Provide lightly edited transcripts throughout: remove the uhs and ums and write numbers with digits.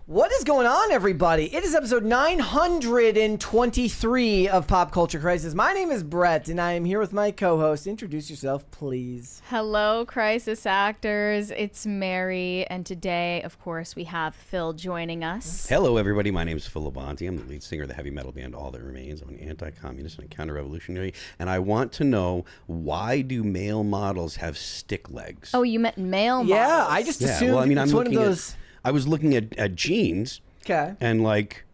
What is going on, everybody? It is episode 923 of Pop Culture Crisis. My name is Brett, and I am here with my co-host. Introduce yourself, please. Hello, Crisis Actors. It's Mary, and today, of course, we have Phil joining us. Hello, everybody. My name is Phil Labonte. I'm the lead singer of the heavy metal band All That Remains. I'm an anti-communist and a counter-revolutionary, and I want to know, why do male models have stick legs? Oh, you meant male models? Yeah, I just assumed it's one of those... I was looking at jeans, and like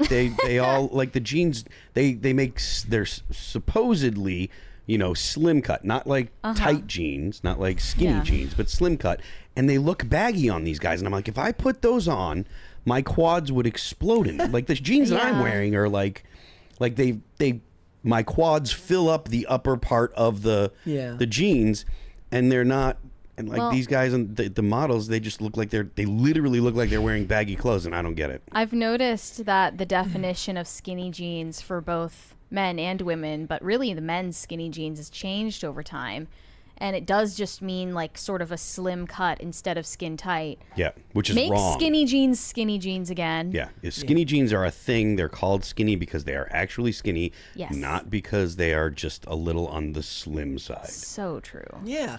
they all like the jeans they're supposedly, you know, slim cut, not like tight jeans, not like skinny jeans, but slim cut, and they look baggy on these guys, and I'm like, if I put those on, my quads would explode in them. Like the jeans that I'm wearing are like my quads fill up the upper part of the jeans, and they're not. And like these guys and the models, they just look like they literally look like they're wearing baggy clothes, and I don't get it. I've noticed that the definition of skinny jeans for both men and women, but really the men's skinny jeans, has changed over time. And it does just mean like sort of a slim cut instead of skin tight. Yeah, which is Make wrong. skinny jeans again. Yeah, skinny jeans are a thing. They're called skinny because they are actually skinny, not because they are just a little on the slim side. So true. Yeah.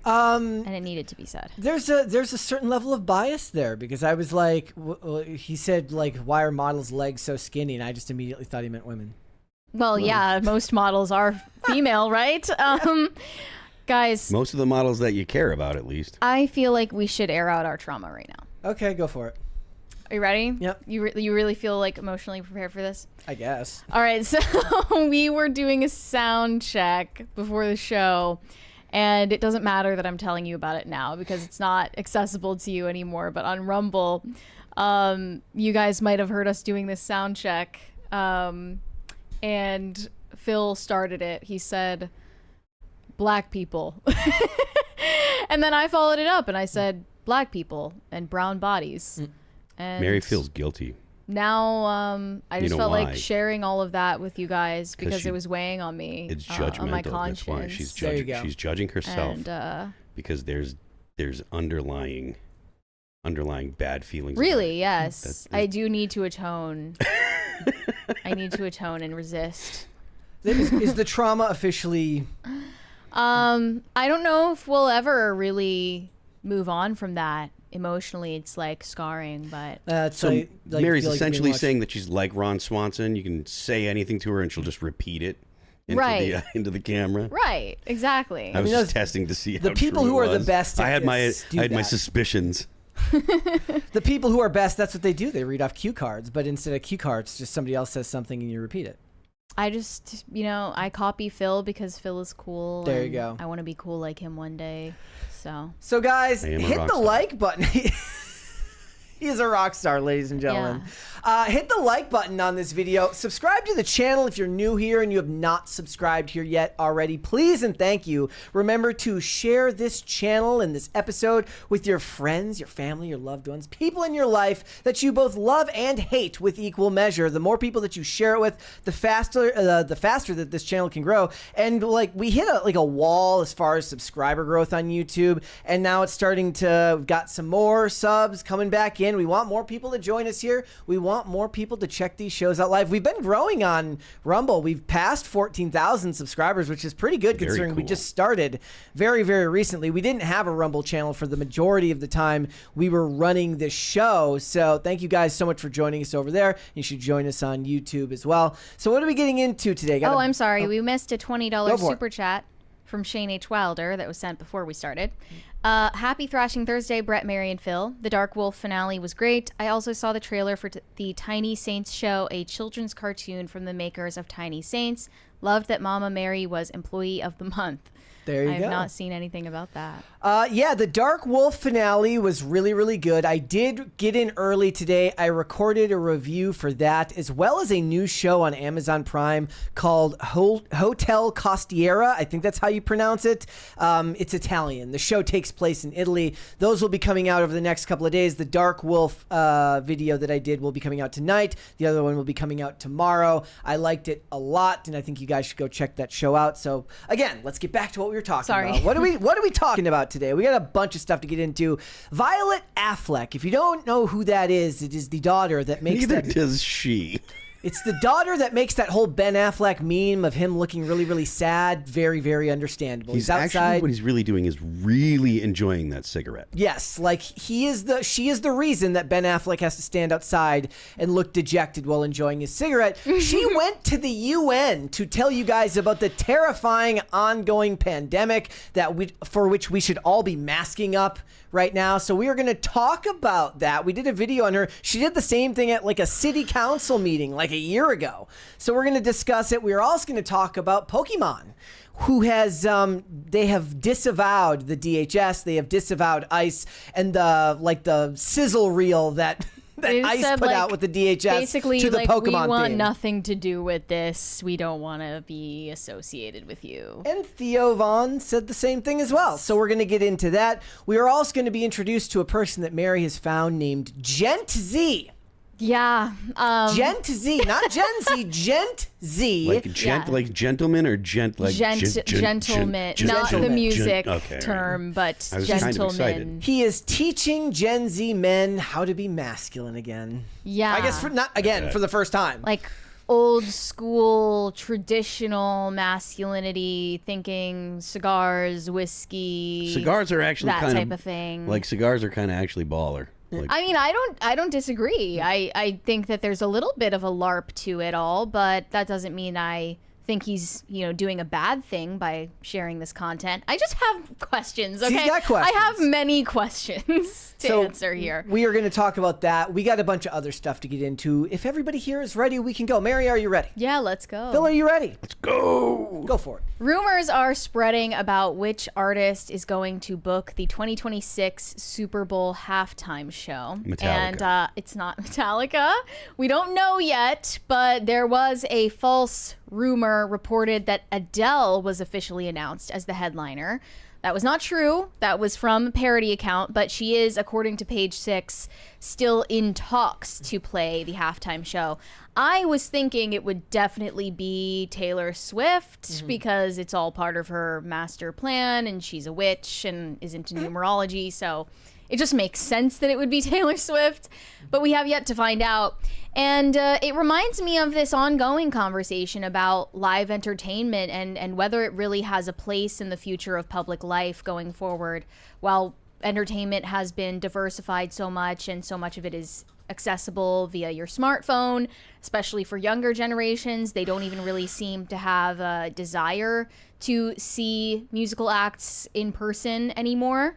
And it needed to be said. There's a certain level of bias there, because I was like, he said like, why are models' legs so skinny? And I just immediately thought he meant women. Well, yeah, most models are female, right? Guys, most of the models that you care about, at least. I feel like we should air out our trauma right now. Okay, go for it. Are you ready? Yep. You really feel like emotionally prepared for this? I guess. All right, so we were doing a sound check before the show, and it doesn't matter that I'm telling you about it now because it's not accessible to you anymore, but on Rumble, you guys might have heard us doing this sound check, and Phil started it. He said, "Black people." And then I followed it up and I said, "Black people and brown bodies." And Mary feels guilty. Now I just felt like sharing all of that with you guys because it was weighing on me. It's judgmental. On my conscience. That's why she's judging. She's judging herself, and, because there's underlying bad feelings. Really, yes. I do need to atone. I need to atone and resist. Is the trauma officially... I don't know if we'll ever really move on from that. Emotionally, it's like scarring, but... so Mary's essentially saying that she's like Ron Swanson. You can say anything to her and she'll just repeat it into the camera. Right, exactly. I was just testing to see how the people true who it are the was. best at I had this my suspicions. The people who are best, that's what they do. They read off cue cards, but instead of cue cards, just somebody else says something and you repeat it. I just, I copy Phil because Phil is cool. There you go. I want to be cool like him one day. So guys, hit the like button. He is a rock star, ladies and gentlemen. Hit the like button on this video. Subscribe to the channel if you're new here and you have not subscribed here yet already. Please and thank you. Remember to share this channel and this episode with your friends, your family, your loved ones, people in your life that you both love and hate with equal measure. The more people that you share it with, the faster that this channel can grow. And like we hit a wall as far as subscriber growth on YouTube, and now it's starting to, we've got some more subs coming back in. We want more people to join us here. We want more people to check these shows out live. We've been growing on Rumble. We've passed 14,000 subscribers, which is pretty good considering we just started very, very recently. We didn't have a Rumble channel for the majority of the time we were running this show. So thank you guys so much for joining us over there. You should join us on YouTube as well. So what are we getting into today? I'm sorry. We missed a $20 super chat from Shane H. Wilder that was sent before we started. Happy Thrashing Thursday, Brett, Mary, and Phil. The Dark Wolf finale was great. I also saw the trailer for the Tiny Saints show, a children's cartoon from the makers of Tiny Saints. Loved that Mama Mary was Employee of the Month. There you go. I have not seen anything about that. Yeah, the Dark Wolf finale was really, really good. I did get in early today. I recorded a review for that, as well as a new show on Amazon Prime called Hotel Costiera. I think that's how you pronounce it. It's Italian. The show takes takes place in Italy. Those will be coming out over the next couple of days. The Dark Wolf video that I did will be coming out tonight. The other one will be coming out tomorrow. I liked it a lot, and I think you guys should go check that show out. So again, let's get back to what we were talking about. What are we talking about today? We got a bunch of stuff to get into. Violet Affleck. If you don't know who that is, it is the daughter that makes Neither does she. It's the daughter that makes that whole Ben Affleck meme of him looking really, really sad. Very, very understandable. He's outside. Actually, what he's really doing is really enjoying that cigarette. Yes, like she is the reason that Ben Affleck has to stand outside and look dejected while enjoying his cigarette. She went to the UN to tell you guys about the terrifying ongoing pandemic for which we should all be masking up right now. So we are going to talk about that. We did a video on her. She did the same thing at like a city council meeting like a year ago. So we're going to discuss it. We're also going to talk about Pokemon, who has they have disavowed the DHS. They have disavowed ICE and the sizzle reel that ICE said, put out with the DHS basically, to the Pokemon we want thing. nothing to do with this. We don't want to be associated with you. And Theo Vaughn said the same thing as well. So we're going to get into that. We are also going to be introduced to a person that Mary has found named Gent Z. Yeah. Gent Z, not Gen Z, Gent Z. Like gentleman or gentleman? Not the music term, but I was gentleman. kind of excited. He is teaching Gen Z men how to be masculine again. Yeah. I guess for the first time. Like old school, traditional masculinity, thinking cigars, whiskey. Cigars are actually that kind type of thing. Like cigars are kind of actually baller. Like, I mean, I don't disagree. I think that there's a little bit of a LARP to it all, but that doesn't mean I think he's, doing a bad thing by sharing this content. I just have questions, okay? She's got questions. I have many questions to answer here. We are going to talk about that. We got a bunch of other stuff to get into. If everybody here is ready, we can go. Mary, are you ready? Yeah, let's go. Phil, are you ready? let's go. Go for it. Rumors are spreading about which artist is going to book the 2026 Super Bowl halftime show. Metallica. And it's not Metallica. We don't know yet, but there was a false rumor reported that Adele was officially announced as the headliner. That was not true. That was from a parody account, but she is, according to Page 6, still in talks to play the halftime show. I was thinking it would definitely be Taylor Swift because it's all part of her master plan and she's a witch and is into numerology, so it just makes sense that it would be Taylor Swift, but we have yet to find out. And it reminds me of this ongoing conversation about live entertainment and whether it really has a place in the future of public life going forward. While entertainment has been diversified so much and so much of it is accessible via your smartphone, especially for younger generations, they don't even really seem to have a desire to see musical acts in person anymore.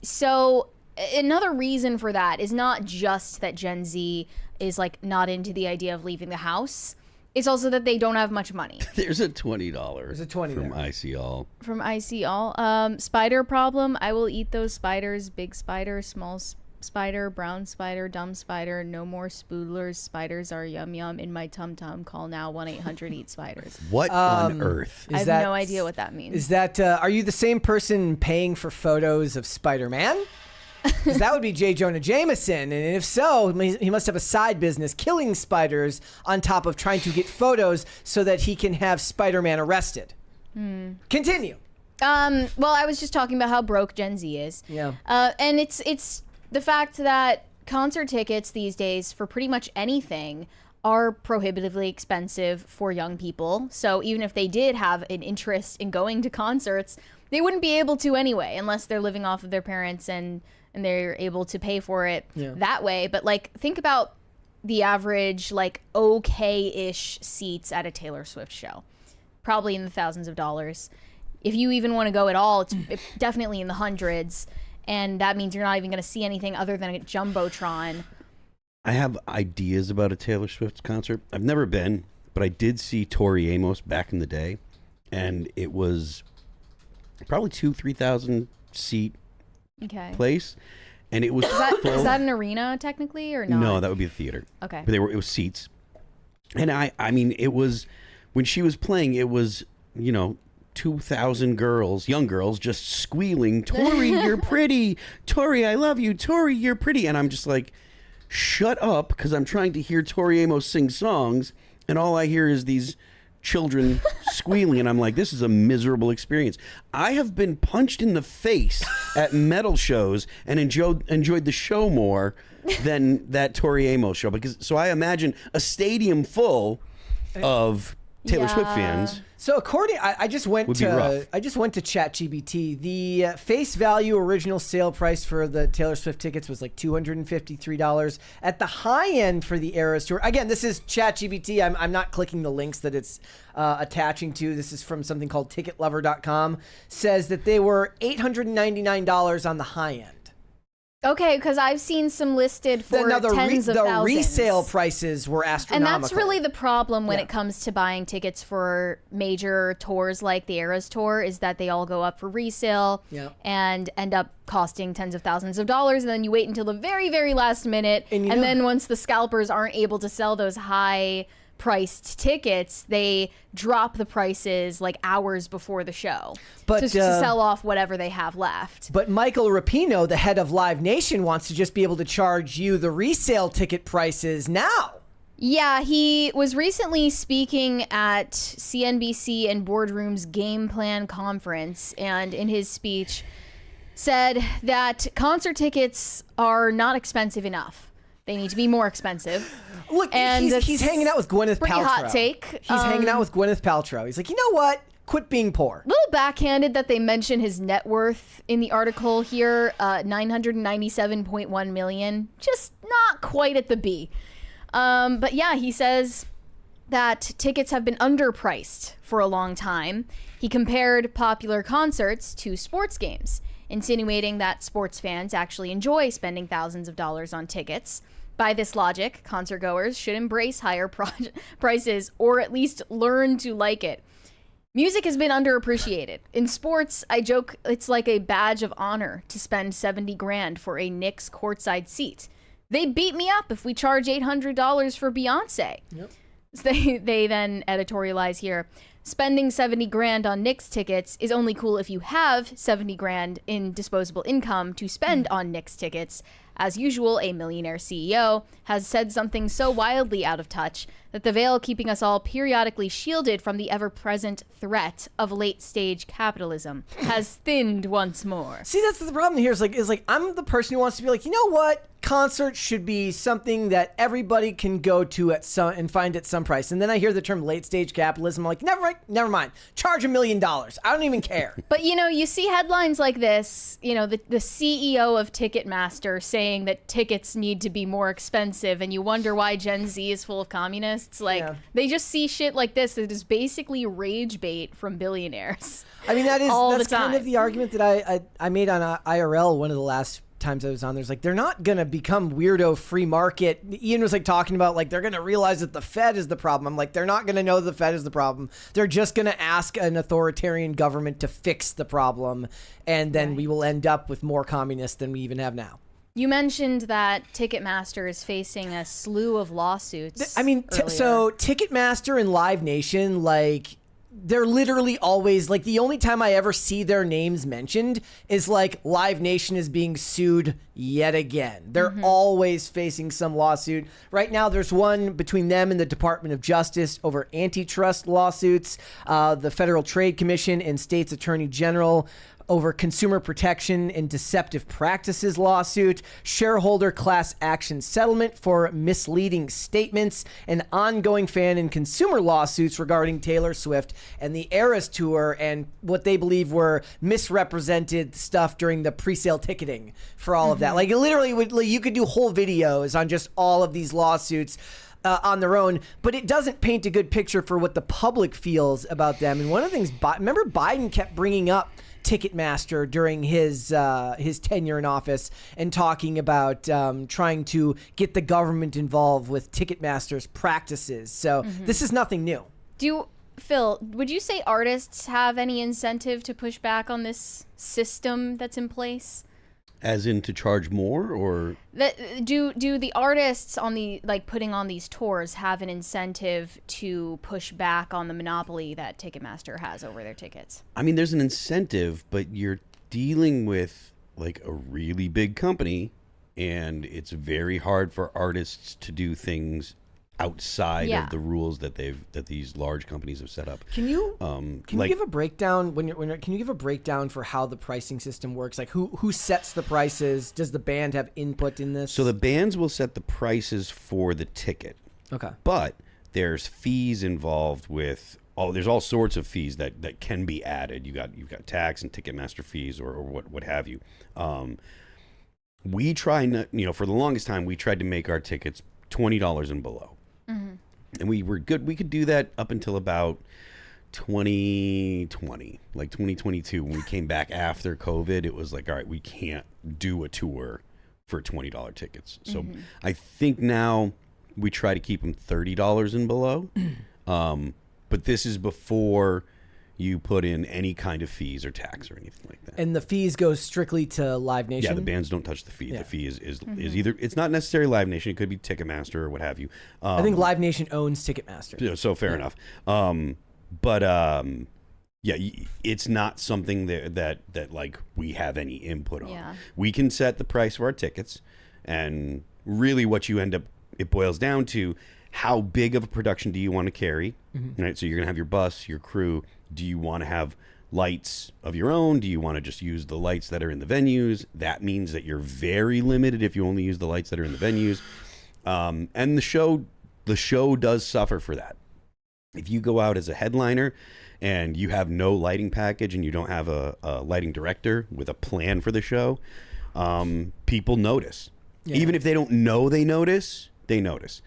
So another reason for that is not just that Gen Z is like not into the idea of leaving the house. It's also that they don't have much money. There's a $20. There's a 20 from there. ICL. From ICL. Spider problem. I will eat those spiders. Big spider, small spider, brown spider, dumb spider. No more spoodlers. Spiders are yum yum in my tum tum. Call now 1-800-EAT-SPIDERS. What on earth? I have no idea what that means. Is that, are you the same person paying for photos of Spider-Man? Because that would be J. Jonah Jameson. And if so, he must have a side business killing spiders on top of trying to get photos so that he can have Spider-Man arrested. Continue. Well, I was just talking about how broke Gen Z is. Yeah. And it's the fact that concert tickets these days for pretty much anything are prohibitively expensive for young people. So even if they did have an interest in going to concerts, they wouldn't be able to anyway, unless they're living off of their parents and they're able to pay for it that way. But like, think about the average like okay-ish seats at a Taylor Swift show. Probably in the thousands of dollars. If you even want to go at all, it's definitely in the hundreds. And that means you're not even going to see anything other than a Jumbotron. I have ideas about a Taylor Swift concert. I've never been, but I did see Tori Amos back in the day. And it was probably 2,000-3,000 seat place. And it was is that an arena technically or not? No, that would be a theater. Okay. But it was seats. And I mean, it was, when she was playing, it was, 2,000 girls, young girls, just squealing, "Tori, you're pretty. Tori, I love you. Tori, you're pretty." And I'm just like, shut up, because I'm trying to hear Tori Amos sing songs, and all I hear is these children squealing, and I'm like, this is a miserable experience. I have been punched in the face at metal shows and enjoyed the show more than that Tori Amos show, so I imagine a stadium full of Taylor Swift fans. So according, I just went to ChatGPT. The face value original sale price for the Taylor Swift tickets was like $253. At the high end for the Eras tour, again, this is ChatGPT. I'm not clicking the links that it's attaching to. This is from something called TicketLover.com. Says that they were $899 on the high end. Okay, because I've seen some listed for tens of thousands. The resale prices were astronomical. And that's really the problem when it comes to buying tickets for major tours like the Eras tour, is that they all go up for resale and end up costing tens of thousands of dollars. And then you wait until the very, very last minute. And then once the scalpers aren't able to sell those high priced tickets, they drop the prices like hours before the show to sell off whatever they have left. But Michael Rapino, the head of Live Nation, wants to just be able to charge you the resale ticket prices now. Yeah, he was recently speaking at CNBC and Boardroom's Game Plan Conference, and in his speech said that concert tickets are not expensive enough. They need to be more expensive. Look, and he's hanging out with Gwyneth Paltrow. Hot take. He's hanging out with Gwyneth Paltrow. He's like, you know what? Quit being poor. A little backhanded that they mention his net worth in the article here, $997.1 million. Just not quite at the B. But yeah, he says that tickets have been underpriced for a long time. He compared popular concerts to sports games, insinuating that sports fans actually enjoy spending thousands of dollars on tickets. By this logic, concertgoers should embrace higher prices, or at least learn to like it. Music has been underappreciated. In sports, I joke it's like a badge of honor to spend $70,000 for a Knicks courtside seat. They beat me up if we charge $800 for Beyonce. Yep. They then editorialize here. Spending $70,000 on Knicks tickets is only cool if you have $70,000 in disposable income to spend on Knicks tickets. As usual, a millionaire CEO has said something so wildly out of touch that the veil keeping us all periodically shielded from the ever-present threat of late-stage capitalism has thinned once more. See, that's the problem here. Is like I'm the person who wants to be like, you know what? Concerts should be something that everybody can go to and find at some price. And then I hear the term late-stage capitalism. I'm like, never mind. Charge $1 million. I don't even care. But, you see headlines like this, the CEO of Ticketmaster saying that tickets need to be more expensive, and you wonder why Gen Z is full of communists. They just see shit like this that is basically rage bait from billionaires. I mean, that's kind of the argument that I made on IRL one of the last times I was on. There's they're not gonna become weirdo free market. Ian was talking about they're gonna realize that the Fed is the problem. I'm like, they're not gonna know the Fed is the problem. They're just gonna ask an authoritarian government to fix the problem, and then we will end up with more communists than we even have now. You mentioned that Ticketmaster is facing a slew of lawsuits. I mean, so Ticketmaster and Live Nation, they're literally always the only time I ever see their names mentioned is Live Nation is being sued yet again. They're always facing some lawsuit. Right now, there's one between them and the Department of Justice over antitrust lawsuits, the Federal Trade Commission and State's Attorney General over consumer protection and deceptive practices lawsuit, shareholder class action settlement for misleading statements, and ongoing fan and consumer lawsuits regarding Taylor Swift and the Eras tour and what they believe were misrepresented stuff during the pre-sale ticketing for all of that. Literally, you could do whole videos on just all of these lawsuits on their own, but it doesn't paint a good picture for what the public feels about them. And one of the things, remember Biden kept bringing up Ticketmaster during his tenure in office and talking about trying to get the government involved with Ticketmaster's practices. So this is nothing new. Phil, would you say artists have any incentive to push back on this system that's in place? As in to charge more, or do the artists on the putting on these tours have an incentive to push back on the monopoly that Ticketmaster has over their tickets? I mean, there's an incentive, but you're dealing with like a really big company, and it's very hard for artists to do things outside of the rules that these large companies have set up. Can you give a breakdown can you give a breakdown for how the pricing system works? Like who sets the prices? Does the band have input in this? So the bands will set the prices for the ticket. Okay. But there's fees involved with there's all sorts of fees that can be added. You've got tax and Ticketmaster fees or what have you. We try not, for the longest time we tried to make our tickets $20 and below. Mm-hmm. And we were good. We could do that up until about 2020, like 2022. When we came back after COVID, it was like, all right, we can't do a tour for $20 tickets. So I think now we try to keep them $30 and below. But this is before you put in any kind of fees or tax or anything like that. And the fees go strictly to Live Nation? Yeah, the bands don't touch the fee. Yeah. The fee is either, it's not necessarily Live Nation, it could be Ticketmaster or what have you. I think Live Nation owns Ticketmaster. So fair enough. It's not something that like we have any input on. Yeah. We can set the price of our tickets, and really what you end up, it boils down to how big of a production do you want to carry, right? So you're going to have your bus, your crew. Do you want to have lights of your own? Do you want to just use the lights that are in the venues? That means that you're very limited if you only use the lights that are in the venues. And the show does suffer for that. If you go out as a headliner and you have no lighting package and you don't have a lighting director with a plan for the show, people notice. Yeah. Even if they don't know they notice, they notice.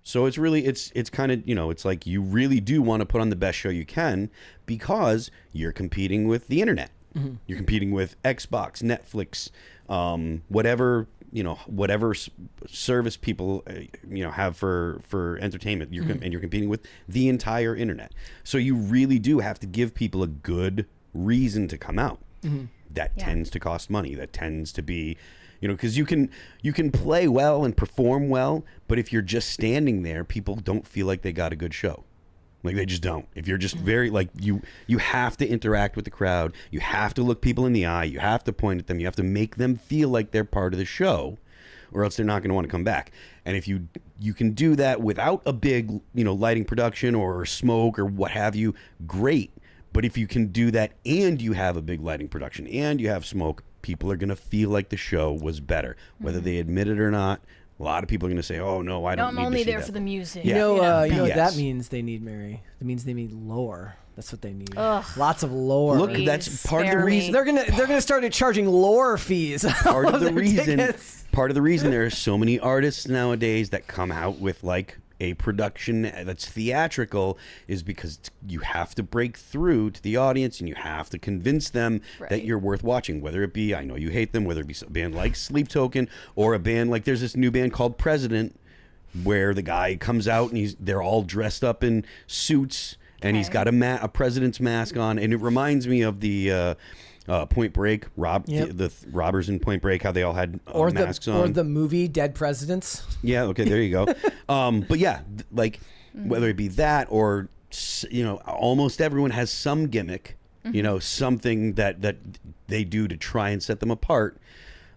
So it's really, it's kind of, it's like you really do want to put on the best show you can because you're competing with the internet. Mm-hmm. You're competing with Xbox, Netflix, whatever service people, have for entertainment. And you're competing with the entire internet. So you really do have to give people a good reason to come out. Mm-hmm. That tends to cost money. That tends to be, because you can play well and perform well, but if you're just standing there, people don't feel like they got a good show. Like they just don't. If you're just very like you have to interact with the crowd. You have to look people in the eye. You have to point at them. You have to make them feel like they're part of the show, or else they're not going to want to come back. And if you can do that without a big lighting production or smoke or what have you, great. But if you can do that and you have a big lighting production and you have smoke, people are going to feel like the show was better, whether they admit it or not. A lot of people are going to say, "Oh no, I don't need to see that." I'm only there for the music. Yeah. You know what that means? They need, Mary. That means they need lore. That's what they need. Ugh. Lots of lore. Look, that's part of the reason they're gonna start charging lore fees. Part of the reason there are so many artists nowadays that come out with like a production that's theatrical is because you have to break through to the audience and you have to convince them that you're worth watching, whether it be, I know you hate them, whether it be a band like Sleep Token or a band like, there's this new band called President where the guy comes out and they're all dressed up in suits and he's got a president's mask on, and it reminds me of the Point Break, the robbers in Point Break, how they all had masks on. Or the movie Dead Presidents. Yeah, okay, there you go. But yeah, like whether it be that or, almost everyone has some gimmick, something that they do to try and set them apart.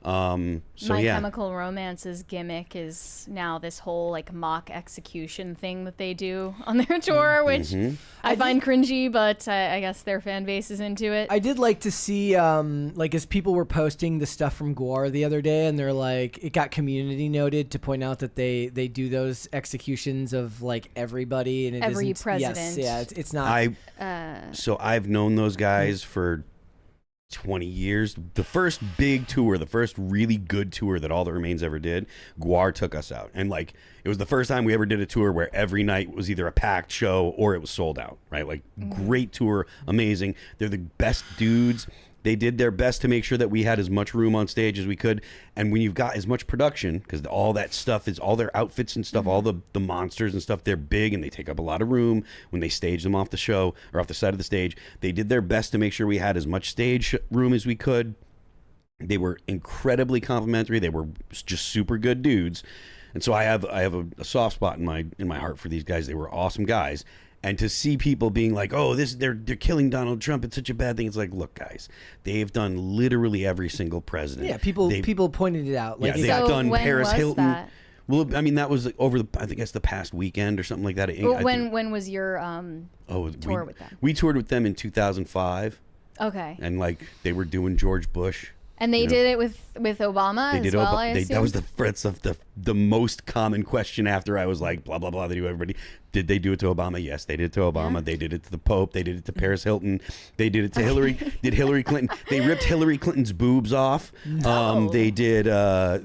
My Chemical Romance's gimmick is now this whole like mock execution thing that they do on their tour, which I find cringy, but I guess their fan base is into it. I did like to see, as people were posting the stuff from Gwar the other day, and they're like, it got community noted to point out that they do those executions of like everybody, and every president. Yes, yeah, it's not. So I've known those guys for 20 years. The first big tour, the first really good tour that All That Remains ever did, Gwar took us out, and like it was the first time we ever did a tour where every night was either a packed show or it was sold out, right? Like great tour, amazing. They're the best dudes. They did their best to make sure that we had as much room on stage as we could. And when you've got as much production, because all that stuff is all their outfits and stuff, all the monsters and stuff, they're big and they take up a lot of room when they stage them off the show or off the side of the stage. They did their best to make sure we had as much stage room as we could. They were incredibly complimentary. They were just super good dudes. And so I have a soft spot in my heart for these guys. They were awesome guys. And to see people being like, "Oh, they're killing Donald Trump. It's such a bad thing." It's like, look, guys, they've done literally every single president. Yeah, people pointed it out. Like, they've done Paris Hilton. That? Well, I mean, that was over I think it's the past weekend or something like that. Well, when was your tour with them? We toured with them in 2005. Okay. And like they were doing George Bush. And they did it with Obama as well, I assume? That was the most common question after I was like, blah, blah, blah. They do everybody. Did they do it to Obama? Yes, they did it to Obama. Yeah. They did it to the Pope. They did it to Paris Hilton. They did it to Hillary. Did Hillary Clinton. They ripped Hillary Clinton's boobs off. No. They did.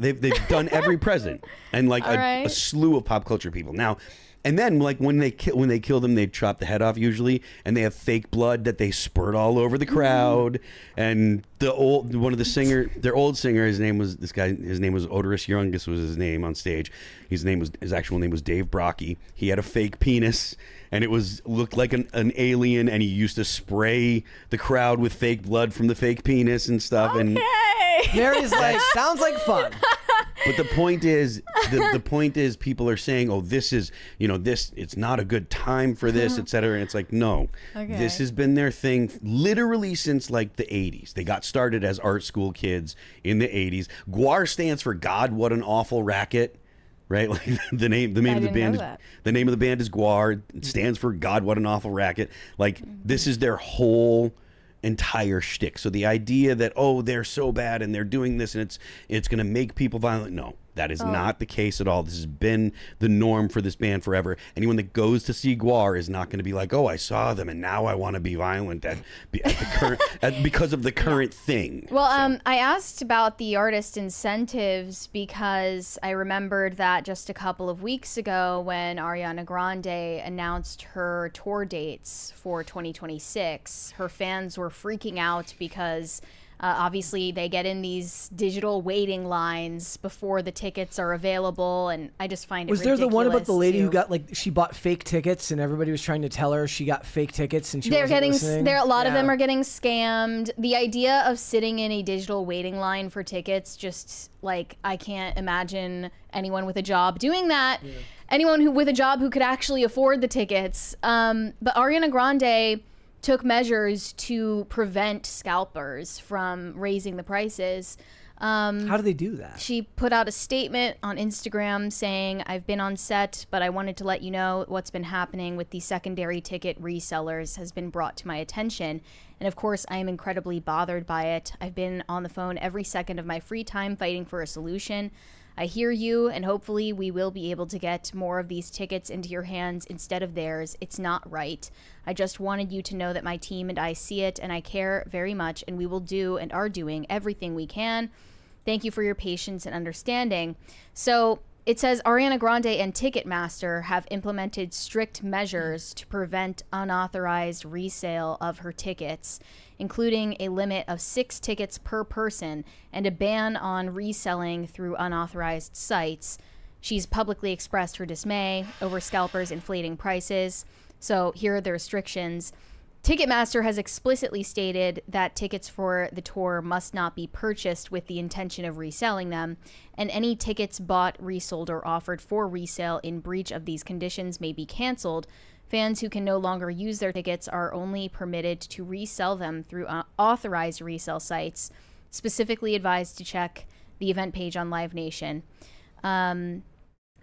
They've done every president and like a slew of pop culture people. Now, and then, like when they kill them, they chop the head off usually, and they have fake blood that they spurt all over the crowd. And their old singer, his name was Oderus Youngus was his name on stage. His actual name was Dave Brocky. He had a fake penis, and it looked like an alien, and he used to spray the crowd with fake blood from the fake penis and stuff. Okay. And Mary's like, sounds like fun. But the point is, people are saying, "Oh, this is, it's not a good time for this, etc." And it's like, no, this has been their thing literally since like the '80s. They got started as art school kids in the '80s. GWAR stands for God, What an Awful Racket, right? Like the name of the band is GWAR. It stands for God, What an Awful Racket. Like this is their whole entire shtick. So the idea that, oh, they're so bad and they're doing this and it's going to make people violent. No, that is not the case at all. This has been the norm for this band forever. Anyone that goes to see GWAR is not going to be like, oh, I saw them and now I want to be violent because of the current thing. Well, I asked about the artist incentives because I remembered that just a couple of weeks ago when Ariana Grande announced her tour dates for 2026, her fans were freaking out because obviously they get in these digital waiting lines before the tickets are available, and I just find it ridiculous. Was there the one about the lady who got she bought fake tickets and everybody was trying to tell her she got fake tickets and she wasn't listening? A lot of them are getting scammed. The idea of sitting in a digital waiting line for tickets, just like, I can't imagine anyone with a job doing that. Yeah. Anyone with a job who could actually afford the tickets. But Ariana Grande took measures to prevent scalpers from raising the prices. How do they do that? She put out a statement on Instagram saying, "I've been on set, but I wanted to let you know what's been happening with the secondary ticket resellers has been brought to my attention. And of course, I am incredibly bothered by it. I've been on the phone every second of my free time fighting for a solution. I hear you, and hopefully we will be able to get more of these tickets into your hands instead of theirs. It's not right. I just wanted you to know that my team and I see it, and I care very much, and we will do and are doing everything we can. Thank you for your patience and understanding." So it says Ariana Grande and Ticketmaster have implemented strict measures to prevent unauthorized resale of her tickets, including a limit of 6 tickets per person and a ban on reselling through unauthorized sites. She's publicly expressed her dismay over scalpers inflating prices. So here are the restrictions. Ticketmaster has explicitly stated that tickets for the tour must not be purchased with the intention of reselling them, and any tickets bought, resold, or offered for resale in breach of these conditions may be canceled. Fans who can no longer use their tickets are only permitted to resell them through authorized resale sites, specifically advised to check the event page on Live Nation. I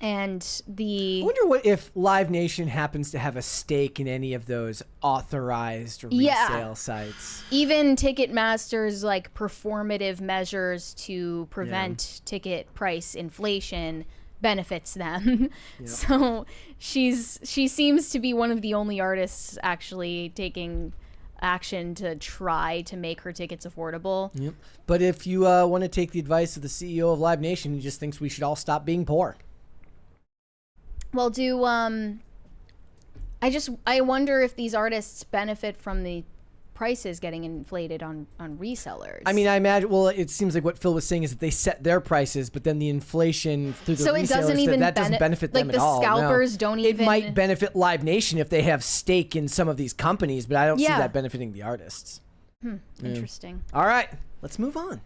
wonder what if Live Nation happens to have a stake in any of those authorized resale sites. Even Ticketmaster's like performative measures to prevent ticket price inflation benefits them. Yep. So she seems to be one of the only artists actually taking action to try to make her tickets affordable. Yep. But if you want to take the advice of the CEO of Live Nation, he just thinks we should all stop being poor. Well, I wonder if these artists benefit from the prices getting inflated on resellers. I mean, I imagine, well, it seems like what Phil was saying is that they set their prices, but then the inflation through the resellers, that doesn't benefit them at all. Like the scalpers don't even... It might benefit Live Nation if they have stake in some of these companies, but I don't see that benefiting the artists. Interesting. All right, let's move on.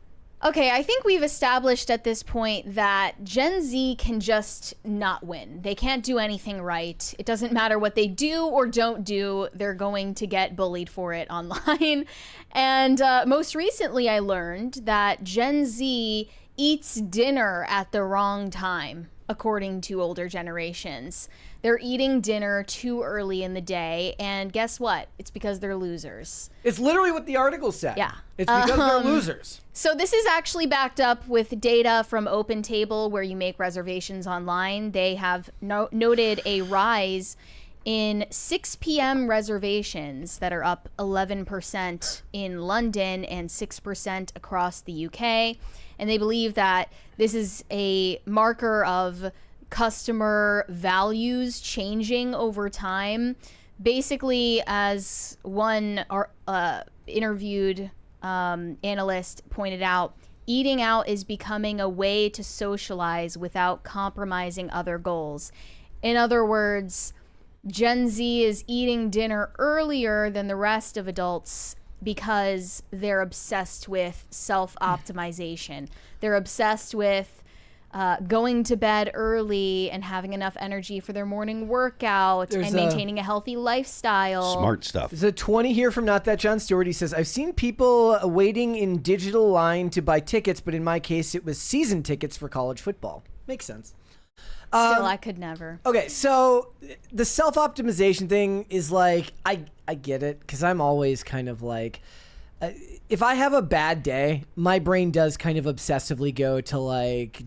Okay, I think we've established at this point that Gen Z can just not win. They can't do anything right. It doesn't matter what they do or don't do. They're going to get bullied for it online. And most recently, I learned that Gen Z eats dinner at the wrong time, according to older generations. They're eating dinner too early in the day, and guess what? It's because they're losers. It's literally what the article said. Yeah. It's because they're losers. So this is actually backed up with data from OpenTable, where you make reservations online. They have noted a rise in 6 p.m. reservations that are up 11% in London and 6% across the UK. And they believe that this is a marker of customer values changing over time. Basically, as one interviewed analyst pointed out, eating out is becoming a way to socialize without compromising other goals. In other words, Gen Z is eating dinner earlier than the rest of adults because they're obsessed with self-optimization. They're obsessed with going to bed early and having enough energy for their morning workout and maintaining a healthy lifestyle. Smart stuff. There's a 20 here from Not That John Stewart. He says, I've seen people waiting in digital line to buy tickets, but in my case, it was season tickets for college football. Makes sense. Still, I could never. Okay, so the self-optimization thing is like, I get it, because I'm always kind of like, if I have a bad day, my brain does kind of obsessively go to like,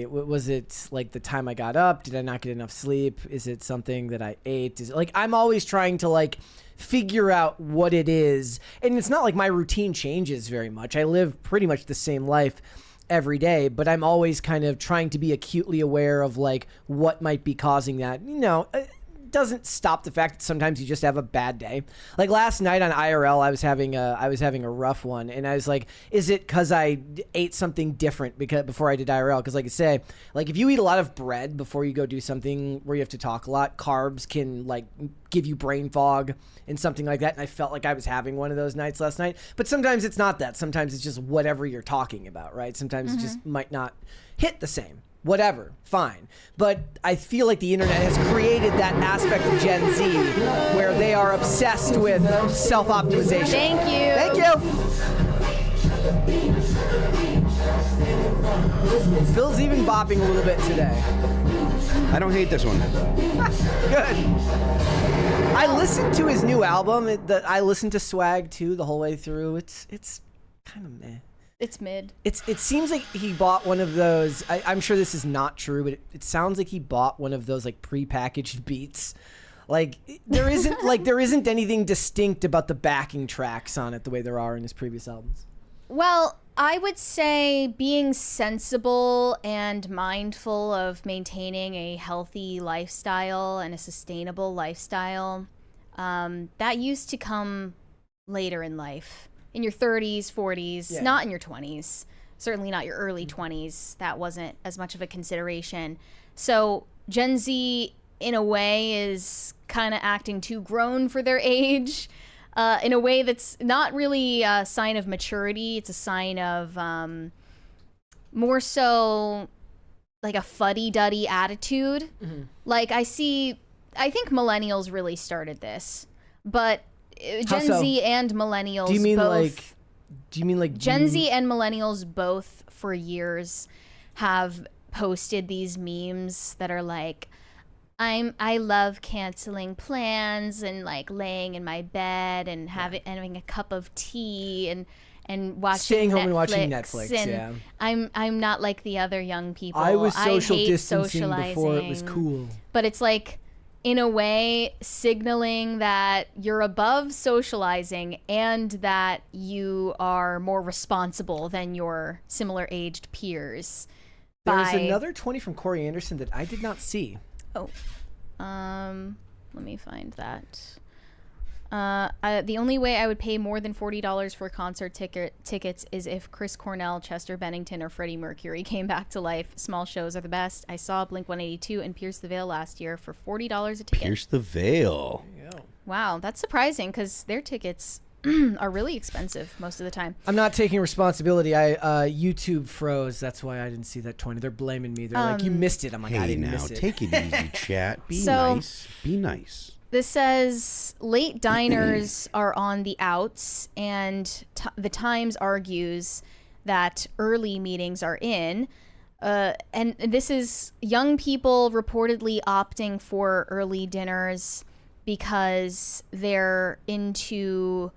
was it like the time I got up? Did I not get enough sleep? Is it something that I ate? Is it like, I'm always trying to like figure out what it is. And it's not like my routine changes very much. I live pretty much the same life every day, but I'm always kind of trying to be acutely aware of like what might be causing that. You know, it doesn't stop the fact that sometimes you just have a bad day. Like last night on IRL, I was having a rough one, and I was like, is it because I ate something different before I did IRL? Because like I say, like if you eat a lot of bread before you go do something where you have to talk a lot, carbs can like give you brain fog and something like that. And I felt like I was having one of those nights last night. But sometimes it's not that. Sometimes it's just whatever you're talking about, right? Sometimes it just might not hit the same. Whatever, fine. But I feel like the internet has created that aspect of Gen Z where they are obsessed with self-optimization. Thank you. Thank you. Phil's even bopping a little bit today. I don't hate this one. Good. I listened to his new album. I listened to Swag too the whole way through. It's kind of meh. It's mid. It seems like he bought one of those. I'm sure this is not true, but it sounds like he bought one of those like prepackaged beats. Like there isn't anything distinct about the backing tracks on it the way there are in his previous albums. Well, I would say being sensible and mindful of maintaining a healthy lifestyle and a sustainable lifestyle, that used to come later in life. In your 30s, 40s, not in your 20s, certainly not your early 20s. That wasn't as much of a consideration. So Gen Z, in a way, is kind of acting too grown for their age, in a way that's not really a sign of maturity. It's a sign of more so like a fuddy-duddy attitude. Mm-hmm. Like I think millennials really started this, but Gen Z and millennials. Do you mean like Gen Z and millennials both for years have posted these memes that are like, I love canceling plans and like laying in my bed and having a cup of tea and watching staying home Netflix, and watching Netflix. And yeah, I'm not like the other young people. I was social hate distancing socializing, before it was cool. But it's like, in a way, signaling that you're above socializing and that you are more responsible than your similar-aged peers. There's another 20 from Corey Anderson that I did not see. Oh, let me find that. The only way I would pay more than $40 for concert tickets is if Chris Cornell, Chester Bennington, or Freddie Mercury came back to life. Small shows are the best. I saw Blink-182 and Pierce the Veil last year for $40 a ticket. Pierce the Veil. There you go. Wow, that's surprising because their tickets are really expensive most of the time. I'm not taking responsibility. YouTube froze. That's why I didn't see that 20. They're blaming me. They're like, you missed it. I'm like, I didn't miss it. Take it easy, chat. Be nice. Be nice. This says late diners are on the outs, and the Times argues that early meetings are in. And this is young people reportedly opting for early dinners because they're into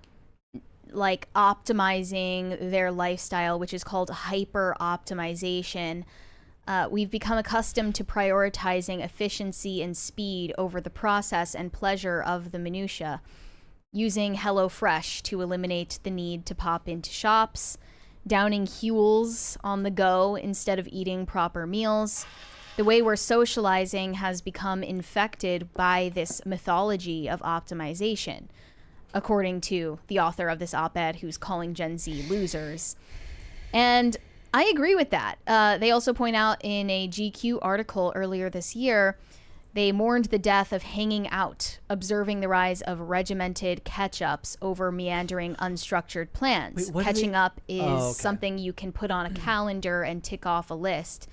like optimizing their lifestyle, which is called hyper optimization. We've become accustomed to prioritizing efficiency and speed over the process and pleasure of the minutia, using HelloFresh to eliminate the need to pop into shops, downing Huels on the go instead of eating proper meals. The way we're socializing has become infected by this mythology of optimization, according to the author of this op-ed, who's calling Gen Z losers. And I agree with that. They also point out in a GQ article earlier this year, they mourned the death of hanging out, observing the rise of regimented catch-ups over meandering, unstructured plans. Catching up is something you can put on a calendar and tick off a list.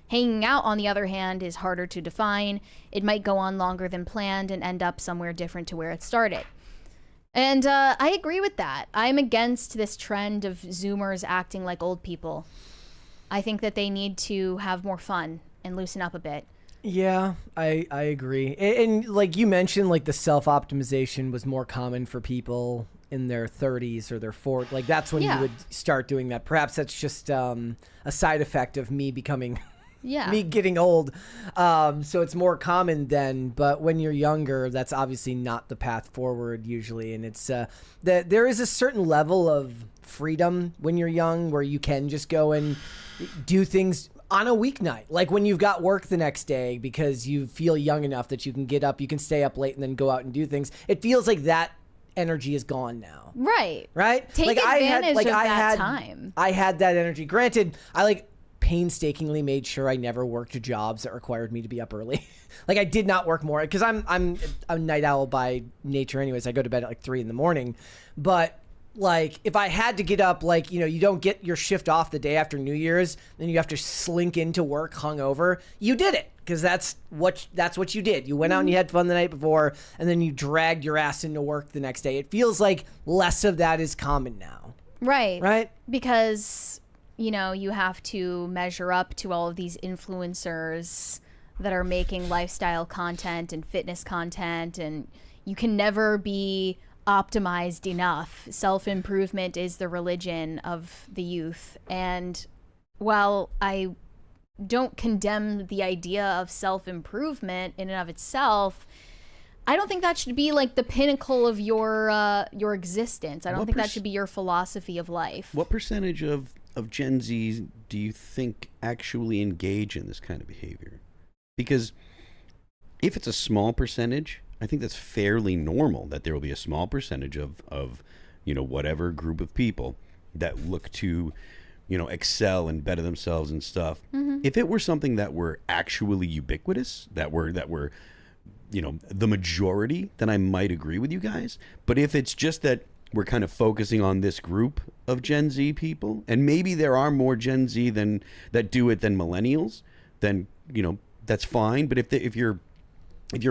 Hanging out, on the other hand, is harder to define. It might go on longer than planned and end up somewhere different to where it started. And I agree with that. I'm against this trend of Zoomers acting like old people. I think that they need to have more fun and loosen up a bit. Yeah, I agree. And like you mentioned, like the self-optimization was more common for people in their 30s or their 40s. Like that's when you would start doing that. Perhaps that's just a side effect of me becoming... me getting old. So it's more common then, but when you're younger, that's obviously not the path forward usually. And it's that there is a certain level of freedom when you're young where you can just go and do things on a weeknight, like when you've got work the next day, because you feel young enough that you can get up, you can stay up late and then go out and do things. It feels like that energy is gone now. Right. Take advantage of that time. I had that energy. Granted, I painstakingly made sure I never worked jobs that required me to be up early. I did not work more because I'm a night owl by nature anyways. I go to bed at 3 a.m. But if I had to get up, you don't get your shift off the day after New Year's, then you have to slink into work hungover. You did it because that's what you did. You went out and you had fun the night before, and then you dragged your ass into work the next day. It feels like less of that is common now. Right. Because, you have to measure up to all of these influencers that are making lifestyle content and fitness content, and you can never be optimized enough. Self-improvement is the religion of the youth. And while I don't condemn the idea of self-improvement in and of itself, I don't think that should be the pinnacle of your existence. I don't think that should be your philosophy of life. What percentage of Gen Z do you think actually engage in this kind of behavior? Because if it's a small percentage, I think that's fairly normal that there will be a small percentage of whatever group of people that look to, excel and better themselves and stuff. Mm-hmm. If it were something that were actually ubiquitous, that were the majority, then I might agree with you guys. But if it's just that we're kind of focusing on this group of Gen Z people, and maybe there are more Gen Z that do it than millennials, then that's fine. But if we're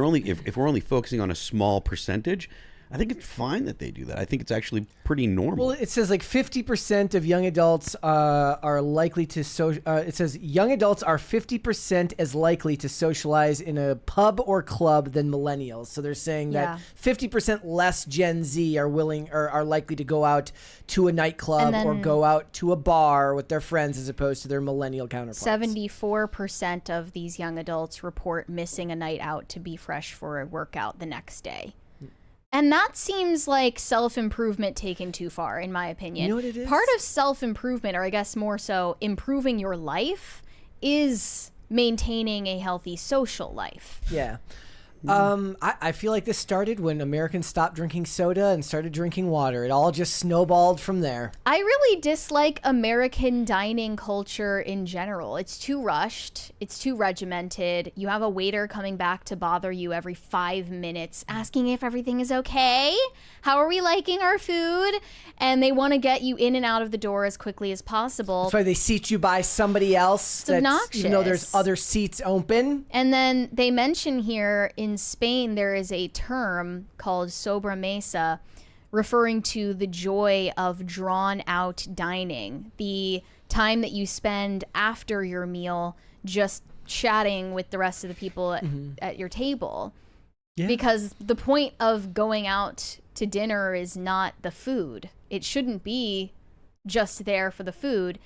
only focusing on a small percentage, I think it's fine that they do that. I think it's actually pretty normal. Well, it says 50% of young adults are likely to it says young adults are 50% as likely to socialize in a pub or club than millennials. So they're saying that 50% less Gen Z are likely to go out to a nightclub or go out to a bar with their friends as opposed to their millennial counterparts. 74% of these young adults report missing a night out to be fresh for a workout the next day. And that seems like self-improvement taken too far, in my opinion. You know what it is? Part of self-improvement, or I guess more so improving your life, is maintaining a healthy social life. Yeah. I feel like this started when Americans stopped drinking soda and started drinking water. It all just snowballed from there. I really dislike American dining culture in general. It's too rushed. It's too regimented. You have a waiter coming back to bother you every 5 minutes, asking if everything is okay. How are we liking our food? And they want to get you in and out of the door as quickly as possible. That's why they seat you by somebody else. It's obnoxious. Even though there's other seats open. And then they mention here in Spain, there is a term called sobremesa, referring to the joy of drawn out dining, the time that you spend after your meal just chatting with the rest of the people at your table. Yeah. Because the point of going out to dinner is not the food. It shouldn't be just there for the food.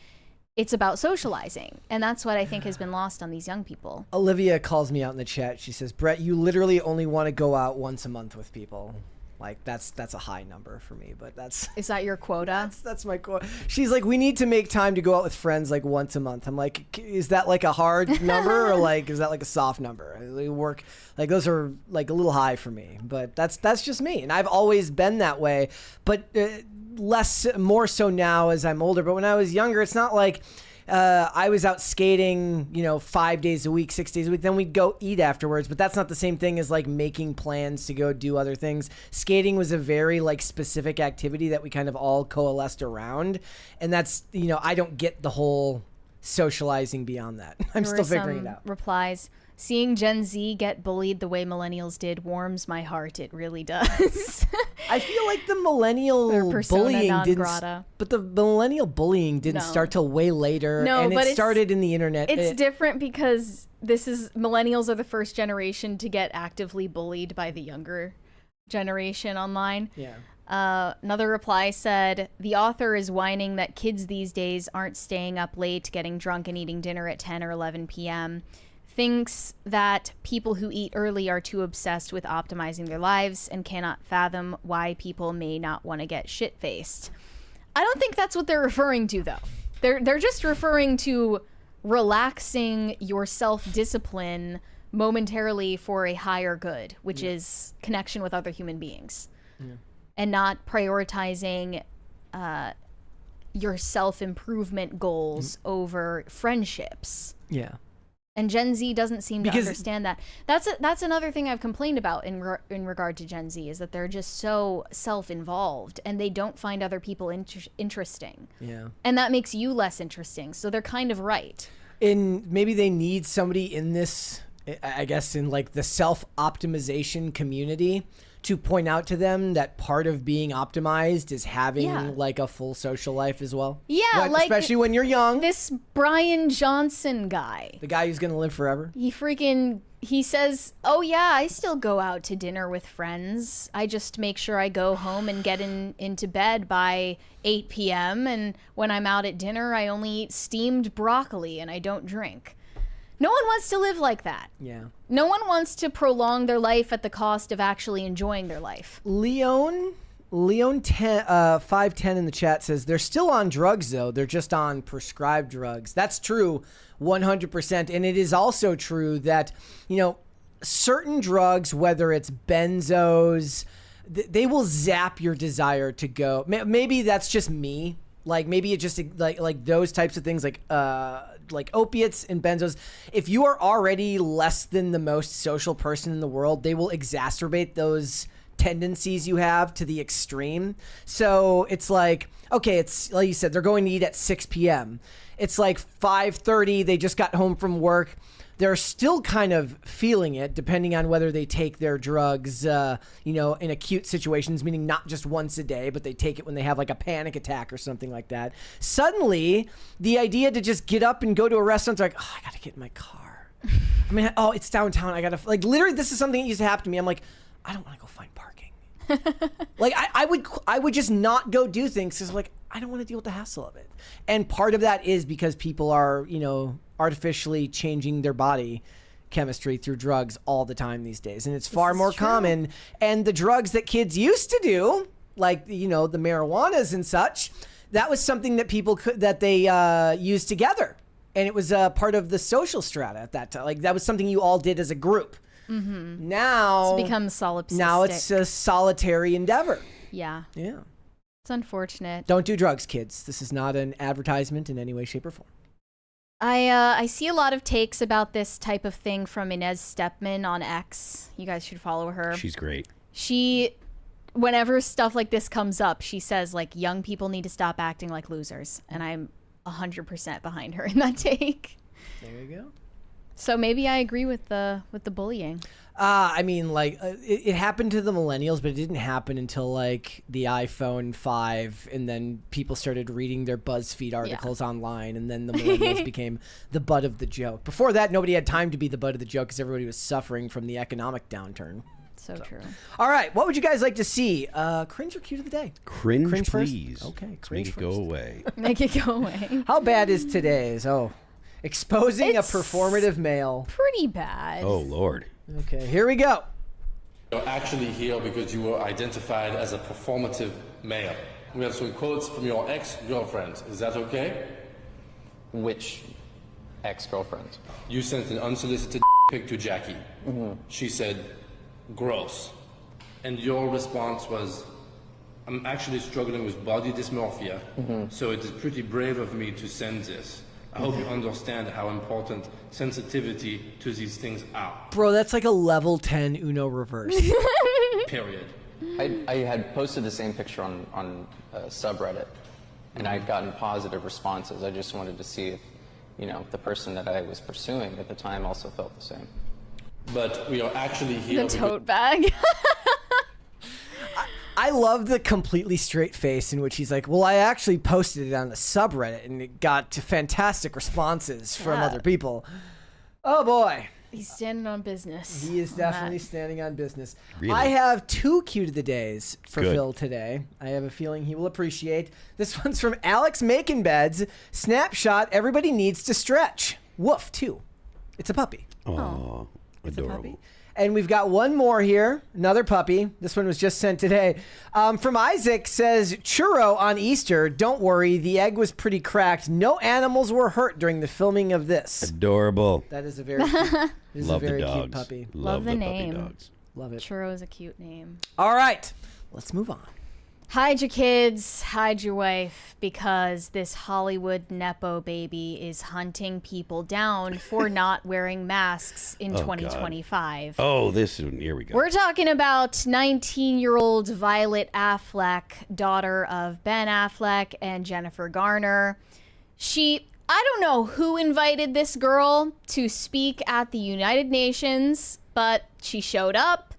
It's about socializing. And that's what I think has been lost on these young people. Olivia calls me out in the chat. She says, Brett, you literally only want to go out once a month with people. Like, that's a high number for me, but that's... Is that your quota? That's my quota. She's like, we need to make time to go out with friends like once a month. I'm like, is that like a hard number or like, is that like a soft number? They work, like those are like a little high for me, but that's just me. And I've always been that way, but more so now as I'm older. But when I was younger, it's not like I was out skating, 5 days a week, 6 days a week. Then we'd go eat afterwards. But that's not the same thing as like making plans to go do other things. Skating was a very like specific activity that we kind of all coalesced around. And that's, I don't get the whole socializing beyond that. I'm still figuring it out. Replies. Seeing Gen Z get bullied the way millennials did warms my heart. It really does. I feel like the millennial bullying didn't, but the millennial bullying didn't start till way later. No, and but it started in the internet. It's different because millennials are the first generation to get actively bullied by the younger generation online. Yeah. Another reply said, the author is whining that kids these days aren't staying up late, getting drunk and eating dinner at 10 or 11 p.m. Thinks that people who eat early are too obsessed with optimizing their lives and cannot fathom why people may not want to get shit-faced. I don't think that's what they're referring to, though. They're just referring to relaxing your self-discipline momentarily for a higher good, which is connection with other human beings. Yeah. And not prioritizing your self-improvement goals over friendships. Yeah. And Gen Z doesn't seem to understand that. That's another thing I've complained about in regard to Gen Z, is that they're just so self-involved and they don't find other people interesting. Yeah. And that makes you less interesting. So they're kind of right. And maybe they need somebody in this, I guess, in like the self-optimization community to point out to them that part of being optimized is having like a full social life as well. Yeah, like especially when you're young. This Brian Johnson guy. The guy who's going to live forever. He says, oh yeah, I still go out to dinner with friends. I just make sure I go home and get into bed by 8 p.m. And when I'm out at dinner, I only eat steamed broccoli and I don't drink. No one wants to live like that. Yeah. No one wants to prolong their life at the cost of actually enjoying their life. Leon 510 in the chat says they're still on drugs though. They're just on prescribed drugs. That's true 100%. And it is also true that, certain drugs, whether it's benzos, they will zap your desire to go. Maybe that's just me. Like maybe it just like those types of things like opiates and benzos. If you are already less than the most social person in the world, they will exacerbate those tendencies you have to the extreme. So it's like, okay, it's like you said, they're going to eat at 6 p.m. It's like 5:30. They just got home from work. They're still kind of feeling it, depending on whether they take their drugs, in acute situations, meaning not just once a day, but they take it when they have like a panic attack or something like that. Suddenly, the idea to just get up and go to a restaurant, like, oh, I got to get in my car. I mean, oh, it's downtown. I got to, like, literally, this is something that used to happen to me. I'm like, I don't want to go find parking. Like, I would just not go do things because, like, I don't want to deal with the hassle of it. And part of that is because people are, artificially changing their body chemistry through drugs all the time these days. And it's far more common. And the drugs that kids used to do, like, the marijuanas and such, that was something that people used together. And it was part of the social strata at that time. Like, that was something you all did as a group. Now It's become solipsistic. Now it's a solitary endeavor. Yeah. Yeah. It's unfortunate. Don't do drugs, kids. This is not an advertisement in any way, shape, or form. I see a lot of takes about this type of thing from Inez Stepman on X. You guys should follow her. She's great. Whenever stuff like this comes up, she says, like, young people need to stop acting like losers. And I'm 100% behind her in that take. There you go. So maybe I agree with the bullying. I mean, like, it happened to the millennials, but it didn't happen until, like, the iPhone 5, and then people started reading their BuzzFeed articles online, and then the millennials became the butt of the joke. Before that, nobody had time to be the butt of the joke because everybody was suffering from the economic downturn. So true. All right, what would you guys like to see? Cringe or cute of the day? Cringe first? please. Okay, Make it go away. Make it go away. How bad is today's? Oh, exposing It's a performative male. Pretty bad. Oh, Lord. Okay, here we go. You're actually here because you were identified as a performative male. We have some quotes from your ex-girlfriend. Is that okay? Which ex-girlfriend? You sent an unsolicited pic to Jackie. She said, gross. And your response was, I'm actually struggling with body dysmorphia, so it is pretty brave of me to send this. I hope you understand how important sensitivity to these things are. Bro, that's like a level 10 Uno reverse. Period. I had posted the same picture on subreddit, and I'd gotten positive responses. I just wanted to see if, you know, the person that I was pursuing at the time also felt the same. But we are actually here The tote bag. I love the completely straight face in which he's like, well, I actually posted it on the subreddit and it got fantastic responses from other people. Oh, boy. He's standing on business. He is definitely standing on business. Really? I have 2 cute of the days for Good. Phil today. I have a feeling he will appreciate. This one's from Alex Making Beds. Snapshot, everybody needs to stretch. Woof, 2. It's a puppy. Oh, It's a adorable. puppy. And we've got one more here, another puppy. This one was just sent today. From Isaac, says, churro on Easter. Don't worry, the egg was pretty cracked. No animals were hurt during the filming of this. Adorable. That is a very cute, this is Love a very the dogs. cute puppy. Love the name. puppy dogs. Love it. Churro is a cute name. All right, let's move on. Hide your kids, hide your wife, because this Hollywood Nepo baby is hunting people down for not wearing masks in 2025. Oh, here we go. We're talking about 19-year-old Violet Affleck, daughter of Ben Affleck and Jennifer Garner. I don't know who invited this girl to speak at the United Nations, but she showed up,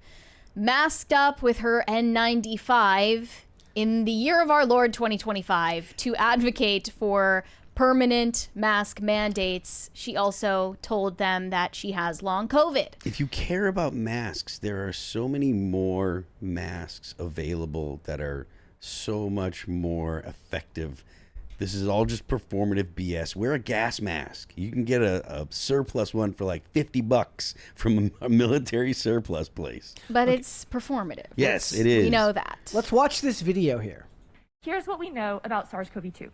masked up with her N95 in the year of our Lord 2025 to advocate for permanent mask mandates. She also told them that she has long COVID. If you care about masks, there are so many more masks available that are so much more effective. This is all just performative BS. Wear a gas mask. You can get a surplus one for like $50 from a military surplus place. But it's performative. Yes, it is. We know that. Let's watch this video here. Here's what we know about SARS-CoV-2.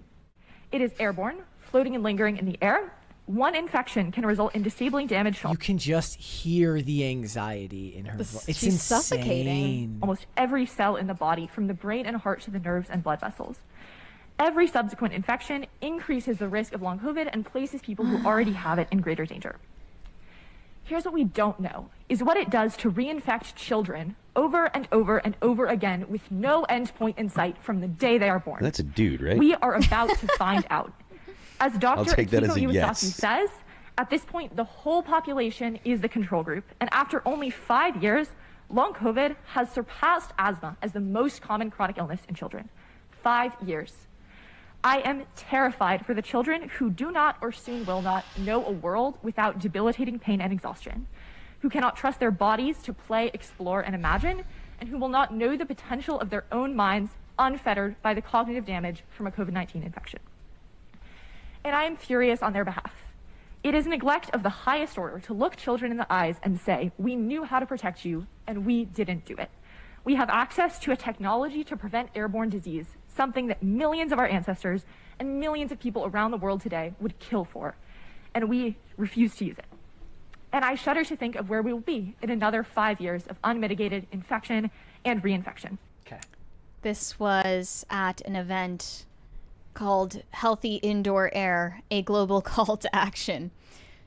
It is airborne, floating and lingering in the air. One infection can result in disabling damage to You can just hear the anxiety in her voice. It's she's insane. suffocating. almost every cell in the body, from the brain and heart to the nerves and blood vessels. Every subsequent infection increases the risk of long COVID and places people who already have it in greater danger. Here's what we don't know, is what it does to reinfect children over and over and over again with no end point in sight from the day they are born. That's a dude, right? We are about to find out. As Dr. take that as Akiko a Iwasaki yes. says, at this point, the whole population is the control group. And after only 5 years, long COVID has surpassed asthma as the most common chronic illness in children. 5 years. I am terrified for the children who do not or soon will not know a world without debilitating pain and exhaustion, who cannot trust their bodies to play, explore, and imagine, and who will not know the potential of their own minds unfettered by the cognitive damage from a COVID-19 infection. And I am furious on their behalf. It is neglect of the highest order to look children in the eyes and say, we knew how to protect you, and we didn't do it. We have access to a technology to prevent airborne disease, something that millions of our ancestors and millions of people around the world today would kill for, and we refuse to use it. And I shudder to think of where we will be in another 5 years of unmitigated infection and reinfection. Okay. This was at an event called Healthy Indoor Air, a global call to action.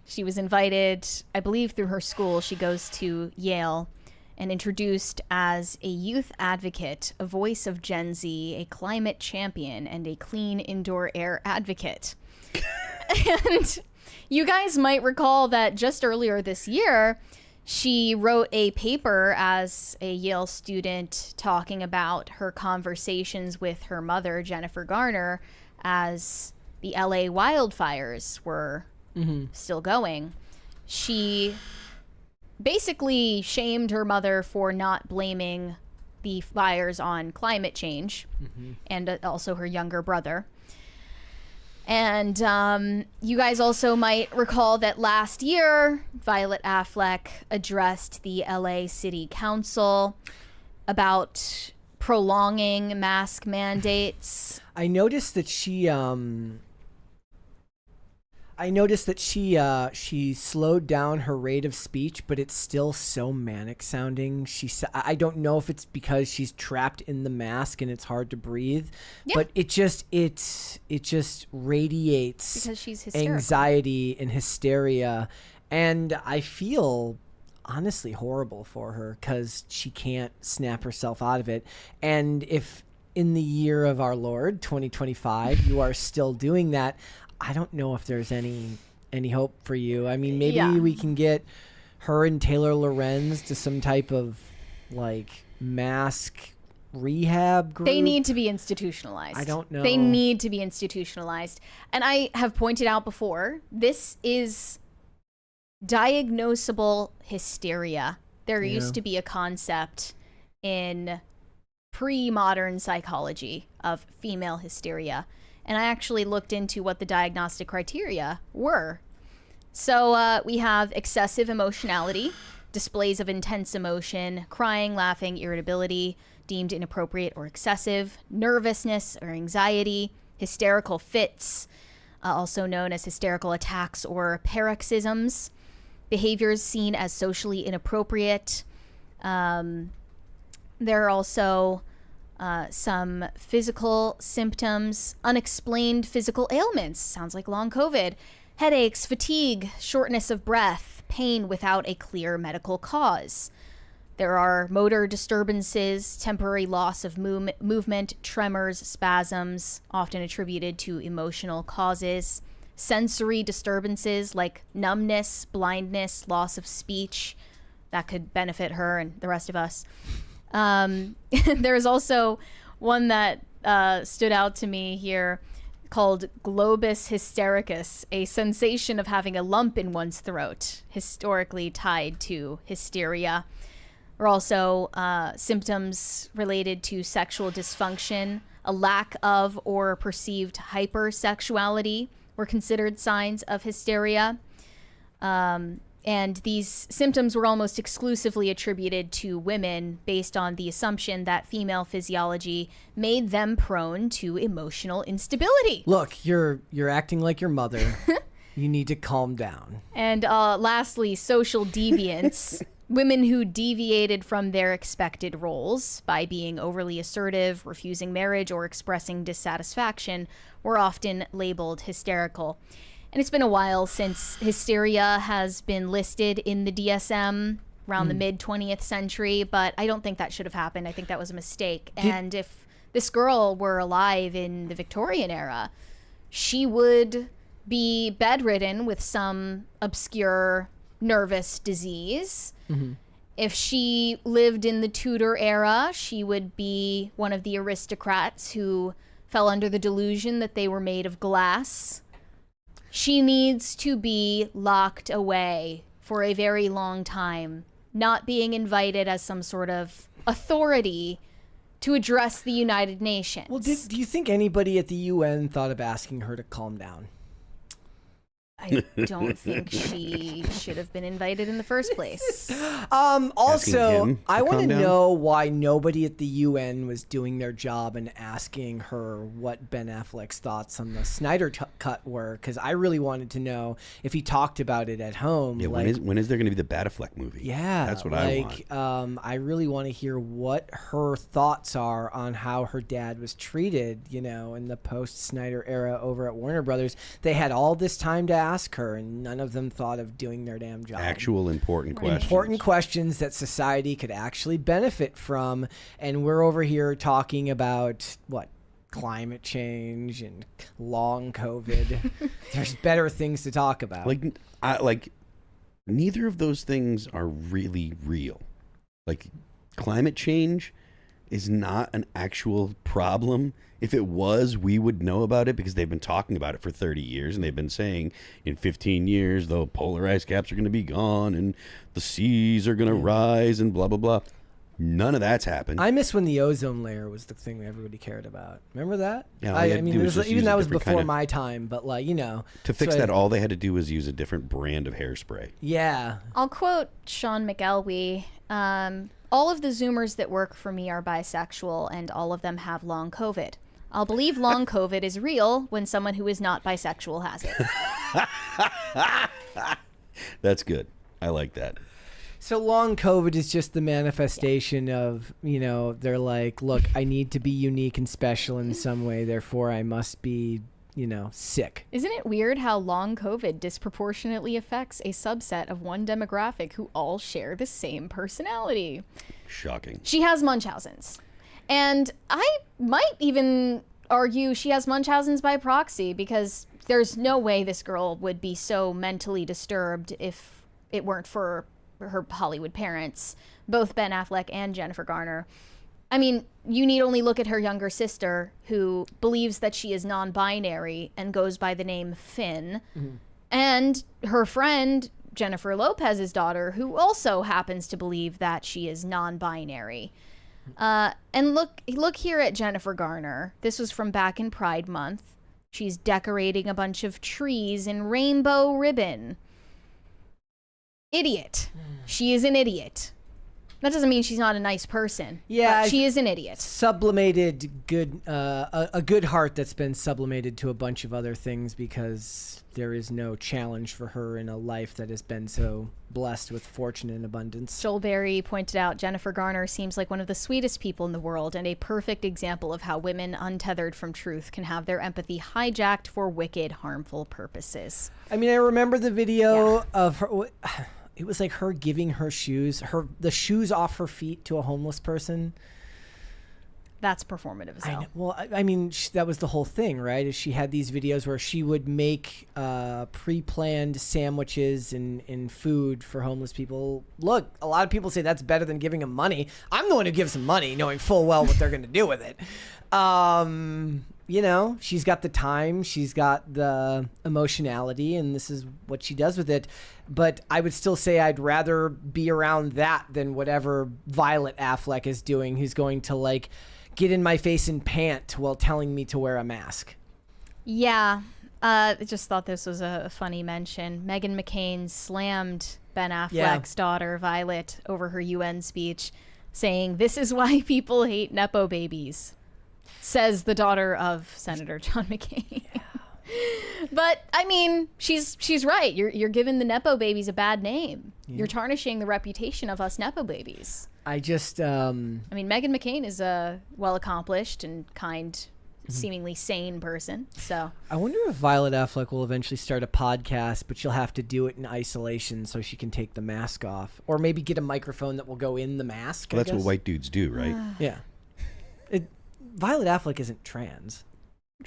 She was invited, I believe through her school, she goes to Yale, and introduced as a youth advocate, a voice of Gen Z, a climate champion, and a clean indoor air advocate. And you guys might recall that just earlier this year, she wrote a paper as a Yale student talking about her conversations with her mother, Jennifer Garner, as the LA wildfires were still going. She basically shamed her mother for not blaming the fires on climate change, and also her younger brother. And you guys also might recall that last year, Violet Affleck addressed the LA City Council about prolonging mask mandates. I noticed that she slowed down her rate of speech, but it's still so manic sounding. I don't know if it's because she's trapped in the mask and it's hard to breathe, but it just radiates Because she's hysterical. anxiety and hysteria, and I feel honestly horrible for her because she can't snap herself out of it. And if in the year of our Lord 2025 you are still doing that, I don't know if there's any hope for you. I mean, maybe we can get her and Taylor Lorenz to some type of like mask rehab group. They need to be institutionalized. I don't know. They need to be institutionalized. And I have pointed out before, this is diagnosable hysteria. There used to be a concept in pre-modern psychology of female hysteria. And I actually looked into what the diagnostic criteria were. So we have excessive emotionality, displays of intense emotion, crying, laughing, irritability, deemed inappropriate or excessive, nervousness or anxiety, hysterical fits, also known as hysterical attacks or paroxysms, behaviors seen as socially inappropriate. There are also some physical symptoms, unexplained physical ailments, sounds like long COVID, headaches, fatigue, shortness of breath, pain without a clear medical cause. There are motor disturbances, temporary loss of movement, tremors, spasms, often attributed to emotional causes, sensory disturbances like numbness, blindness, loss of speech. That could benefit her and the rest of us. There's also one that stood out to me here called globus hystericus, a sensation of having a lump in one's throat, historically tied to hysteria. Or also symptoms related to sexual dysfunction, a lack of or perceived hypersexuality were considered signs of hysteria. And these symptoms were almost exclusively attributed to women based on the assumption that female physiology made them prone to emotional instability. Look, you're acting like your mother. You need to calm down. And lastly, social deviance. Women who deviated from their expected roles by being overly assertive, refusing marriage, or expressing dissatisfaction were often labeled hysterical. And it's been a while since hysteria has been listed in the DSM around the mid-20th century, but I don't think that should have happened. I think that was a mistake. And if this girl were alive in the Victorian era, she would be bedridden with some obscure nervous disease. If she lived in the Tudor era, she would be one of the aristocrats who fell under the delusion that they were made of glass. She needs to be locked away for a very long time, not being invited as some sort of authority to address the United Nations. Well, do you think anybody at the UN thought of asking her to calm down? I don't think she should have been invited in the first place. Also, I want to know why nobody at the UN was doing their job and asking her what Ben Affleck's thoughts on the Snyder cut were, because I really wanted to know if he talked about it at home. Yeah, like, when is there going to be the Affleck movie? Yeah, that's what I want. I really want to hear what her thoughts are on how her dad was treated, you know, in the post-Snyder era over at Warner Brothers. They had all this time to ask her, and none of them thought of doing their damn job. Actual important questions. Important questions that society could actually benefit from, and we're over here talking about, what, climate change and long COVID. There's better things to talk about. Like, neither of those things are really real. Like, climate change is not an actual problem. If it was, we would know about it because they've been talking about it for 30 years, and they've been saying in 15 years the polar ice caps are going to be gone and the seas are going to rise and blah, blah, blah. None of that's happened. I miss when the ozone layer was the thing that everybody cared about. Remember that? Yeah, I mean, even that was before my time, but like, you know. To fix that, all they had to do was use a different brand of hairspray. Yeah. I'll quote Sean McElwee. All of the Zoomers that work for me are bisexual, and all of them have long COVID. I'll believe long COVID is real when someone who is not bisexual has it. That's good. I like that. So long COVID is just the manifestation of, you know, they're like, look, I need to be unique and special in some way, therefore I must be, you know, sick. Isn't it weird how long COVID disproportionately affects a subset of one demographic who all share the same personality? Shocking. She has Munchausen's. And I might even argue she has Munchausen's by proxy, because there's no way this girl would be so mentally disturbed if it weren't for her Hollywood parents, both Ben Affleck and Jennifer Garner. I mean, you need only look at her younger sister, who believes that she is non-binary and goes by the name Finn, and her friend, Jennifer Lopez's daughter, who also happens to believe that she is non-binary. And look here at Jennifer Garner. This was from back in Pride Month. She's decorating a bunch of trees in rainbow ribbon. Idiot. She is an idiot. That doesn't mean she's not a nice person. Yeah, but she is an idiot. Sublimated good, a good heart that's been sublimated to a bunch of other things, because there is no challenge for her in a life that has been so blessed with fortune and abundance. Joel Berry pointed out Jennifer Garner seems like one of the sweetest people in the world, and a perfect example of how women untethered from truth can have their empathy hijacked for wicked, harmful purposes. I mean, I remember the video of her. It was like her giving her shoes, the shoes off her feet to a homeless person. That's performative as hell. Well, I mean, that was the whole thing, right? Is she had these videos where she would make pre-planned sandwiches and food for homeless people. Look, a lot of people say that's better than giving them money. I'm the one who gives them money, knowing full well what they're going to do with it. You know, she's got the time, she's got the emotionality, and this is what she does with it. But I would still say I'd rather be around that than whatever Violet Affleck is doing, who's going to, like, get in my face and pant while telling me to wear a mask. Yeah, I just thought this was a funny mention. Meghan McCain slammed Ben Affleck's daughter, Violet, over her UN speech, saying, "This is why people hate Nepo babies," says the daughter of Senator John McCain. Yeah. But I mean, she's right. You're giving the Nepo babies a bad name. Yeah. You're tarnishing the reputation of us Nepo babies. I just I mean, Meghan McCain is a well-accomplished and kind, seemingly sane person. So I wonder if Violet Affleck will eventually start a podcast, but she'll have to do it in isolation so she can take the mask off, or maybe get a microphone that will go in the mask. Well, that's what white dudes do, right? Yeah. Violet Affleck isn't trans.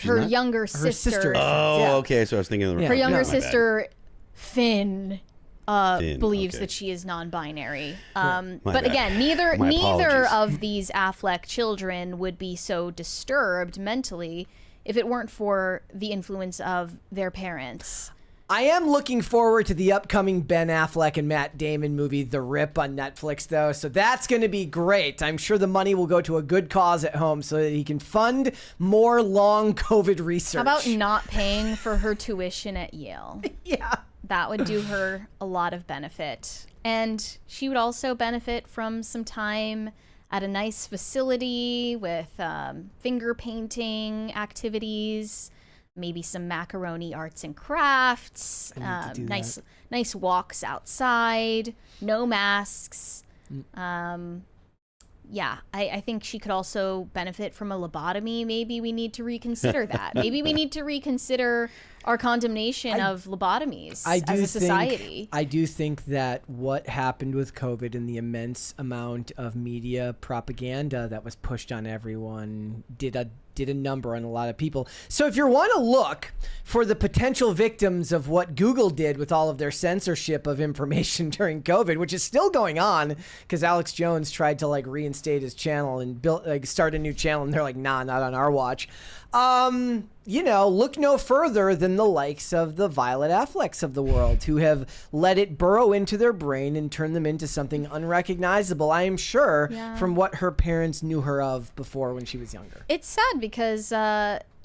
Her younger sister. Oh, okay. So I was thinking of her younger sister, Finn, believes that she is non-binary. But again, neither of these Affleck children would be so disturbed mentally if it weren't for the influence of their parents. I am looking forward to the upcoming Ben Affleck and Matt Damon movie, The Rip, on Netflix, though. So that's going to be great. I'm sure the money will go to a good cause at home so that he can fund more long COVID research. How about not paying for her tuition at Yale? Yeah. That would do her a lot of benefit. And she would also benefit from some time at a nice facility with finger painting activities, maybe some macaroni arts and crafts, nice walks outside, no masks. Yeah, I think she could also benefit from a lobotomy. Maybe we need to reconsider that. Maybe we need to reconsider our condemnation of lobotomies as a society. I do think that what happened with COVID and the immense amount of media propaganda that was pushed on everyone did a number on a lot of people. So if you want to look for the potential victims of what Google did with all of their censorship of information during COVID, which is still going on because Alex Jones tried to reinstate his channel and start a new channel, and they're like, nah, not on our watch. Look no further than the likes of the Violet Afflecks of the world, who have let it burrow into their brain and turn them into something unrecognizable, I am sure, from what her parents knew her of before when she was younger. It's sad because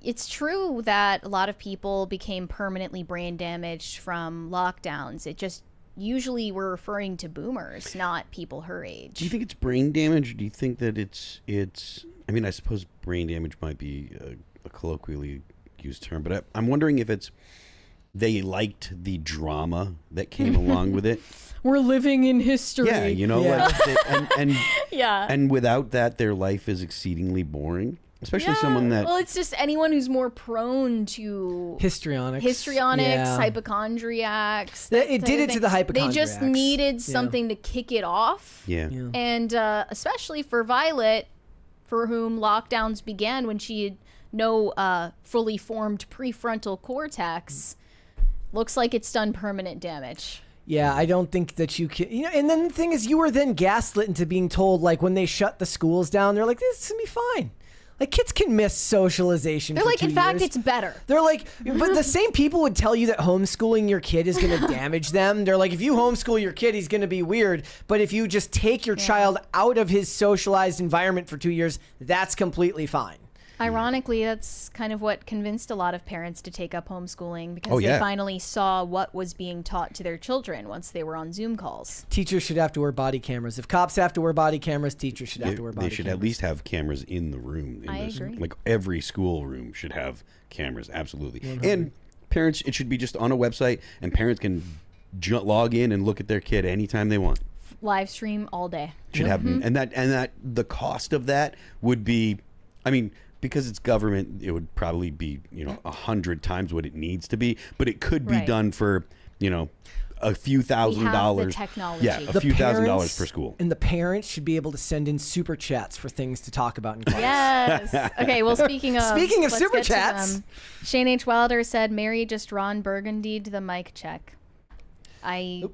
it's true that a lot of people became permanently brain damaged from lockdowns. It just usually we're referring to boomers, not people her age. Do you think it's brain damage? Or do you think that it's? I mean, I suppose brain damage might be a colloquially used term, but I'm wondering if it's they liked the drama that came along with it. We're living in history. Yeah, yeah. And without that, their life is exceedingly boring. Especially someone that... Well, it's just anyone who's more prone to... Histrionics, hypochondriacs. It did it to the hypochondriacs. They just needed something to kick it off. Yeah. And especially for Violet, for whom lockdowns began when she had no fully formed prefrontal cortex, looks like it's done permanent damage. Yeah, I don't think that you can... and then the thing is, you were then gaslit into being told, when they shut the schools down, they're like, this is going to be fine. Kids can miss socialization. They're for like, 2 in fact, years. it's better. They're like, but the same people would tell you that homeschooling your kid is going to damage them. They're like, if you homeschool your kid, he's going to be weird. But if you just take your child out of his socialized environment for 2 years, that's completely fine. Ironically, that's kind of what convinced a lot of parents to take up homeschooling, because they finally saw what was being taught to their children once they were on Zoom calls. Teachers should have to wear body cameras. If cops have to wear body cameras, teachers should have to wear body cameras. They should at least have cameras in the room. I agree. Like every school room should have cameras, absolutely. Mm-hmm. And parents, it should be just on a website, and parents can log in and look at their kid anytime they want. Live stream all day. Should have, and that the cost of that would be, because it's government, it would probably be 100 times what it needs to be, but it could be done for a few $1,000s. The technology. Yeah, a few $1,000s per school. And the parents should be able to send in super chats for things to talk about in class. Yes. Okay. Well, speaking of super chats, Shane H. Wilder said, "Mary just Ron Burgundy'd the mic check." I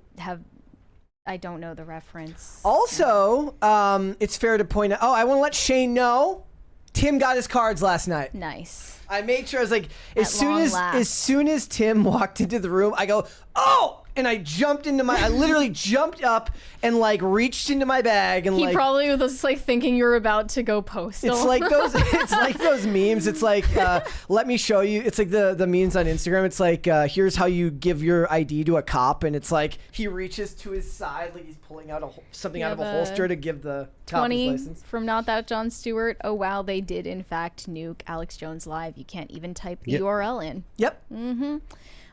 don't know the reference. Also, it's fair to point out. Oh, I want to let Shane know. Tim got his cards last night. Nice. I made sure. I was like, as soon as Tim walked into the room, I go, oh, and I literally jumped up and reached into my bag, and he probably was thinking you're about to go postal. It's like those memes. It's like, let me show you. It's like the memes on Instagram. It's like, here's how you give your ID to a cop, and it's like he reaches to his side like he's pulling out something out of a holster to give the cop his license. From Not That Jon Stewart. Oh wow, they did in fact nuke Alex Jones live. You can't even type the URL in. Yep. Mm-hmm.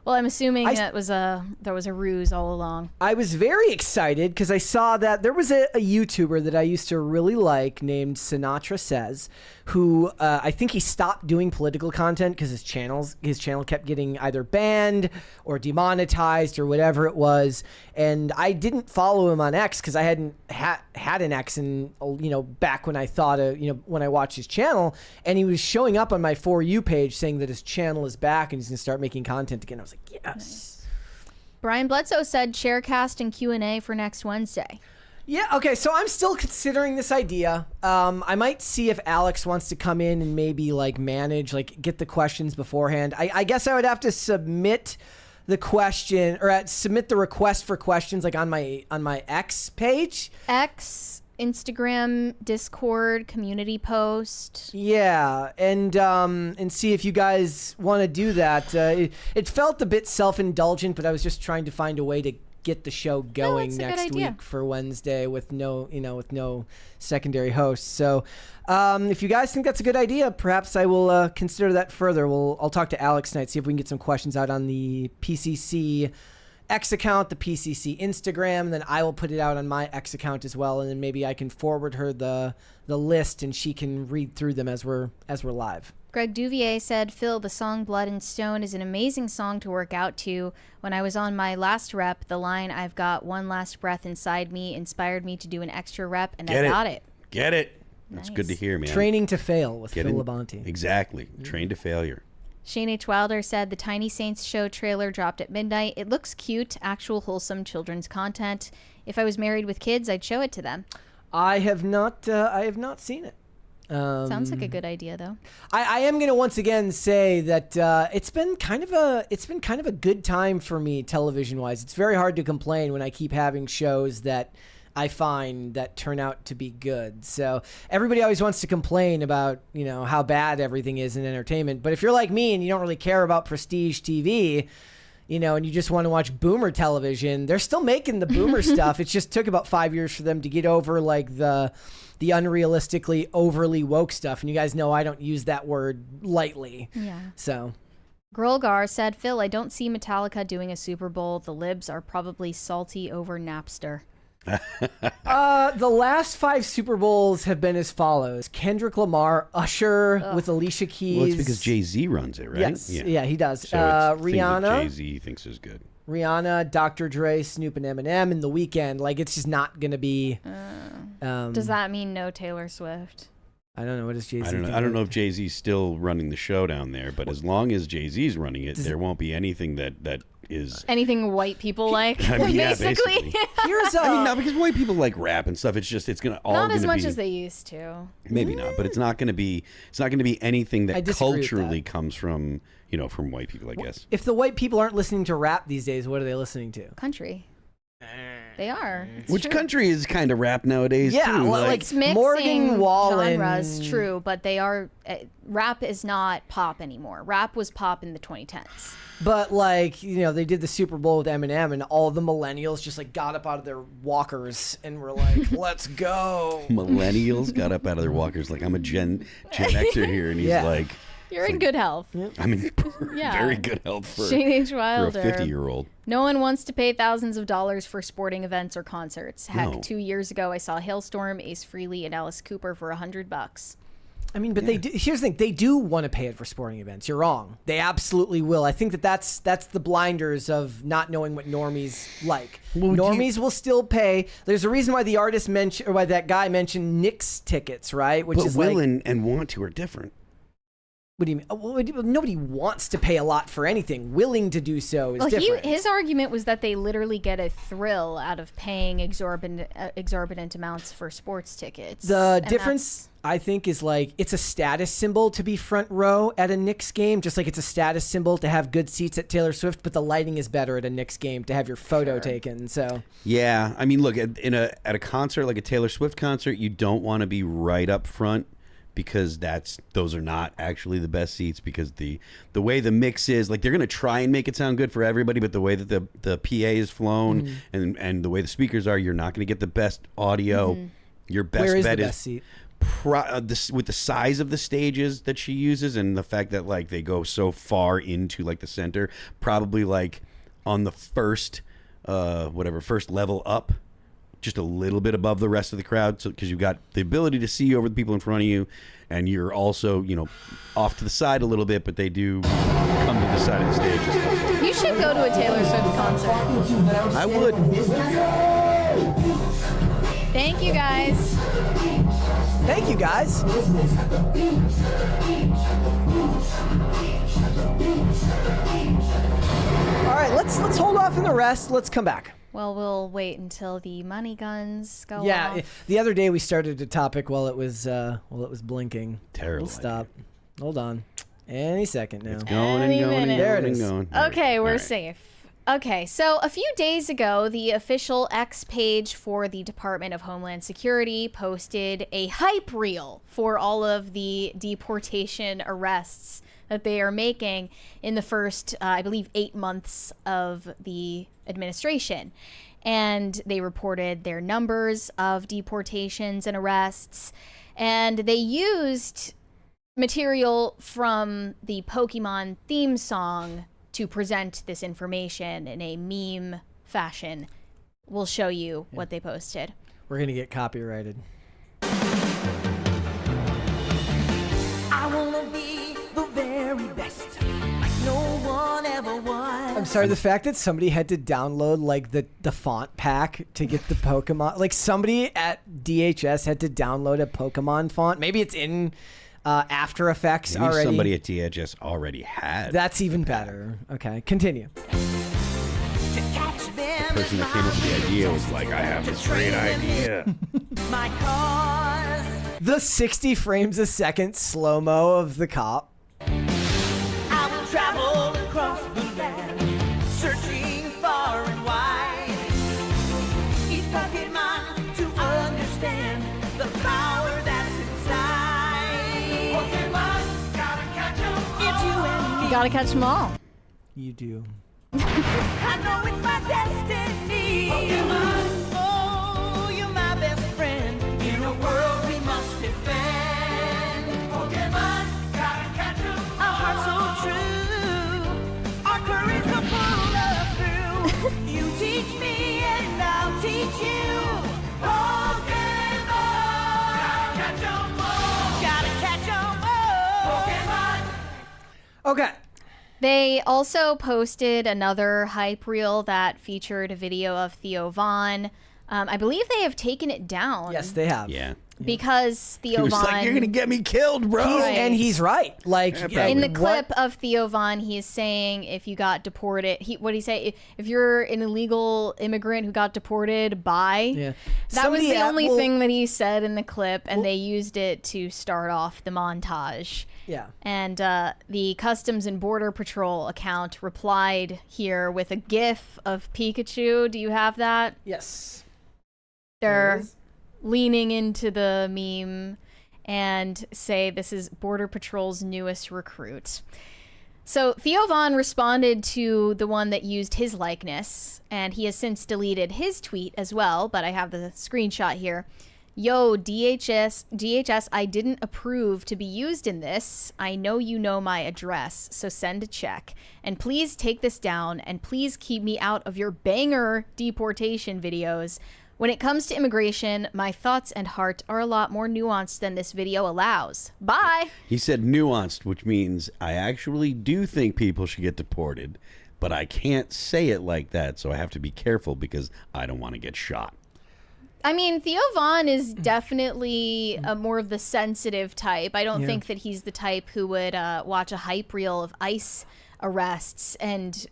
Well, I'm assuming there was a ruse all along. I was very excited because I saw that there was a YouTuber that I used to really like named Sinatra Says, who I think he stopped doing political content because his channel kept getting either banned or demonetized or whatever it was. And I didn't follow him on X because I hadn't had an X in back when I thought when I watched his channel, and he was showing up on my For You page saying that his channel is back and he's gonna start making content again. I was like, yes. Nice. Brian Bledsoe said Sharecast and Q&A for next Wednesday. Yeah, okay, so I'm still considering this idea. I might see if Alex wants to come in and maybe manage, get the questions beforehand. I guess I would have to submit the question or submit the request for questions like on my X page. X, Instagram, Discord, community post. Yeah, and see if you guys want to do that. It felt a bit self-indulgent, but I was just trying to find a way to get the show going next week for Wednesday with no secondary hosts. So if you guys think that's a good idea, perhaps I will consider that further. I'll talk to Alex tonight, see if we can get some questions out on the PCC X account, the PCC Instagram, and then I will put it out on my X account as well, and then maybe I can forward her the list and she can read through them as we're live. Greg Duvier said, Phil, the song Blood and Stone is an amazing song to work out to. When I was on my last rep, the line, I've got one last breath inside me, inspired me to do an extra rep, and I got it. Get it. Nice. That's good to hear, man. Training to fail with Phil Labonte. Exactly. Train to failure. Shane H. Wilder said, the Tiny Saints show trailer dropped at midnight. It looks cute, actual wholesome children's content. If I was married with kids, I'd show it to them. I have not seen it. Sounds like a good idea, though. I am going to once again say that it's been kind of a good time for me television wise. It's very hard to complain when I keep having shows that I find that turn out to be good. So everybody always wants to complain about how bad everything is in entertainment. But if you're like me and you don't really care about prestige TV, and you just want to watch boomer television, they're still making the boomer stuff. It just took about 5 years for them to get over like the unrealistically overly woke stuff. And you guys know I don't use that word lightly. Yeah. So Grolgar said, Phil, I don't see Metallica doing a Super Bowl. The libs are probably salty over Napster. The last 5 Super Bowls have been as follows: Kendrick Lamar, Usher with Alicia Keys. Well, it's because Jay-Z runs it, right? Yes, yeah he does. So Rihanna, Jay-Z thinks is good. Rihanna, Dr. Dre, Snoop, and Eminem in The Weeknd. Like, it's just not gonna be. Does that mean no Taylor Swift? I don't know. What is Jay-Z? I don't know if Jay-Z's still running the show down there, but as long as Jay-Z's running it, there won't be anything that is anything white people like. I mean, basically. Here's I mean, not because white people like rap and stuff. It's just it's gonna all not as gonna much be, as they used to. Maybe not, but it's not gonna be anything that culturally comes from from white people, I guess. If the white people aren't listening to rap these days, what are they listening to? Country. They are. Which country is kind of rap nowadays? Yeah, too. like it's mixing Morgan Wallen. genres, true, but they are. Rap is not pop anymore. Rap was pop in the 2010s. But they did the Super Bowl with Eminem, and all the millennials just got up out of their walkers and were like, "Let's go." Millennials got up out of their walkers like, I'm a Gen Xer here, and he's like. You're in good health. I'm in very good health for, Shane H. Wilder. For a 50-year-old. No one wants to pay thousands of dollars for sporting events or concerts. Heck, No. 2 years ago, I saw Hailstorm, Ace Frehley, and Alice Cooper for $100. I mean, but here's the thing: they do want to pay it for sporting events. You're wrong. They absolutely will. I think that's the blinders of not knowing what normies like. Well, normies will still pay. There's a reason why the artist mentioned, or why that guy mentioned Knicks tickets, right? Which is will and want to are different. What do you mean? Well, nobody wants to pay a lot for anything. Willing to do so is different. His argument was that they literally get a thrill out of paying exorbitant amounts for sports tickets. The difference, I think, is it's a status symbol to be front row at a Knicks game, just like it's a status symbol to have good seats at Taylor Swift, but the lighting is better at a Knicks game to have your photo taken. So yeah, I mean, look, at a concert like a Taylor Swift concert, you don't want to be right up front, because those are not actually the best seats, because the way the mix is, they're going to try and make it sound good for everybody, but the way that the PA is flown and the way the speakers are, you're not going to get the best audio. Your best Where is bet the best seat? With the size of the stages that she uses and the fact that they go so far into the center, probably on the first level up, just a little bit above the rest of the crowd, so because you've got the ability to see over the people in front of you, and you're also off to the side a little bit, but they do come to the side of the stage and stuff. You should go to a Taylor Swift concert. I would. Thank you, guys. Thank you, guys. All right, let's hold off on the rest. Let's come back. Well, we'll wait until the money guns go off. Yeah, the other day we started a topic while it was blinking. Terrible. We'll stop. Hold on. Any second now. It's going and going and There going it and is. going. Okay, we're All right. safe. Okay, so a few days ago, the official X page for the Department of Homeland Security posted a hype reel for all of the deportation arrests that they are making in the first, I believe, 8 months of the administration. And they reported their numbers of deportations and arrests. And they used material from the Pokemon theme song to present this information in a meme fashion. We'll show you what they posted. We're going to get copyrighted. I want to be the very best, like no one ever was. I'm sorry, the fact that somebody had to download like the font pack to get the Pokemon, like somebody at DHS had to download a Pokemon font. Maybe it's in After Effects Maybe already. somebody at DHS already had. That's even better. Okay, continue. To catch them The person that came up with the idea was like, I have this great idea. my cause. The 60 frames a second slow-mo of the cop. I will travel across the land, searching far and wide. Each Pokemon to understand the power that's inside. Pokemon, gotta catch 'em all. It's you and me. You gotta catch them all. You do. I know it's my destiny. Pokemon, oh, you're my best friend. In a world we must defend. Pokemon, gotta catch 'em all. Our hearts so true. Our courage will pull us through. You teach me and I'll teach you. Pokemon, gotta catch 'em all. Gotta catch 'em all. Pokemon. Okay. They also posted another hype reel that featured a video of Theo Von. I believe they have taken it down. Yes, they have. Yeah. Because He Theo was Von... like, you're going to get me killed, bro. And he's right. Like Yeah, in the what- clip of Theo Von, he is saying if you got deported, what did he say? If you're an illegal immigrant who got deported, bye. Yeah. That was Somebody the only well, thing that he said in the clip, and they used it to start off the montage. Yeah. And the Customs and Border Patrol account replied here with a GIF of Pikachu. Do you have that? Yes. They're There it is. leaning into the meme and say this is Border Patrol's newest recruit. So Theo Von responded to the one that used his likeness, and he has since deleted his tweet as well, but I have the screenshot here. Yo, DHS, I didn't approve to be used in this. I know you know my address, so send a check. And please take this down, and please keep me out of your banger deportation videos. When it comes to immigration, my thoughts and heart are a lot more nuanced than this video allows. Bye! He said nuanced, which means I actually do think people should get deported, but I can't say it like that, so I have to be careful because I don't want to get shot. I mean, Theo Von is definitely more of the sensitive type. I don't think that he's the type who would watch a hype reel of ICE arrests and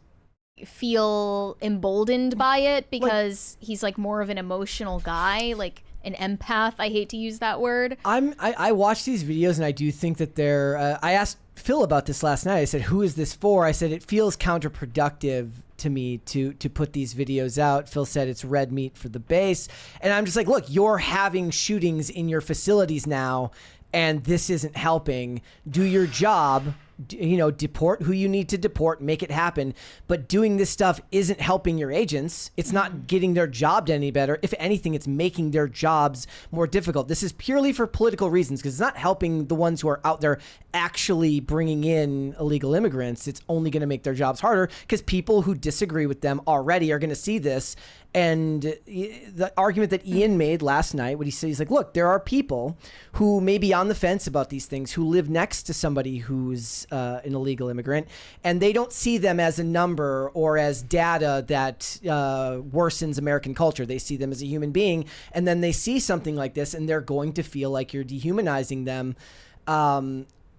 feel emboldened by it because he's like more of an emotional guy, like an empath. I hate to use that word. I watch these videos and I do think that they're I asked Phil about this last night. I said, who is this for? I said, it feels counterproductive to me to put these videos out. Phil said it's red meat for the base. And I'm just like, look, you're having shootings in your facilities now and this isn't helping. Do your job. You know, deport who you need to deport, make it happen. But doing this stuff isn't helping your agents. It's not getting their job any better. If anything, it's making their jobs more difficult. This is purely for political reasons because it's not helping the ones who are out there actually bringing in illegal immigrants. It's only going to make their jobs harder because people who disagree with them already are going to see this. And the argument that Ian made last night, what he said, he's like, look, there are people who may be on the fence about these things, who live next to somebody who's an illegal immigrant, and they don't see them as a number or as data that worsens American culture. They see them as a human being, and then they see something like this, and they're going to feel like you're dehumanizing them.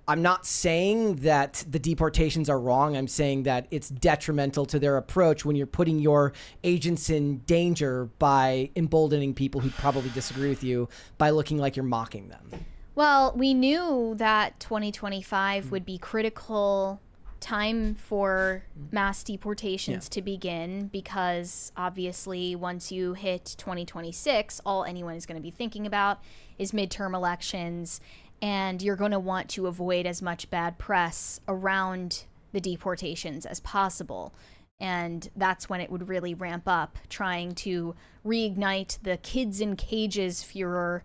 I'm not saying that the deportations are wrong. I'm saying that it's detrimental to their approach when you're putting your agents in danger by emboldening people who probably disagree with you by looking like you're mocking them. Well, we knew that 2025 would be critical time for mass deportations to begin, because obviously once you hit 2026, all anyone is going to be thinking about is midterm elections, and you're going to want to avoid as much bad press around the deportations as possible. And that's when it would really ramp up, trying to reignite the kids in cages furor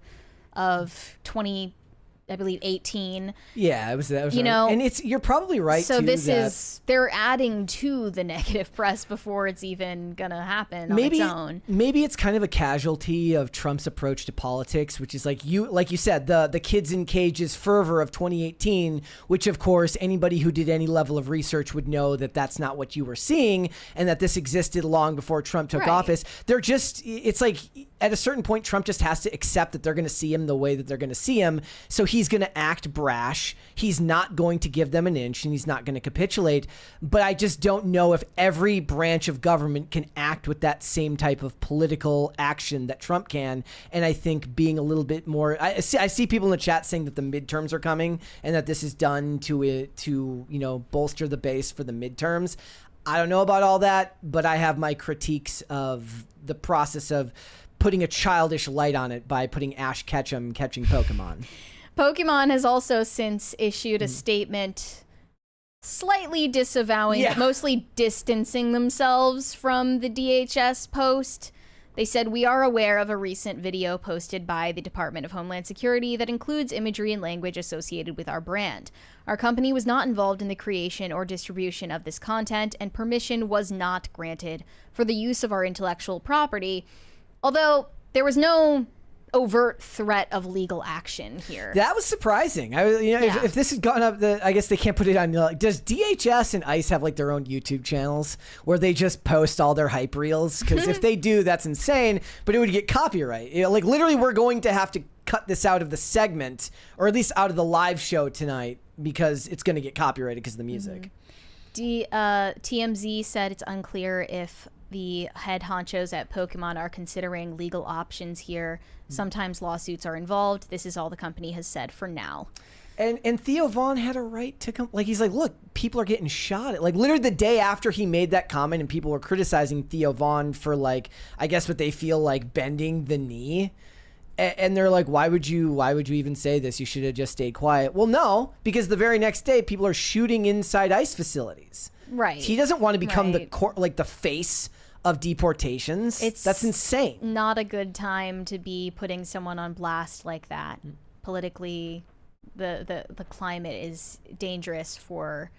of 2018. Yeah, that was you right. know, and you're probably right. So too, they're adding to the negative press before it's even gonna happen on its own. Maybe it's kind of a casualty of Trump's approach to politics, which is like you said, the kids in cages fervor of 2018, which of course anybody who did any level of research would know that that's not what you were seeing, and that this existed long before Trump took office. It's like at a certain point, Trump just has to accept that they're going to see him the way that they're going to see him. So he's going to act brash. He's not going to give them an inch, and he's not going to capitulate. But I just don't know if every branch of government can act with that same type of political action that Trump can. And I think being a little bit more, I see people in the chat saying that the midterms are coming and that this is done to bolster the base for the midterms. I don't know about all that, but I have my critiques of the process of putting a childish light on it by putting Ash Ketchum catching Pokemon. Pokemon has also since issued a statement slightly disavowing, mostly distancing themselves from the DHS post. They said, "We are aware of a recent video posted by the Department of Homeland Security that includes imagery and language associated with our brand. Our company was not involved in the creation or distribution of this content, and permission was not granted for the use of our intellectual property." Although there was no overt threat of legal action here. That was surprising. If this had gone up, I guess they can't put it on. Does DHS and ICE have like their own YouTube channels where they just post all their hype reels? Because if they do, that's insane. But it would get copyright. Like literally, we're going to have to cut this out of the segment, or at least out of the live show tonight, because it's going to get copyrighted because of the music. TMZ said it's unclear if the head honchos at Pokemon are considering legal options here. Sometimes lawsuits are involved. This is all the company has said for now. And Theo Vaughn had a right to come. Like, he's like, look, people are getting shot at. Like, literally the day after he made that comment, and people were criticizing Theo Vaughn for, like, I guess what they feel like bending the knee. And they're like, why would you even say this? You should have just stayed quiet. Well, no, because the very next day, people are shooting inside ICE facilities. Right. He doesn't want to become the face of deportations. That's insane. Not a good time to be putting someone on blast like that. Politically, the climate is dangerous for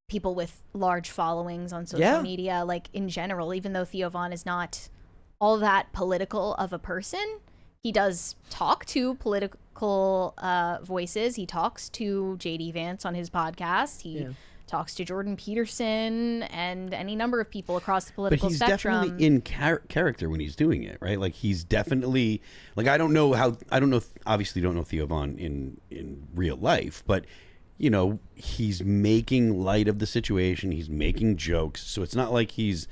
people with large followings on social media, like in general. Even though Theo Vaughn is not all that political of a person, he does talk to political voices. He talks to JD Vance on his podcast. He talks to Jordan Peterson and any number of people across the political spectrum. But he's definitely in character when he's doing it, right? Like, he's definitely, like, obviously don't know Theo Vaughn in real life, but, he's making light of the situation. He's making jokes. So it's not like he's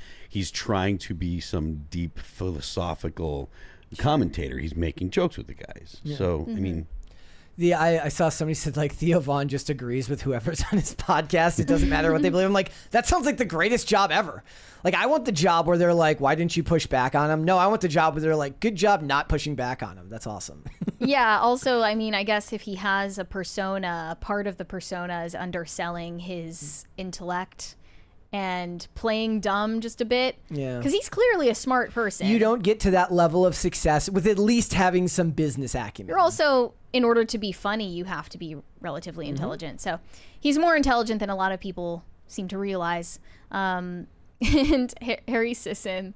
trying to be some deep philosophical commentator. He's making jokes with the guys. Yeah. So, I mean... I saw somebody said, like, Theo Vaughn just agrees with whoever's on his podcast. It doesn't matter what they believe. I'm like, that sounds like the greatest job ever. Like, I want the job where they're like, why didn't you push back on him? No, I want the job where they're like, good job not pushing back on him. That's awesome. Yeah. Also, I mean, I guess if he has a persona, part of the persona is underselling his intellect and playing dumb just a bit. Yeah. Because he's clearly a smart person. You don't get to that level of success with at least having some business acumen. You're also, in order to be funny, you have to be relatively intelligent. So he's more intelligent than a lot of people seem to realize. And Harry Sisson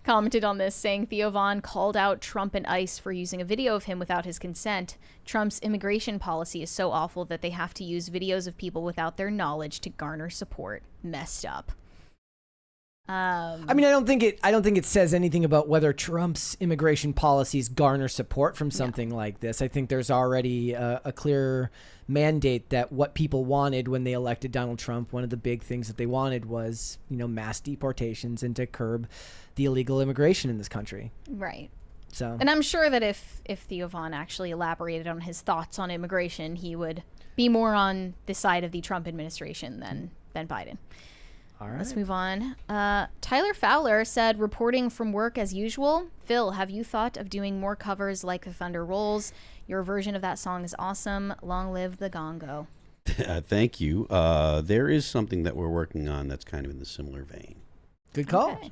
commented on this, saying Theo Vaughn called out Trump and ICE for using a video of him without his consent. Trump's immigration policy is so awful that they have to use videos of people without their knowledge to garner support. Messed up. I mean, I don't think it says anything about whether Trump's immigration policies garner support from something like this. I think there's already a clear mandate that what people wanted when they elected Donald Trump, one of the big things that they wanted was, mass deportations and to curb the illegal immigration in this country. Right. So, and I'm sure that if Theo Von actually elaborated on his thoughts on immigration, he would be more on the side of the Trump administration than Biden. all right. Let's move on. Tyler Fowler said, reporting from work as usual. Phil, have you thought of doing more covers like The Thunder Rolls? Your version of that song is awesome. Long live the Gongo. Thank you. There is something that we're working on that's kind of in the similar vein. Good call. Okay.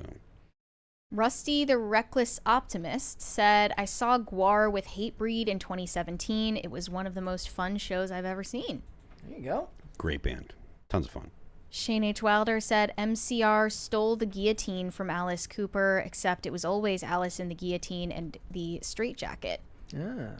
Rusty the Reckless Optimist said, I saw Guar with Hatebreed in 2017. It was one of the most fun shows I've ever seen. There you go. Great band. Tons of fun. Shane H. Wilder said, MCR stole the guillotine from Alice Cooper, except it was always Alice in the guillotine and the straitjacket. Yeah.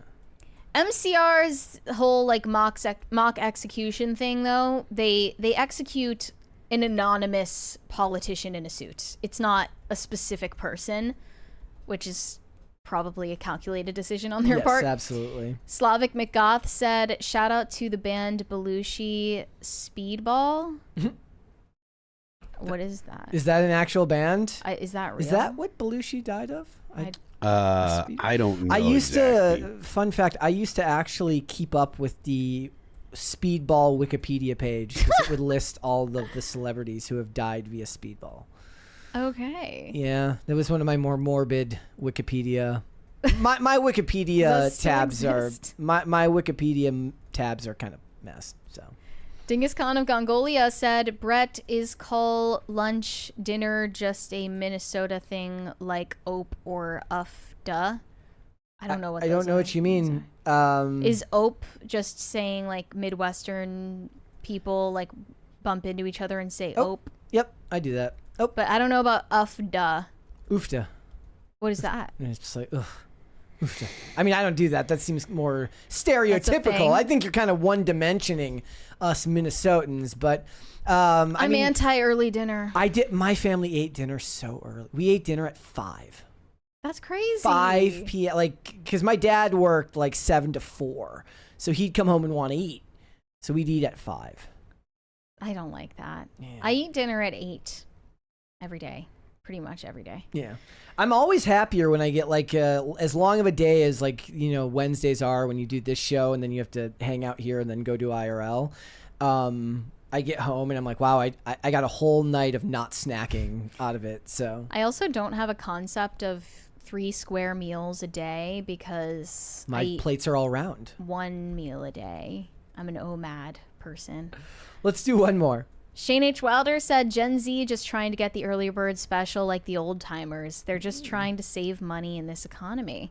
MCR's whole like mock execution thing, though, they execute an anonymous politician in a suit. It's not a specific person, which is probably a calculated decision on their part. Yes, absolutely. Slavic McGoth said, shout out to the band Belushi Speedball. What is that? Is that an actual band? Is that real? Is that what Belushi died of? I don't know. I used exactly. to, fun fact, I used to actually keep up with the Speedball Wikipedia page because it would list all of the celebrities who have died via Speedball. Okay. Yeah, that was one of my more morbid Wikipedia. My Wikipedia Does that tabs still are exist? my Wikipedia tabs are kind of messed. So Dingus Khan of Gongolia said, Brett, is call lunch dinner just a Minnesota thing like OPE or UFDA? I don't know what I don't know what you mean. Is OPE just saying like Midwestern people like bump into each other and say OPE? Yep, I do that. Oh, But I don't know about UFDA. oofta. What is that? And it's just like, ugh. Oofta. I mean, I don't do that. That seems more That's a thing. stereotypical. I think you're kind of one-dimensioning us Minnesotans, but I I'm mean, anti-early dinner. my family ate dinner so early. We ate dinner at 5. That's crazy. 5 p.m. Like, because my dad worked like 7 to 4, so he'd come home and want to eat. So we'd eat at 5. I don't like that. Yeah. I eat dinner at 8 every day. Pretty much every day. Yeah. I'm always happier when I get like as long of a day as like, you know, Wednesdays are when you do this show and then you have to hang out here and then go do IRL. I get home and I'm like, wow, I got a whole night of not snacking out of it. So I also don't have a concept of 3 square meals a day because I my eat plates are all round. 1 meal a day. I'm an OMAD person. Let's do one more. Shane H. Wilder said, Gen Z just trying to get the early bird special like the old timers. They're just trying to save money in this economy.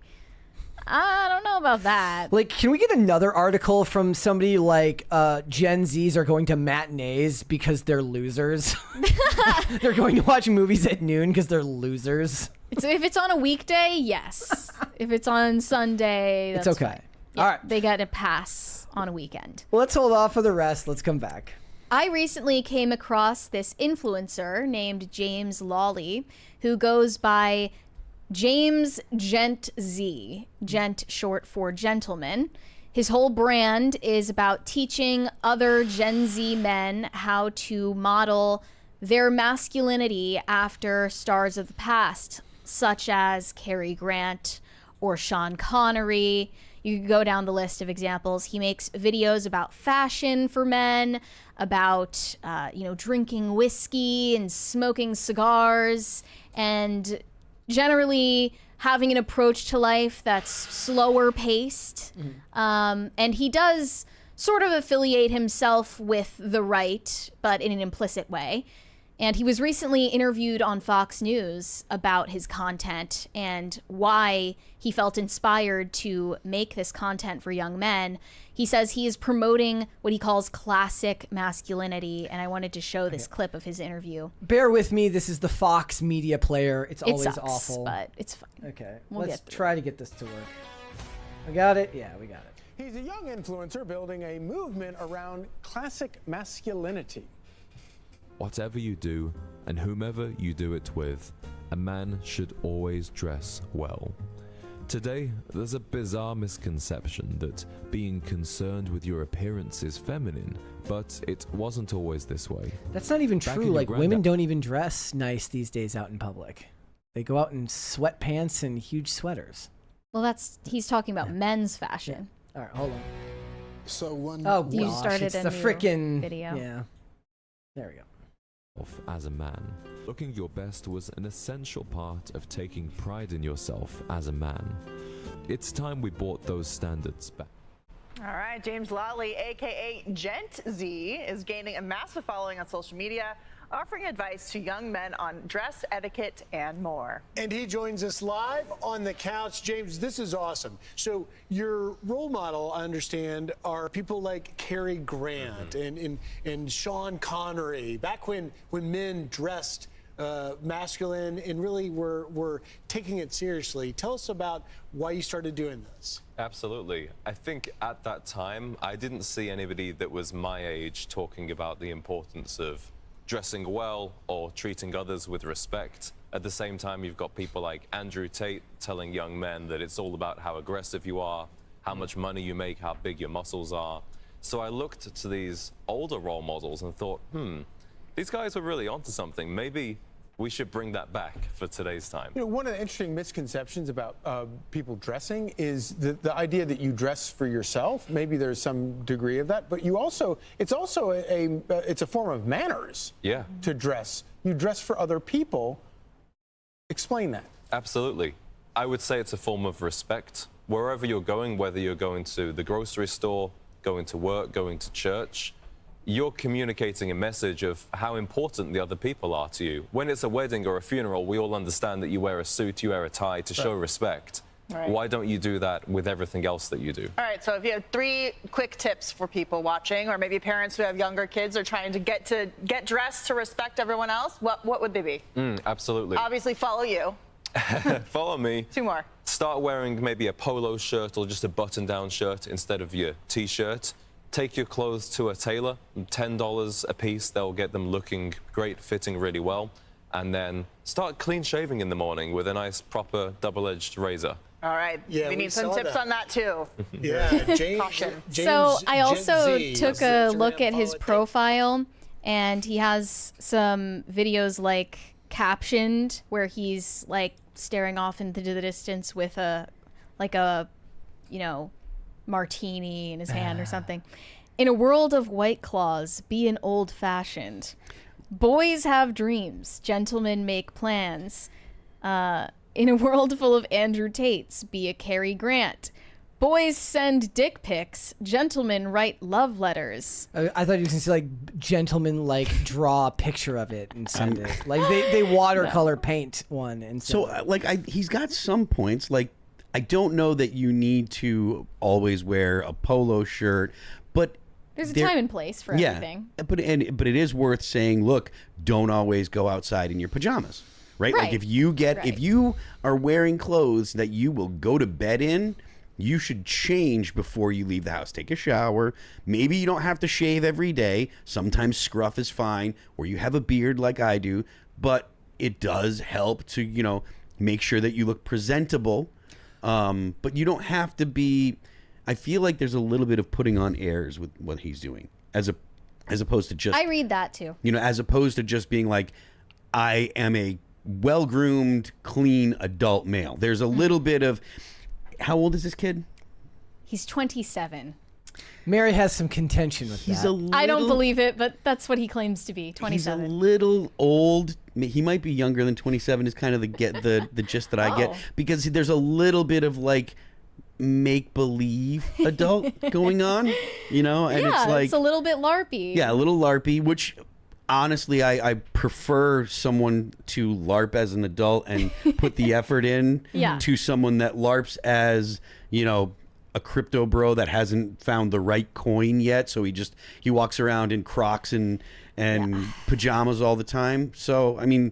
I don't know about that. Like, can we get another article from somebody like Gen Zs are going to matinees because they're losers? They're going to watch movies at noon because they're losers. If it's on a weekday, yes. If it's on Sunday, that's It's okay. fine. Yeah, All right. They get a pass on a weekend. Well, let's hold off for the rest. Let's come back. I recently came across this influencer named James Lawley, who goes by James Gent Z, Gent short for gentleman. His whole brand is about teaching other Gen Z men how to model their masculinity after stars of the past, such as Cary Grant or Sean Connery. You can go down the list of examples. He makes videos about fashion for men, about drinking whiskey and smoking cigars, and generally having an approach to life that's slower paced. And he does sort of affiliate himself with the right, but in an implicit way. And he was recently interviewed on Fox News about his content and why he felt inspired to make this content for young men. He says he is promoting what he calls classic masculinity, and I wanted to show this clip of his interview. Bear with me. This is the Fox media player. It's It always sucks, awful. but it's fine. Okay, We'll let's get through try to get this to work. We got it? Yeah, we got it. He's a young influencer building a movement around classic masculinity. Whatever you do, and whomever you do it with, a man should always dress well. Today, there's a bizarre misconception that being concerned with your appearance is feminine, but it wasn't always this way. That's not even Back true. in your Like, women granddad- don't even dress nice these days out in public. They go out in sweatpants and huge sweaters. Well, he's talking about men's fashion. All right, hold on. So one. Oh, You gosh, started it's a the new frickin' video. Yeah. There we go. As a man. Looking your best was an essential part of taking pride in yourself as a man. It's time we brought those standards back. All right, James Lawley, aka Gent Z, is gaining a massive following on social media, offering advice to young men on dress etiquette and more. And he joins us live on the couch. James, this is awesome. So your role model, I understand, are people like Cary Grant and Sean Connery. Back when men dressed masculine and really were taking it seriously. Tell us about why you started doing this. Absolutely. I think at that time, I didn't see anybody that was my age talking about the importance of dressing well or treating others with respect. At the same time, you've got people like Andrew Tate telling young men that it's all about how aggressive you are, how much money you make, how big your muscles are. So I looked to these older role models and thought, these guys were really onto something. Maybe we should bring that back for today's time. You know, one of the interesting misconceptions about people dressing is the idea that you dress for yourself. Maybe there's some degree of that, but it's also a form of manners. Yeah. To dress. You dress for other people. Explain that. Absolutely. I would say it's a form of respect. Wherever you're going, whether you're going to the grocery store, going to work, going to church, you're communicating a message of how important the other people are to you. When it's a wedding or a funeral, we all understand that you wear a suit, you wear a tie to show respect. Right. Why don't you do that with everything else that you do? All right, so if you have 3 quick tips for people watching, or maybe parents who have younger kids are trying to get dressed to respect everyone else, what would they be? Absolutely. Obviously, follow you. Follow me. 2 more. Start wearing maybe a polo shirt or just a button-down shirt instead of your t-shirt. Take your clothes to a tailor, $10 a piece. They'll get them looking great, fitting really well. And then start clean shaving in the morning with a nice, proper, double-edged razor. All right. Yeah, we need some tips on that, too. Yeah, James. Caution. So I also took a look at his profile, and he has some videos like captioned where he's like staring off into the distance with a martini in his hand or something. In a world of White Claws, be an old-fashioned. Boys have dreams. Gentlemen make plans. In a world full of Andrew Tates, be a Cary Grant. Boys send dick pics. Gentlemen write love letters. I thought you can see like gentlemen like draw a picture of it and send it. Like they watercolor paint one and so he's got some points. Like I don't know that you need to always wear a polo shirt, but there's a time and place for everything. But it is worth saying, look, don't always go outside in your pajamas. Right? Like if you are wearing clothes that you will go to bed in, you should change before you leave the house. Take a shower. Maybe you don't have to shave every day. Sometimes scruff is fine, or you have a beard like I do, but it does help to, make sure that you look presentable. But you don't have to be. I feel like there's a little bit of putting on airs with what he's doing, as opposed to just. I read that too. As opposed to just being like, I am a well-groomed, clean adult male. There's a little bit of. How old is this kid? He's 27. Mary has some contention with that. I don't believe it, but that's what he claims to be. 27. He's a little old. He might be younger than 27. Is kind of the gist that I get, because there's a little bit of like make-believe adult going on, and it's like it's a little bit LARPy. Yeah, a little LARPy, which honestly I prefer someone to LARP as an adult and put the effort in to someone that LARPs as, a crypto bro that hasn't found the right coin yet, so he walks around in Crocs and pajamas all the time. So I mean,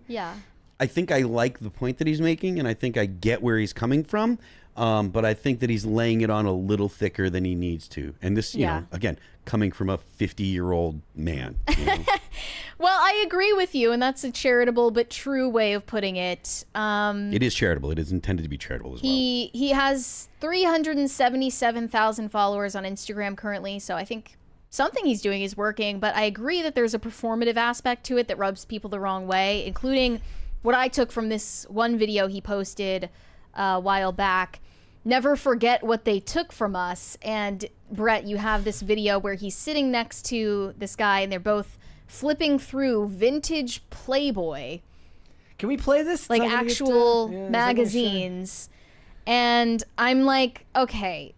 I think I like the point that he's making, and I think I get where he's coming from, but I think that he's laying it on a little thicker than he needs to. And this, again, coming from a 50-year-old man. Well, I agree with you, and that's a charitable but true way of putting it. It is charitable. It is intended to be charitable as well. He has 377,000 followers on Instagram currently, so I think something he's doing is working, but I agree that there's a performative aspect to it that rubs people the wrong way, including what I took from this one video he posted a while back. never forget what they took from us. And Brett, you have this video where he's sitting next to this guy and they're both flipping through vintage Playboy. Can we play this? Like actual magazines. And I'm like, okay,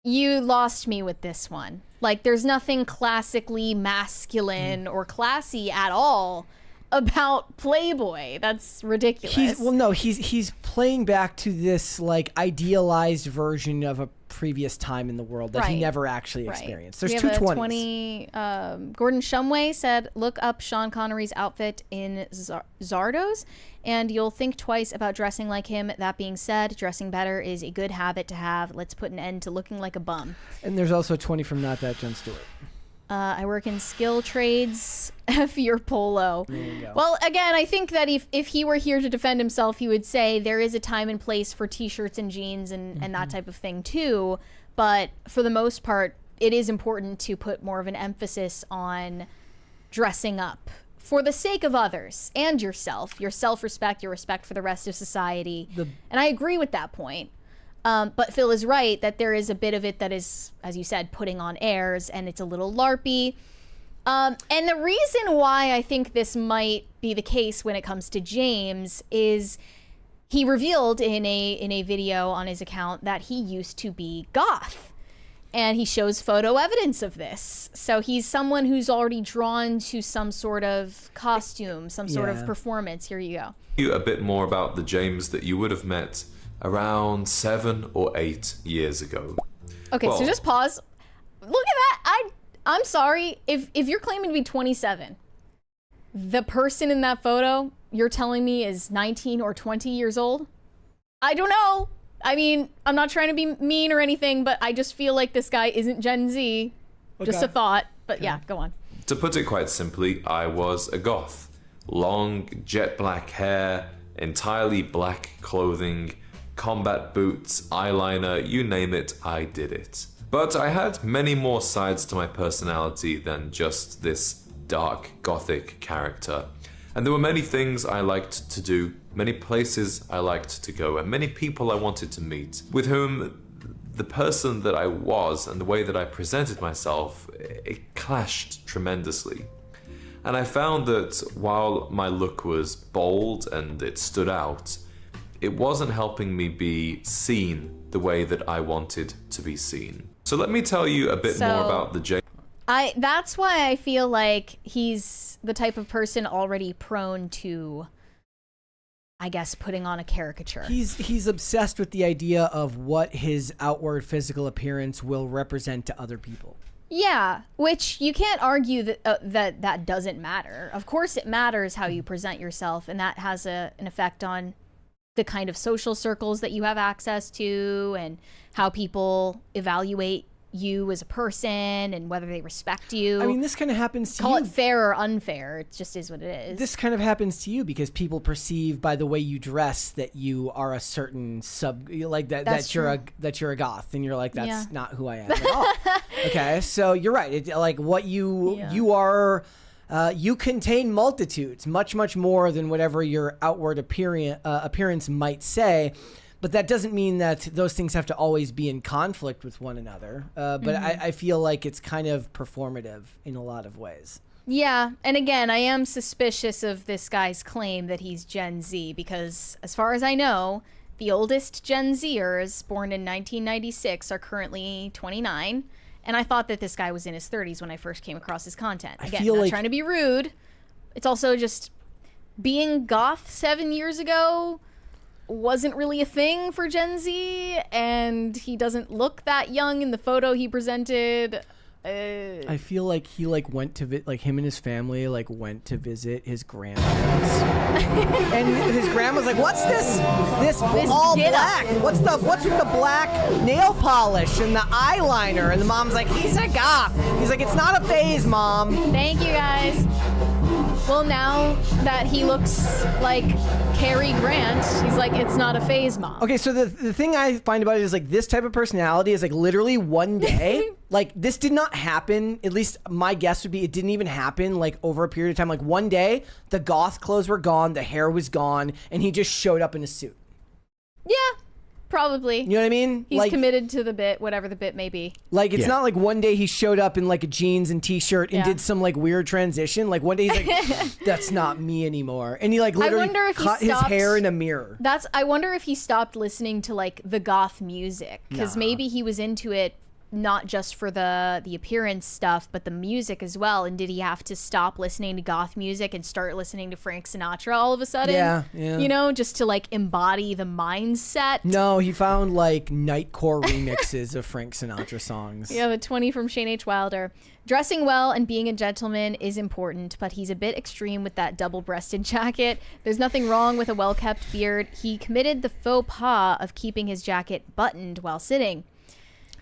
you lost me with this one. Like, there's nothing classically masculine or classy at all about Playboy. That's ridiculous. He's playing back to this like idealized version of a previous time in the world that he never actually experienced. There's two 20s. Gordon Shumway said, look up Sean Connery's outfit in Zardoz and you'll think twice about dressing like him. That being said, dressing better is a good habit to have. Let's put an end to looking like a bum. And there's also 20 from Not That Jen Stewart. I work in skill trades. F your polo. There you go. Well, again, I think that if he were here to defend himself, he would say there is a time and place for t-shirts and jeans and that type of thing too. But for the most part, it is important to put more of an emphasis on dressing up for the sake of others and yourself, your self-respect, your respect for the rest of society. And I agree with that point. But Phil is right that there is a bit of it that is, as you said, putting on airs, and it's a little LARPy. And the reason why I think this might be the case when it comes to James is he revealed in a video on his account that he used to be goth. And he shows photo evidence of this. So he's someone who's already drawn to some sort of costume, some sort of performance. Here you go. A bit more about the James that you would have met around 7 or 8 years ago. Okay, so just pause. Look at that. I'm sorry. If you're claiming to be 27, the person in that photo you're telling me is 19 or 20 years old? I don't know. I mean, I'm not trying to be mean or anything, but I just feel like this guy isn't Gen Z. Okay. Just a thought. But yeah, go on. To put it quite simply, I was a goth. Long, jet black hair, entirely black clothing, combat boots, eyeliner, you name it, I did it. But I had many more sides to my personality than just this dark gothic character. And there were many things I liked to do, many places I liked to go, and many people I wanted to meet, with whom the person that I was and the way that I presented myself, it clashed tremendously. And I found that while my look was bold and it stood out, it wasn't helping me be seen the way that I wanted to be seen. So let me tell you a bit more about the James. That's why I feel like he's the type of person already prone to, I guess, putting on a caricature. He's obsessed with the idea of what his outward physical appearance will represent to other people. Yeah, which you can't argue that that doesn't matter. Of course it matters how you present yourself, and that has an effect on the kind of social circles that you have access to and how people evaluate you as a person and whether they respect you. I mean, this kind of happens to you. Call it fair or unfair. It just is what it is. This kind of happens to you because people perceive by the way you dress that you are a certain like that you're a goth, and you're like, that's not who I am at all. Okay, so you're right. Like what you are. You contain multitudes, much more than whatever your outward appearance might say. But that doesn't mean that those things have to always be in conflict with one another. But I feel like it's kind of performative in a lot of ways. Yeah, and again, I am suspicious of this guy's claim that he's Gen Z because, as far as I know, the oldest Gen Zers born in 1996 are currently 29. And I thought that this guy was in his 30s when I first came across his content. Again, not trying to be rude. It's also just being goth 7 years ago wasn't really a thing for Gen Z, and he doesn't look that young in the photo he presented. I feel like he went to him and his family went to visit his grandparents, and his grandma's like, "What's this all black? What's with the black nail polish and the eyeliner?" And the mom's like, "He's a goth." He's like, "It's not a phase, Mom." Thank you, guys. Well, now that he looks like Cary Grant, he's like, it's not a phase, Mom. Okay, so the thing I find about it is this type of personality is literally one day. This did not happen. At least my guess would be it didn't even happen over a period of time. One day, the goth clothes were gone, the hair was gone, and he just showed up in a suit. Yeah. Probably. You know what I mean? He's like, committed to the bit, whatever the bit may be. Like, it's not like one day he showed up in like a jeans and t-shirt and did some like weird transition. Like one day he's like, that's not me anymore. And he like literally caught his hair in a mirror. I wonder if he stopped listening to like the goth music, because maybe he was into it not just for the appearance stuff, but the music as well. And did he have to stop listening to goth music and start listening to Frank Sinatra all of a sudden? Yeah. You know, just to like embody the mindset. No, he found like nightcore remixes of Frank Sinatra songs. We have a 20 from Shane H. Wilder. Dressing well and being a gentleman is important, but he's a bit extreme with that double-breasted jacket. There's nothing wrong with a well-kept beard. He committed the faux pas of keeping his jacket buttoned while sitting.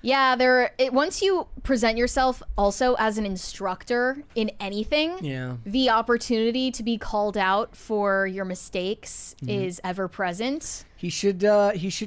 Yeah, once you present yourself also as an instructor in anything, the opportunity to be called out for your mistakes is ever present. He should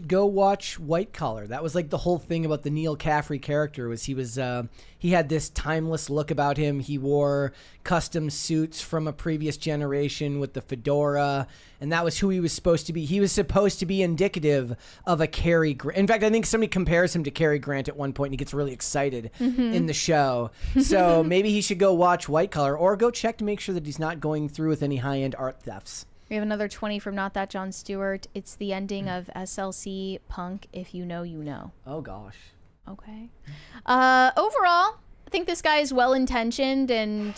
go watch White Collar. That was like the whole thing about the Neil Caffrey character was he had this timeless look about him. He wore custom suits from a previous generation with the fedora, and that was who he was supposed to be. He was supposed to be indicative of a Cary Grant. In fact, I think somebody compares him to Cary Grant at one point, and he gets really excited in the show. So maybe he should go watch White Collar or go check to make sure that he's not going through with any high-end art thefts. We have another 20 from Not That John Stewart. It's the ending of SLC Punk, If You Know, You Know. Oh, gosh. Okay. Overall, I think this guy is well-intentioned, and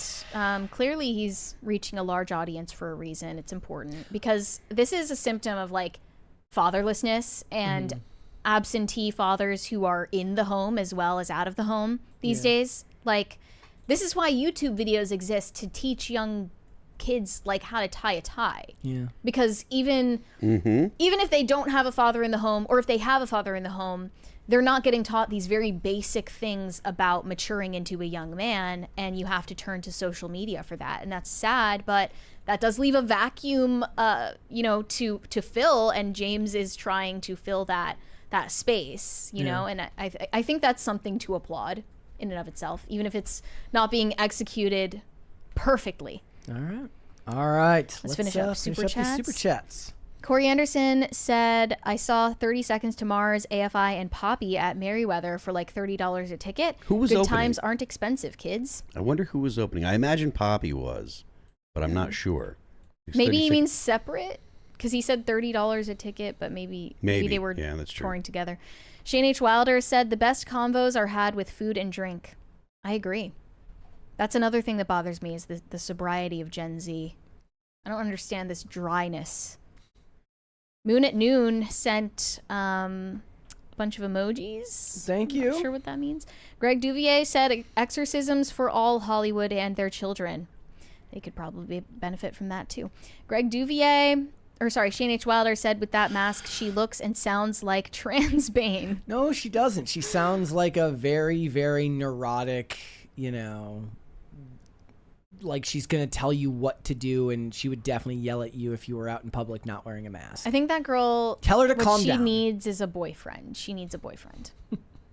clearly he's reaching a large audience for a reason. It's important because this is a symptom of like fatherlessness and absentee fathers who are in the home as well as out of the home these days. Like, this is why YouTube videos exist, to teach young kids like how to tie a tie. Because even if they don't have a father in the home, or if they have a father in the home, they're not getting taught these very basic things about maturing into a young man, and you have to turn to social media for that. And that's sad, but that does leave a vacuum you know, to fill, and James is trying to fill that space, you know, and I think that's something to applaud in and of itself, even if it's not being executed perfectly. All right. Let's finish up Super Chats. Super Chats. Corey Anderson said, I saw 30 Seconds to Mars, AFI, and Poppy at Merriweather for like $30 a ticket. Who was Good opening? times aren't expensive, kids. I wonder who was opening. I imagine Poppy was, but I'm not sure. Maybe he means separate, because he said $30 a ticket, but maybe they were touring together. Shane H. Wilder said, the best convos are had with food and drink. I agree. That's another thing that bothers me, is the sobriety of Gen Z. I don't understand this dryness. Moon at Noon sent a bunch of emojis. Thank you. Not sure what that means. Greg Duvier said, exorcisms for all Hollywood and their children. They could probably benefit from that too. Greg Duvier, Shane H. Wilder said, with that mask, she looks and sounds like Trans Bane. No, she doesn't. She sounds like a very, very neurotic, you know, like she's going to tell you what to do, and she would definitely yell at you if you were out in public not wearing a mask. I think that girl, tell her to calm down. What she needs is a boyfriend. She needs a boyfriend.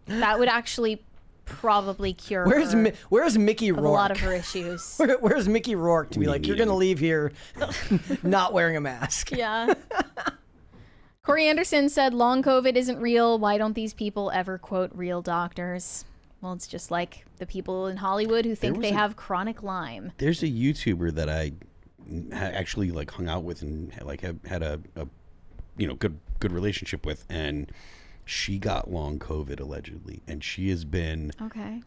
That would actually probably cure where's Mickey Rourke? A lot of her issues. Where's Mickey Rourke to be like, you're going to leave here not wearing a mask? Yeah. Corey Anderson said, long COVID isn't real. Why don't these people ever quote real doctors? Well, it's just like the people in Hollywood who think they have chronic Lyme. There's a YouTuber that I actually like hung out with and like had a you know good relationship with, and she got long COVID allegedly, and she has been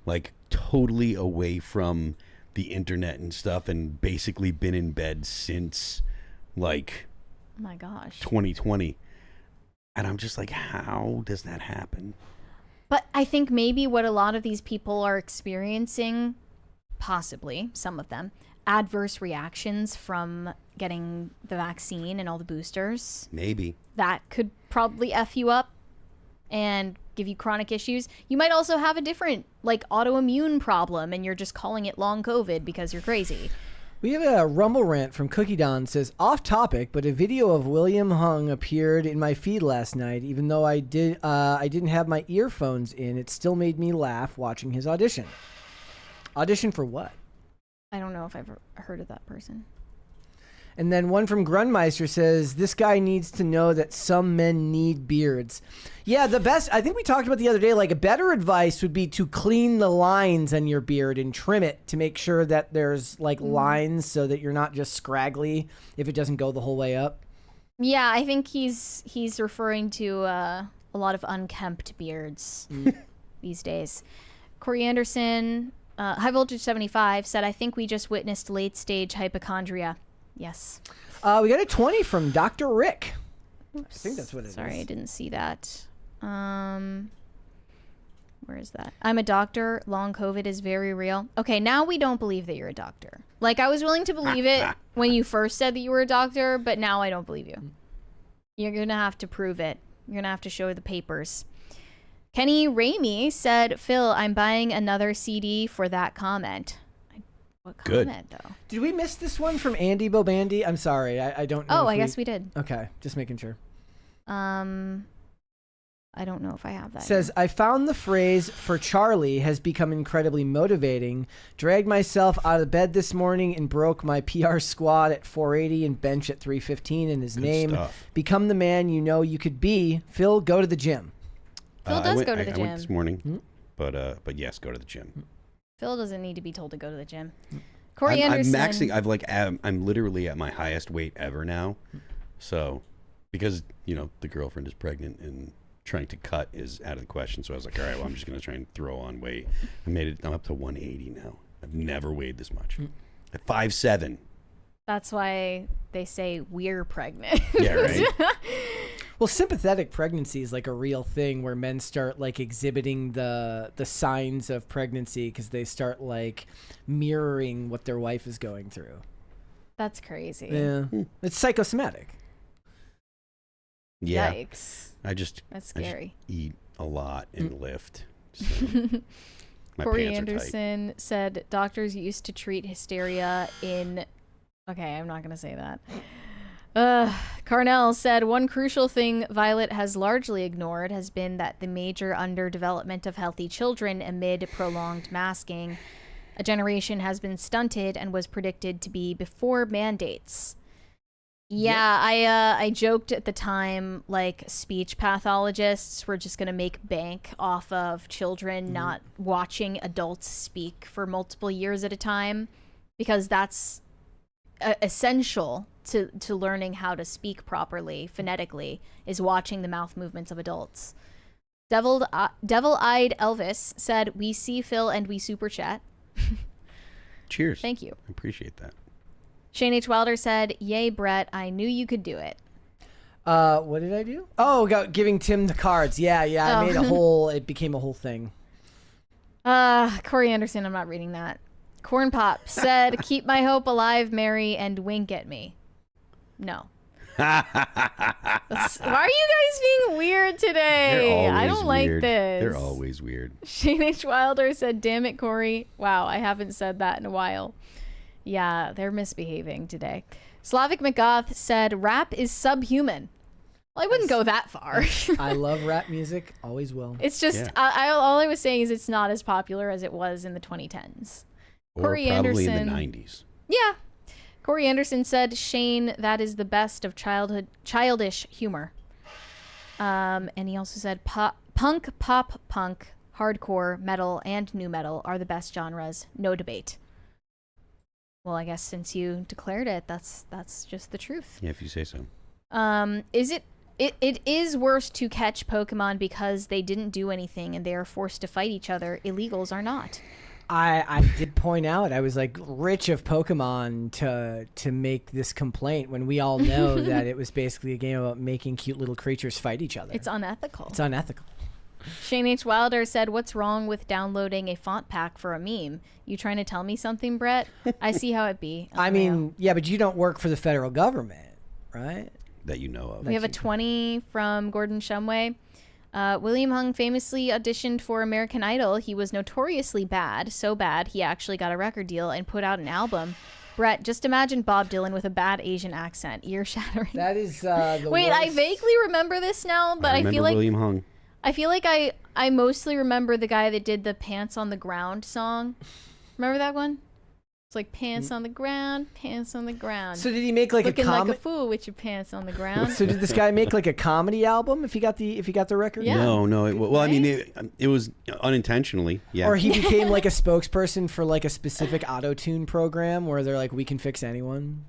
like totally away from the internet and stuff, and basically been in bed since like, oh my gosh, 2020. And I'm just like, how does that happen? But I think maybe what a lot of these people are experiencing, possibly some of them, adverse reactions from getting the vaccine and all the boosters. Maybe. That could probably F you up and give you chronic issues. You might also have a different, like, autoimmune problem, and you're just calling it long COVID because you're crazy. We have a Rumble rant from Cookie Don. Says, off topic, but a video of William Hung appeared in my feed last night. Even though I didn't have my earphones in, it still made me laugh watching his audition. Audition for what? I don't know if I've heard of that person. And then one from Grunmeister says, this guy needs to know that some men need beards. Yeah, the best, I think we talked about the other day, like a better advice would be to clean the lines on your beard and trim it to make sure that there's like lines so that you're not just scraggly if it doesn't go the whole way up. Yeah, I think he's referring to a lot of unkempt beards these days. Corey Anderson, High Voltage 75, said, I think we just witnessed late stage hypochondria. Yes. We got a 20 from Dr. Rick. Oops. I think that's what it is. Sorry, I didn't see that. Where is that? I'm a doctor. Long COVID is very real. Okay, now we don't believe that you're a doctor. Like, I was willing to believe it when you first said that you were a doctor, but now I don't believe you. You're going to have to prove it. You're going to have to show the papers. Kenny Ramey said, Phil, I'm buying another CD for that comment. What comment, though? Did we miss this one from Andy Bobandy? I'm sorry. I don't know. Oh, I guess we did. Okay, just making sure. I don't know if I have that. Says, I found the phrase for Charlie has become incredibly motivating. Dragged myself out of bed this morning and broke my PR squat at 480 and bench at 315 in his name. Stuff. Become the man you know you could be. Phil, go to the gym. Phil does go to the gym. I went this morning, but yes, go to the gym. Phil doesn't need to be told to go to the gym. Corey Anderson. I'm maxing. I'm literally at my highest weight ever now. So, because the girlfriend is pregnant and trying to cut is out of the question. So I was like, all right, well, I'm just gonna try and throw on weight. I'm up to 180 now. I've never weighed this much. At 5'7". That's why they say we're pregnant. Yeah, right. Well, sympathetic pregnancy is like a real thing where men start like exhibiting the signs of pregnancy because they start like mirroring what their wife is going through. That's crazy. Yeah. It's psychosomatic. Yeah. Yikes. That's scary. I just eat a lot and lift. So my Corey pants Anderson said doctors used to treat hysteria in... Okay, I'm not going to say that. Carnell said, one crucial thing Violet has largely ignored has been that the major underdevelopment of healthy children amid prolonged masking. A generation has been stunted and was predicted to be before mandates. Yeah, I joked at the time, like, speech pathologists were just going to make bank off of children not watching adults speak for multiple years at a time, because that's essential to learning how to speak properly, phonetically, is watching the mouth movements of adults. Devil-eyed Elvis said, we see Phil and we super chat. Cheers. Thank you. I appreciate that. Shane H. Wilder said, yay, Brett, I knew you could do it. What did I do? Oh, giving Tim the cards. Yeah. I made it became a whole thing. Corey Anderson, I'm not reading that. Corn Pop said, keep my hope alive, Mary, and wink at me. No. Why are you guys being weird today? I don't like this. They're always weird. Shane H. Wilder said, damn it, Corey. Wow, I haven't said that in a while. Yeah, they're misbehaving today. Slavic McGoth said, rap is subhuman. Well, I wouldn't go that far. I love rap music. Always will. It's just, all I was saying is it's not as popular as it was in the 2010s. Or Corey probably Anderson, in the 90s. Yeah. Corey Anderson said, Shane, that is the best of childish humor. And he also said, punk, pop, punk, hardcore, metal, and new metal are the best genres. No debate. Well, I guess since you declared it, that's just the truth. Yeah, if you say so. It is worse to catch Pokemon because they didn't do anything and they are forced to fight each other. Illegals are not. I did point out I was like rich of Pokemon to make this complaint when we all know that it was basically a game about making cute little creatures fight each other. It's unethical. It's unethical. Shane H. Wilder said, what's wrong with downloading a font pack for a meme? You trying to tell me something, Brett? I see how it be. I mean, yeah, but you don't work for the federal government, right? That you know of. We have a 20 from Gordon Shumway. William Hung famously auditioned for American Idol. He was notoriously bad, so bad he actually got a record deal and put out an album. Brett, just imagine Bob Dylan with a bad Asian accent. Ear-shattering. That is the Wait, worst. I vaguely remember this now, but I feel like William Hung. I feel like I mostly remember the guy that did the Pants on the Ground song. Remember that one? It's like pants on the ground. So did he make like looking a like a fool with your pants on the ground? So did this guy make like a comedy album? If he got the record? Yeah. No. Well, I mean, it was unintentionally. Yeah. Or he became like a spokesperson for like a specific auto-tune program where they're like, we can fix anyone.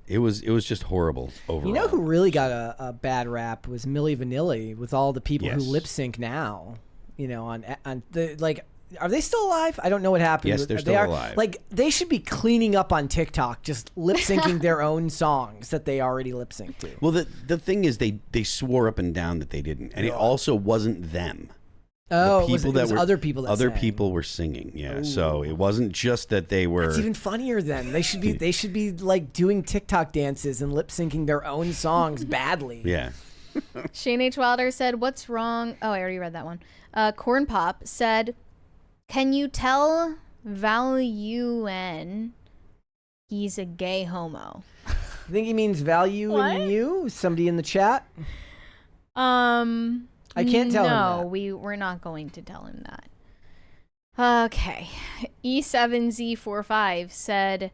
It was just horrible overall. You know who really got a bad rap was Milli Vanilli with all the people who lip sync now. You know, on the like. Are they still alive? I don't know what happened. Yes, they're still alive. Like, they should be cleaning up on TikTok, just lip syncing their own songs that they already lip synced to. Well, the thing is, they swore up and down that they didn't, and it also wasn't them. Oh, it was other people that other sang. people were singing. Yeah, so it wasn't just that they were. It's even funnier then. They should be like doing TikTok dances and lip syncing their own songs badly. Yeah. Shane H. Wilder said, "What's wrong?" Oh, I already read that one. Corn Pop said, "Can you tell Valuen he's a gay homo?" I think he means value in you. Somebody in the chat. I can't tell him that. No, we're not going to tell him that. Okay. E7Z45 said,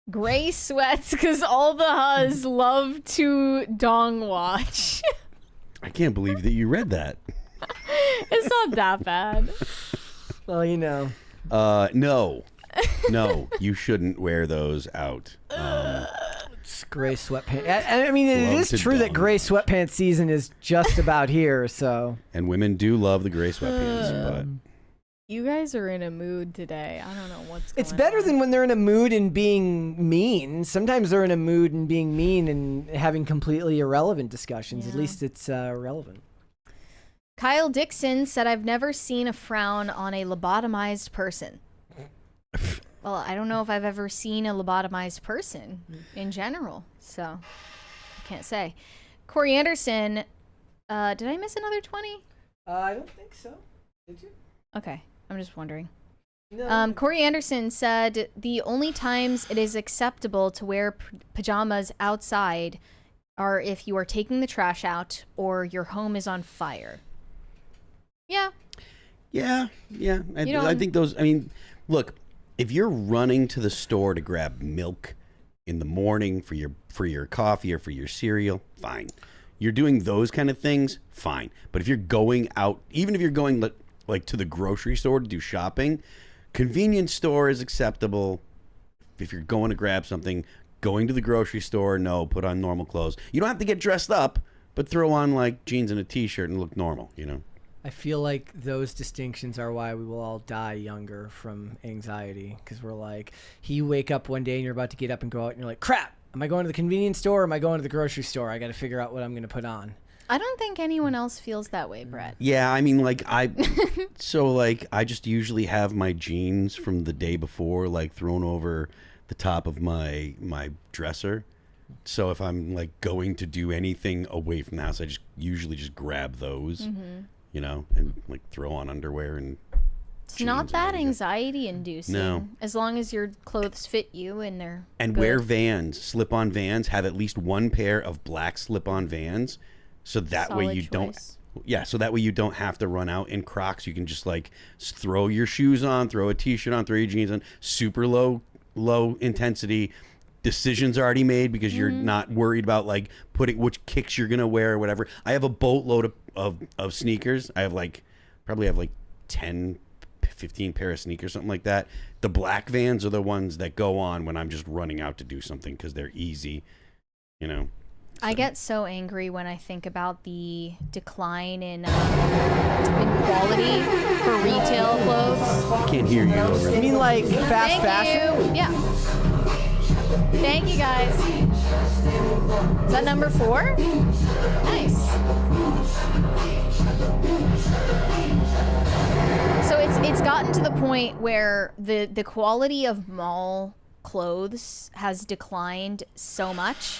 "Gray sweats because all the huz love to dong watch." I can't believe that you read that. It's not that bad. Well, you know. No, you shouldn't wear those out. It's gray sweatpants. I mean, it is true that gray sweatpants season is just about here. So. And women do love the gray sweatpants, but You guys are in a mood today. I don't know what's going on. It's better than when they're in a mood and being mean. Sometimes they're in a mood and being mean and having completely irrelevant discussions. At least it's relevant. Kyle Dixon said, "I've never seen a frown on a lobotomized person." Well, I don't know if I've ever seen a lobotomized person in general, so I can't say. Corey Anderson, did I miss another 20? I don't think so. Did you? Okay, I'm just wondering. No. Corey Anderson said, "The only times it is acceptable to wear pajamas outside are if you are taking the trash out or your home is on fire." Yeah. I think those. I mean, look, if you're running to the store to grab milk in the morning for your coffee or for your cereal, fine. You're doing those kind of things, fine. But if you're going out, even if you're going like to the grocery store to do shopping, convenience store is acceptable. If you're going to grab something, going to the grocery store, no, put on normal clothes. You don't have to get dressed up, but throw on like jeans and a t-shirt and look normal, you know? I feel like those distinctions are why we will all die younger from anxiety, because we're like, you wake up one day and you're about to get up and go out and you're like, crap, am I going to the convenience store or am I going to the grocery store? I got to figure out what I'm going to put on. I don't think anyone else feels that way, Brett. Yeah, I mean, like, I just usually have my jeans from the day before, like, thrown over the top of my dresser. So if I'm, like, going to do anything away from the house, I usually just grab those. You know, and like throw on underwear and. It's not that anxiety inducing. No. As long as your clothes fit you and they're and good. Wear Vans, slip-on Vans. Have at least one pair of black slip-on Vans, so that way you don't. Yeah, so that way you don't have to run out in Crocs. You can just like throw your shoes on, throw a t-shirt on, throw your jeans on. Super low intensity. Decisions already made because you're not worried about like putting which kicks you're gonna wear or whatever. I have a boatload of sneakers. I have probably have 10, 15 pair of sneakers, something like that. The black Vans are the ones that go on when I'm just running out to do something because they're easy, you know. I get so angry when I think about the decline in quality for retail clothes. I can't hear you. You mean like fast fashion? Yeah. Thank you, guys. Is that number 4? Nice. So it's gotten to the point where the quality of mall clothes has declined so much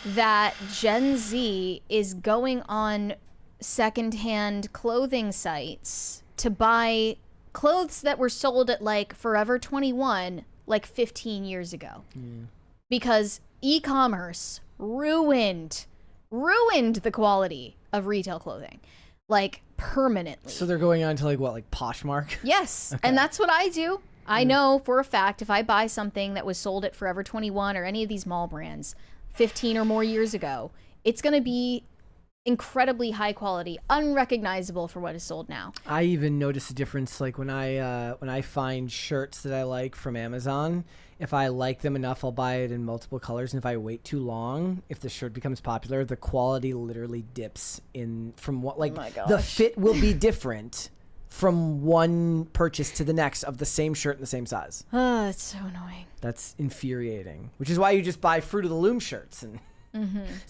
that Gen Z is going on secondhand clothing sites to buy clothes that were sold at like Forever 21 like 15 years ago. Because e-commerce ruined the quality of retail clothing, like permanently. So they're going on to like what, like Poshmark? Yes. Okay. And that's what I do. I know for a fact if I buy something that was sold at Forever 21 or any of these mall brands 15 or more years ago, it's going to be incredibly high quality, unrecognizable for what is sold now. I even notice a difference, like when I find shirts that I like from Amazon. If I like them enough, I'll buy it in multiple colors, and if I wait too long, if the shirt becomes popular, the quality literally dips in from what the fit will be different from one purchase to the next of the same shirt in the same size. Oh, it's so annoying. That's infuriating. Which is why you just buy Fruit of the Loom shirts and.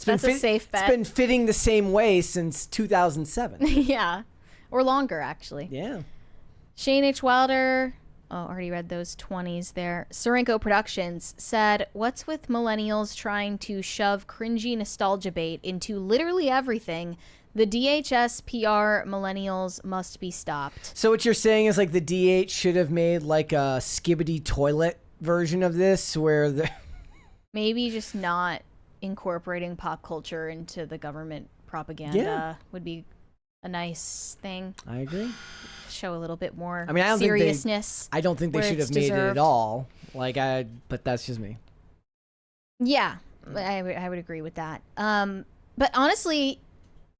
That's a safe bet. It's been fitting the same way since 2007. Yeah. Or longer, actually. Yeah. Shane H. Wilder, already read those 20s there. Sorenko Productions said, what's with millennials trying to shove cringy nostalgia bait into literally everything? The DHS PR millennials must be stopped. So what you're saying is like the DH should have made like a skibbity toilet version of this where the... Maybe just not incorporating pop culture into the government propaganda would be a nice thing. I agree. Show a little bit more I mean, seriousness. I don't think they should have made it at all. But that's just me. Yeah, I would agree with that. But honestly,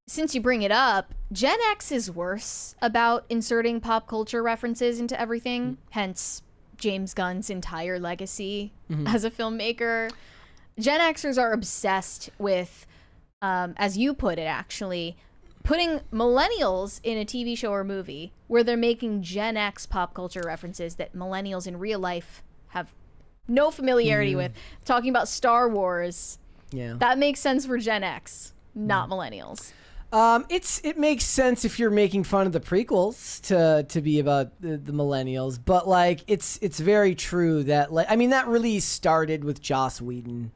since you bring it up, Gen X is worse about inserting pop culture references into everything. Hence, James Gunn's entire legacy as a filmmaker. Gen Xers are obsessed with, as you put it, actually, putting millennials in a TV show or movie where they're making Gen X pop culture references that millennials in real life have no familiarity with. Talking about Star Wars, that makes sense for Gen X, not millennials. It makes sense if you're making fun of the prequels to be about the millennials, but like it's very true that that really started with Joss Whedon,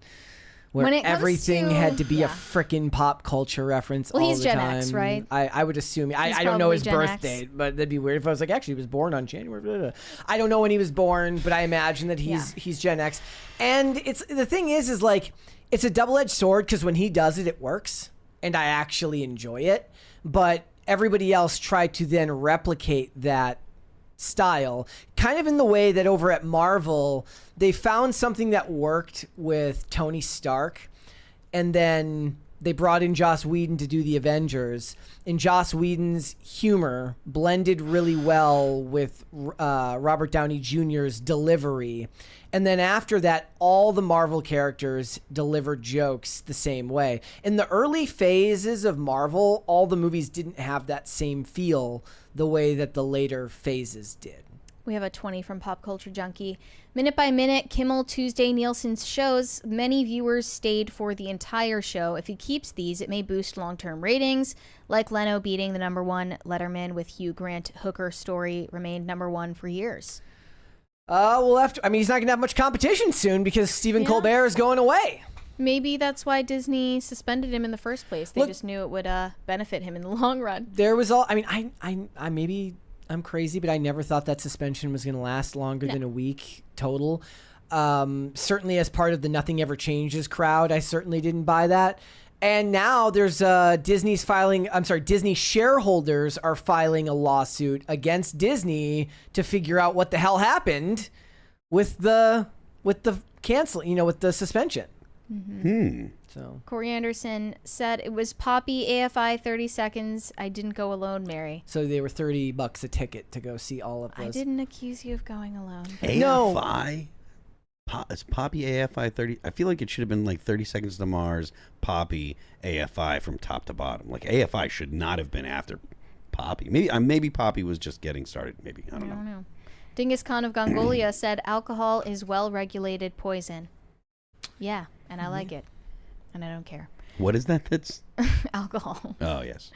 where everything had to be a frickin' pop culture reference all the time. Well, he's Gen X, right? I would assume. I don't know his birth date, but that'd be weird if I was like, actually, he was born on January. Blah, blah, blah. I don't know when he was born, but I imagine that he's Gen X. And the thing is like it's a double-edged sword because when he does it, it works. And I actually enjoy it, but everybody else tried to then replicate that style, kind of in the way that over at Marvel, they found something that worked with Tony Stark, and then they brought in Joss Whedon to do the Avengers, and Joss Whedon's humor blended really well with Robert Downey Jr.'s delivery. And then after that, all the Marvel characters delivered jokes the same way. In the early phases of Marvel, all the movies didn't have that same feel the way that the later phases did. We have a 20 from Pop Culture Junkie. Minute by minute, Kimmel Tuesday Nielsen's shows. Many viewers stayed for the entire show. If he keeps these, it may boost long-term ratings. Like Leno beating the #1 Letterman with Hugh Grant hooker story remained #1 for years. He's not going to have much competition soon because Stephen Colbert is going away. Maybe that's why Disney suspended him in the first place. They just knew it would benefit him in the long run. There was I'm crazy, but I never thought that suspension was going to last longer than a week total. Certainly as part of the Nothing Ever Changes crowd, I certainly didn't buy that. And now there's Disney shareholders are filing a lawsuit against Disney to figure out what the hell happened with the cancel, with the suspension. So Corey Anderson said it was Poppy AFI 30 seconds. I didn't go alone, Mary. So they were $30 a ticket to go see all of those. I didn't accuse you of going alone. AFI? It's Poppy AFI 30. I feel like it should have been like 30 Seconds to Mars, Poppy AFI from top to bottom. Like AFI should not have been after Poppy. Maybe Poppy was just getting started. Maybe I don't know. Dingus Khan of Gongolia said alcohol is well-regulated poison. Yeah, and I like it, and I don't care. What is that? That's alcohol. Oh yes.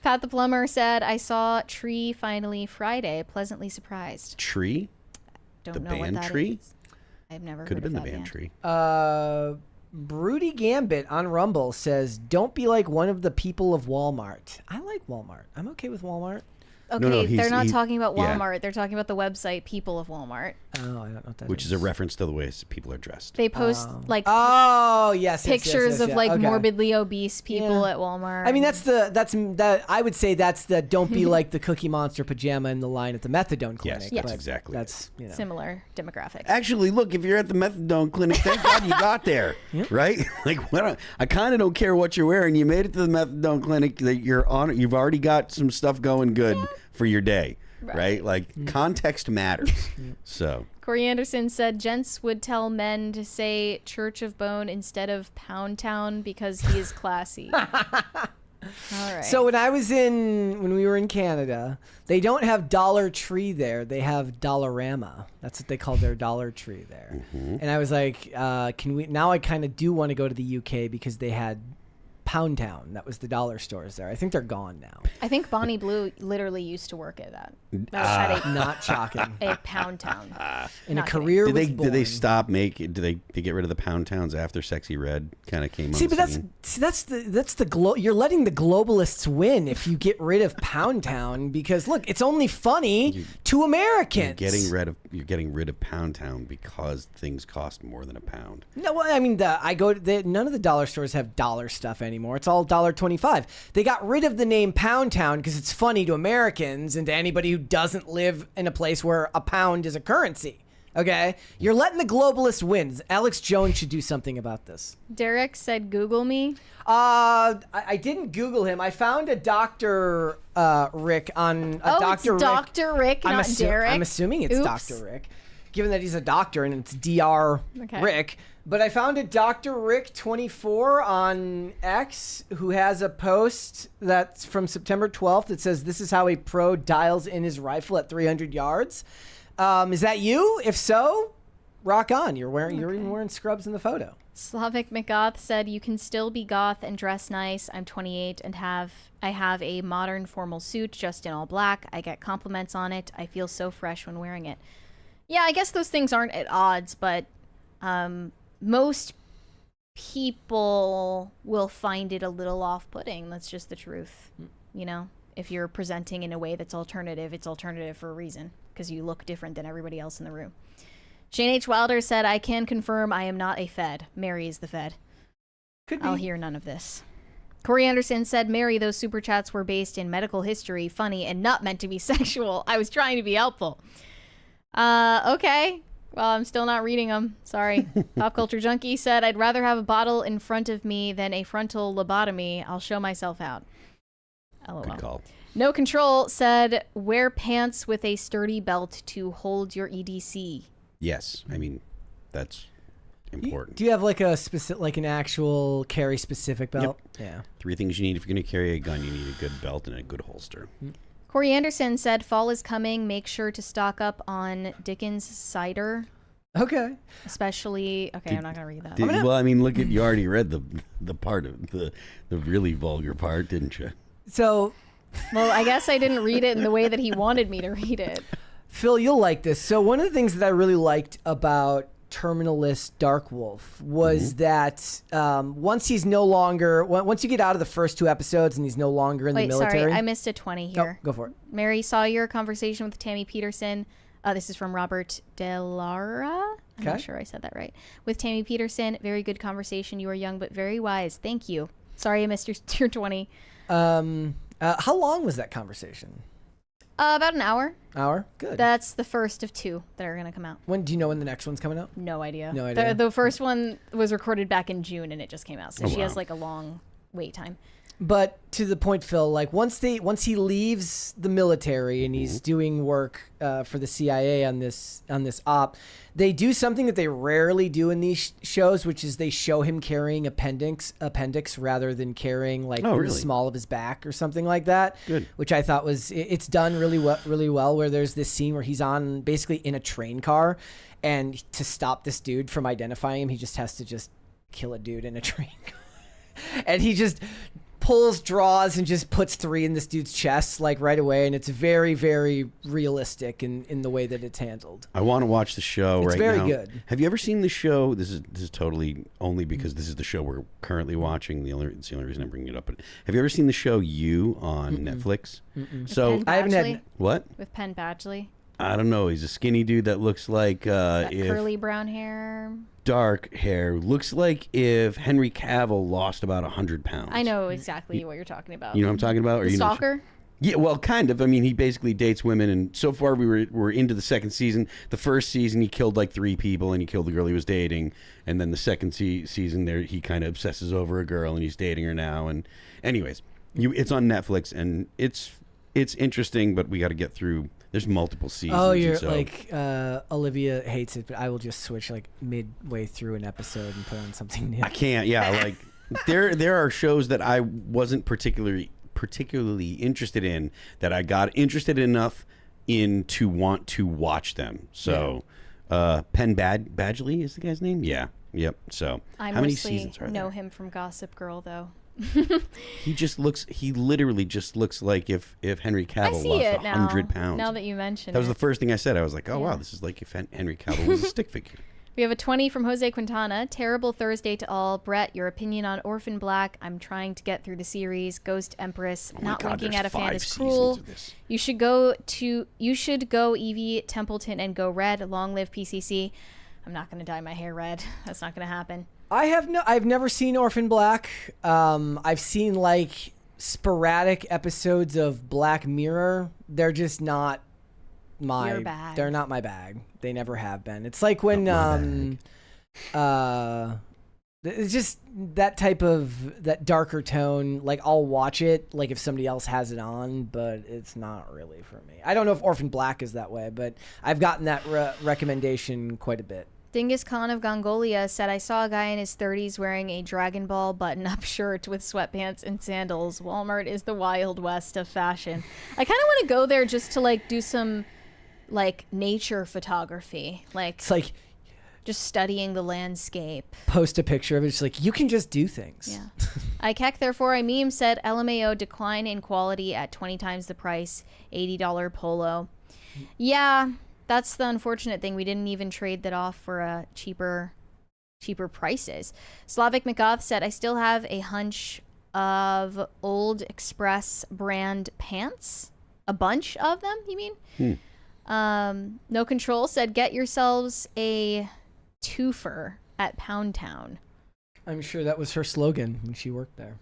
Pat the Plumber said I saw Tree finally Friday. Pleasantly surprised. Tree? Don't know what that Tree? is. I've never Could heard have been of the that band Tree. Broody Gambit on Rumble says, don't be like one of the people of Walmart. I like Walmart. I'm okay with Walmart. Okay, they're not talking about yeah. Walmart. They're talking about the website People of Walmart. Oh, I don't know what that Which is a reference to the way people are dressed. They post like pictures of like morbidly obese people at Walmart. I mean, I would say that's the don't be like the Cookie Monster pajama in the line at the methadone clinic. Yes, that's exactly. That's similar demographic. Actually, look, if you're at the methadone clinic, thank God you got there, right? Like, I kind of don't care what you're wearing. You made it to the methadone clinic. That you've already got some stuff going good for your day, right? Like, context matters. So. Corey Anderson said gents would tell men to say Church of Bone instead of Pound Town because he is classy. All right. So when we were in Canada, they don't have Dollar Tree there. They have Dollarama. That's what they call their Dollar Tree there. And I was like, can we? Now I kind of do want to go to the UK because they had Pound Town. That was the dollar stores there. I think they're gone now. I think Bonnie Blue literally used to work at that. Not shocking. A Pound Town. And a career was born. Did they stop making? Did they get rid of the Pound Towns after Sexy Red kind of came on? See, but that's the you're letting the globalists win if you get rid of Pound Town because look, it's only funny to Americans. You're getting rid of Pound Town because things cost more than £1. No, well, I mean, none of the dollar stores have dollar stuff anymore. It's all $1.25. They got rid of the name Pound Town because it's funny to Americans and to anybody who doesn't live in a place where a pound is a currency. Okay? You're letting the globalists win. Alex Jones should do something about this. Derek said, Google me. I didn't Google him. I found a Dr. Rick on Dr. Rick. Dr. Rick, not Derek. I'm assuming it's Dr. Rick, given that he's a doctor and it's Dr. Rick. But I found a Dr. Rick 24 on X who has a post that's from September 12th that says, "This is how a pro dials in his rifle at 300 yards." Is that you? If so, rock on. You're even wearing scrubs in the photo. Slavic McGoth said, "You can still be goth and dress nice. I'm 28 and I have a modern formal suit just in all black. I get compliments on it. I feel so fresh when wearing it." Yeah, I guess those things aren't at odds, but most people will find it a little off-putting. That's just the truth. You know, if you're presenting in a way that's alternative, it's alternative for a reason because you look different than everybody else in the room. Shane H. Wilder said, "I can confirm I am not a Fed. Mary is the Fed." Could be. I'll hear none of this. Corey Anderson said, "Mary, those super chats were based in medical history, funny, and not meant to be sexual. I was trying to be helpful." Okay. Well, I'm still not reading them. Sorry. Pop Culture Junkie said, "I'd rather have a bottle in front of me than a frontal lobotomy. I'll show myself out." LOL. Good call. No Control said, "Wear pants with a sturdy belt to hold your EDC." Yes, I mean, that's important. Do you have like an actual carry specific belt? Yep. Yeah. 3 things you need if you're going to carry a gun. You need a good belt and a good holster. Corey Anderson said, "Fall is coming. Make sure to stock up on Dickens cider." Okay. Especially, I'm not going to read that. Well, I mean, you already read the part of the really vulgar part, didn't you? So, well, I guess I didn't read it in the way that he wanted me to read it. Phil, you'll like this. So one of the things that I really liked about Terminalist Darkwolf was that once you get out of the first 2 episodes and he's no longer in the military. Sorry, I missed a 20 here. Go for it. Mary, saw your conversation with Tammy Peterson. This is from Robert Delara. I'm not sure I said that right. With Tammy Peterson, very good conversation. You are young but very wise. Thank you. Sorry I missed your 20. How long was that conversation? About an hour. Hour? Good. That's the first of 2 that are going to come out. When do you know when the next one's coming out? No idea. No idea. The first one was recorded back in June and it just came out. So she has like a long wait time. But to the point, Phil, like once he leaves the military and he's doing work for the CIA on this op, they do something that they rarely do in these shows, which is they show him carrying appendix rather than carrying the small of his back or something like that. Good. Which I thought it's done really well. Where there's this scene where he's on basically in a train car, and to stop this dude from identifying him, he just has to kill a dude in a train car, and he just pulls draws and just puts 3 in this dude's chest like right away, and it's very, very realistic in the way that it's handled. I want to watch the show It's right very now. good. Have you ever seen the show? This is totally only because this is the show we're currently watching. It's the only reason I'm bringing it up. But have you ever seen the show You on Netflix? So I haven't had what with Penn Badgley. I don't know. He's a skinny dude that looks like Curly brown hair. Dark hair. Looks like if Henry Cavill lost about 100 pounds. I know exactly what you're talking about. You know what I'm talking about? Or The you stalker? Yeah, well, kind of. I mean, he basically dates women, and so far we're into the second season. The first season, he killed like 3 people, and he killed the girl he was dating. And then the second season, there he kind of obsesses over a girl, and he's dating her now. And anyways, it's on Netflix, and it's interesting, but we got to get through. There's multiple seasons. Oh, you're like Olivia hates it, but I will just switch like midway through an episode and put on something new. I can't. Yeah, like there are shows that I wasn't particularly interested in that I got interested enough in to want to watch them. So, Penn Badgley is the guy's name. Yeah. Yep. So, I how many mostly seasons are know there? him from Gossip Girl, though. He literally just looks like if Henry I Cavill see lost it 100 now. pounds. Now that you mention That was it. the first thing I said. I was like, oh, Yeah. wow, this is like if Henry Cavill was a stick figure. We have a 20 from Jose Quintana. Terrible Thursday to all. Brett, your opinion on Orphan Black. I'm trying to get through the series. Ghost Empress. Oh my Not God, winking there's at a fan 5 is seasons cruel. of this. You should go Evie Templeton and go red. Long live PCC. I'm not going to dye my hair red. That's not going to happen. I've never seen Orphan Black. I've seen like sporadic episodes of Black Mirror. They're just not Your bag. They're not my bag. They never have been. It's like when it's just that type of that darker tone. Like I'll watch it like if somebody else has it on, but it's not really for me. I don't know if Orphan Black is that way, but I've gotten that recommendation quite a bit. Dingus Khan of Gongolia said, I saw a guy in his 30s wearing a Dragon Ball button-up shirt with sweatpants and sandals. Walmart is the Wild West of fashion. I kind of want to go there just to like do some like nature photography. Like It's like just studying the landscape. post a picture of it. It's like you can just do things. Yeah. IKEC, therefore, I meme said LMAO decline in quality at 20 times the price, $80 polo. Yeah, that's the unfortunate thing. We didn't even trade that off for cheaper prices. Slavic McGoth said, I still have a hunch of Old Express brand pants. A bunch of them, you mean? No Control said, get yourselves a twofer at Pound Town. I'm sure that was her slogan when she worked there.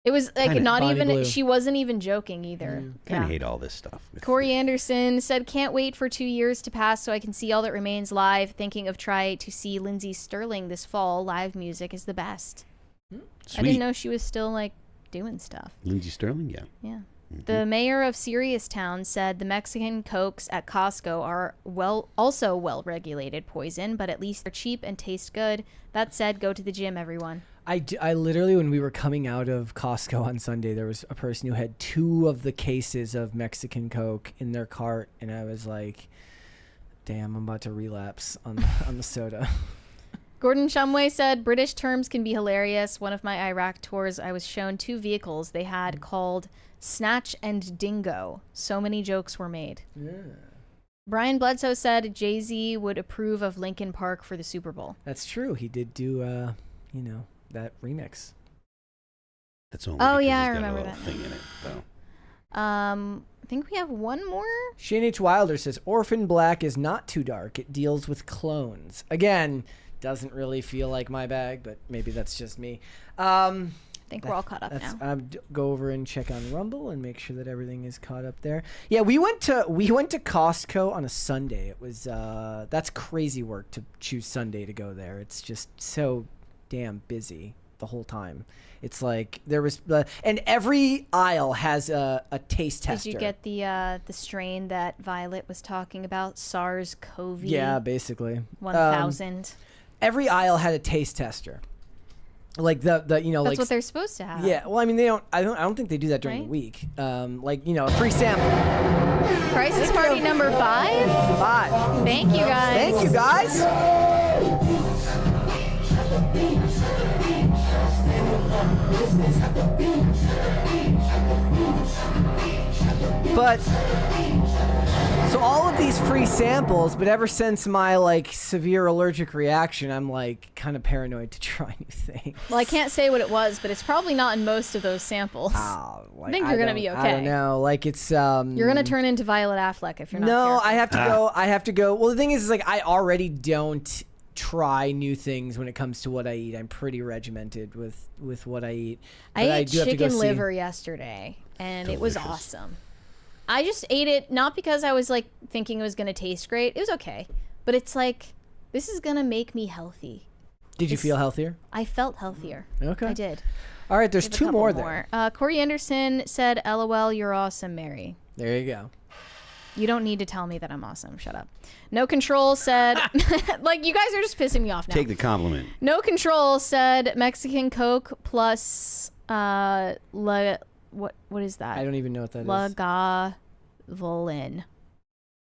It was like Kinda. not Bonnie even, Blue. she wasn't even joking either. Kind of hate all this stuff. Corey Anderson said, can't wait for 2 years to pass so I can see All That Remains live. Thinking of try to see Lindsay Sterling this fall. Live music is the best. Sweet. I didn't know she was still like doing stuff. Lindsay Sterling, yeah. Yeah. The mayor of Seriostown said the Mexican Cokes at Costco are also well-regulated poison, but at least they're cheap and taste good. That said, go to the gym, everyone. I literally, when we were coming out of Costco on Sunday, there was a person who had 2 of the cases of Mexican Coke in their cart, and I was like, damn, I'm about to relapse on the soda. Gordon Shumway said, British terms can be hilarious. One of my Iraq tours, I was shown 2 vehicles they had called Snatch and Dingo. So many jokes were made. Yeah. Brian Bledsoe said Jay-Z would approve of Linkin Park for the Super Bowl. That's true. He did do, that remix. That's only Oh, because yeah, he's I got remember a little that. thing in it, though. I think we have one more. Shane H. Wilder says, Orphan Black is not too dark. It deals with clones. Again, doesn't really feel like my bag, but maybe that's just me. I think we're all caught up now. Go over and check on Rumble and make sure that everything is caught up there. Yeah, we went to Costco on a Sunday. It was that's crazy work to choose Sunday to go there. It's just so damn busy the whole time. It's like there was and every aisle has a taste tester. Did you get the strain that Violet was talking about, SARS-CoV? Yeah, basically 1000. Every aisle had a taste tester. Like the That's like what they're supposed to have. Yeah, well, I mean they don't. I don't think they do that during the week. Like a free sample. Crisis Party number 5. 5. Thank you guys. Thank you guys. But so all of these free samples, but ever since my like severe allergic reaction, I'm like kind of paranoid to try new things. Well, I can't say what it was, but it's probably not in most of those samples. I think you're gonna be okay. I don't know. Like it's you're gonna turn into Violet Affleck if you're not careful. I have to go. I have to go. Well, the thing is like I already don't try new things when it comes to what I eat. I'm pretty regimented with what I eat. But I ate do have to go chicken see. liver yesterday, and it was awesome. I just ate it not because I was like thinking it was gonna taste great. It was okay, but it's like this is gonna make me healthy. Did you feel healthier? I felt healthier. Okay, I did. All right, there's two more there. Corey Anderson said, "LOL, you're awesome, Mary." There you go. You don't need to tell me that I'm awesome. Shut up. No Control said, like, you guys are just pissing me off now. Take the compliment. No Control said Mexican Coke plus, what is that? I don't even know what that is. Lagavulin.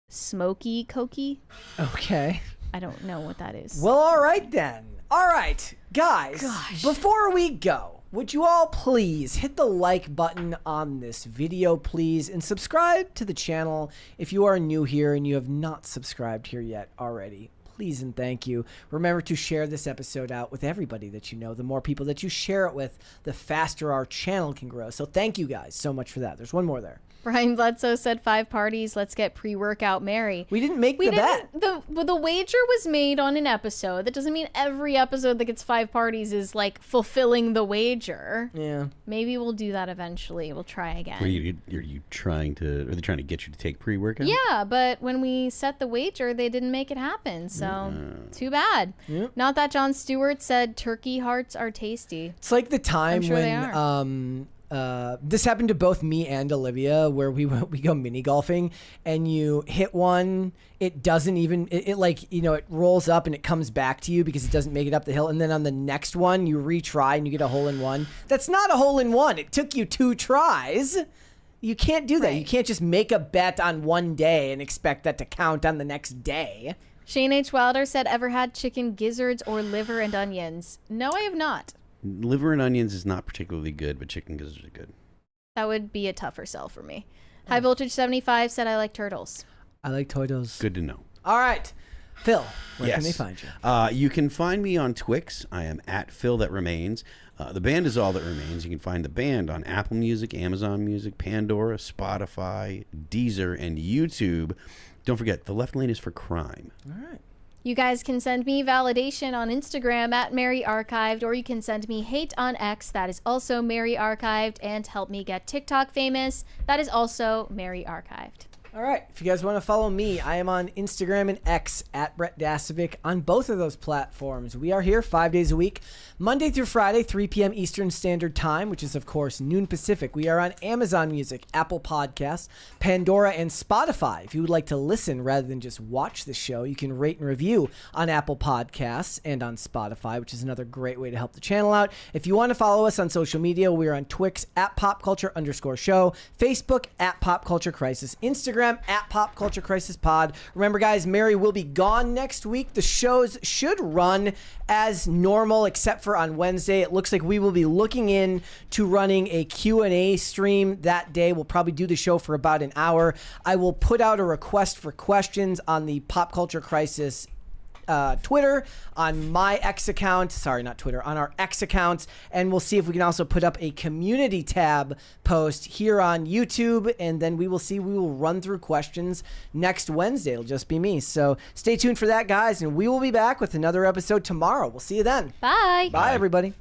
Smoky Cokey? Okay. I don't know what that is. Well, all right then. All right, guys, before we go, would you all please hit the like button on this video, please, and subscribe to the channel if you are new here and you have not subscribed here yet already. Please and thank you. Remember to share this episode out with everybody that you know. The more people that you share it with, the faster our channel can grow. So thank you guys so much for that. There's one more there. Brian Bledsoe said 5 parties. Let's get pre-workout Mary. We didn't make the bet. The wager was made on an episode. That doesn't mean every episode that gets 5 parties is like fulfilling the wager. Yeah. Maybe we'll do that eventually. We'll try again. Are you trying to? Are they trying to get you to take pre-workout? Yeah, but when we set the wager, they didn't make it happen. So too bad. Yep. Not that John Stewart said turkey hearts are tasty. It's like the time I'm sure they when this happened to both me and Olivia, where we go mini golfing, and you hit one, it doesn't even it like, you know, it rolls up and it comes back to you because it doesn't make it up the hill, and then on the next one you retry and you get a hole in one. That's not a hole in one. It took you 2 tries. You can't do that. Right. You can't just make a bet on one day and expect that to count on the next day. Shane H. Wilder said, ever had chicken gizzards or liver and onions? No, I have not. Liver and onions is not particularly good, but chicken gizzards are good. That would be a tougher sell for me. High Voltage 75 said, I like turtles. I like turtles. Good to know. All right. Phil, where can they find you? You can find me on Twix. I am at Phil That Remains. The band is All That Remains. You can find the band on Apple Music, Amazon Music, Pandora, Spotify, Deezer, and YouTube. Don't forget, the left lane is for crime. All right. You guys can send me validation on Instagram at Mary Archived, or you can send me hate on X. That is also Mary Archived, and help me get TikTok famous. That is also Mary Archived. All right. If you guys want to follow me, I am on Instagram and X at Brett Dasovic on both of those platforms. We are here 5 days a week, Monday through Friday, 3 p.m. Eastern Standard Time, which is, of course, noon Pacific. We are on Amazon Music, Apple Podcasts, Pandora, and Spotify. If you would like to listen rather than just watch the show, you can rate and review on Apple Podcasts and on Spotify, which is another great way to help the channel out. If you want to follow us on social media, we are on Twix at PopCulture_show, Facebook at Pop Culture Crisis, Instagram at Pop Culture Crisis Pod. Remember, guys, Mary will be gone next week. The shows should run as normal, except for on Wednesday. It looks like we will be looking into running a Q&A stream that day. We'll probably do the show for about an hour. I will put out a request for questions on the Pop Culture Crisis Twitter, on my X account, sorry, not Twitter, on our X accounts, and we'll see if we can also put up a community tab post here on YouTube, and then we will run through questions next Wednesday. It'll just be me. So stay tuned for that, guys, and we will be back with another episode tomorrow. We'll see you then. Bye. Bye, everybody.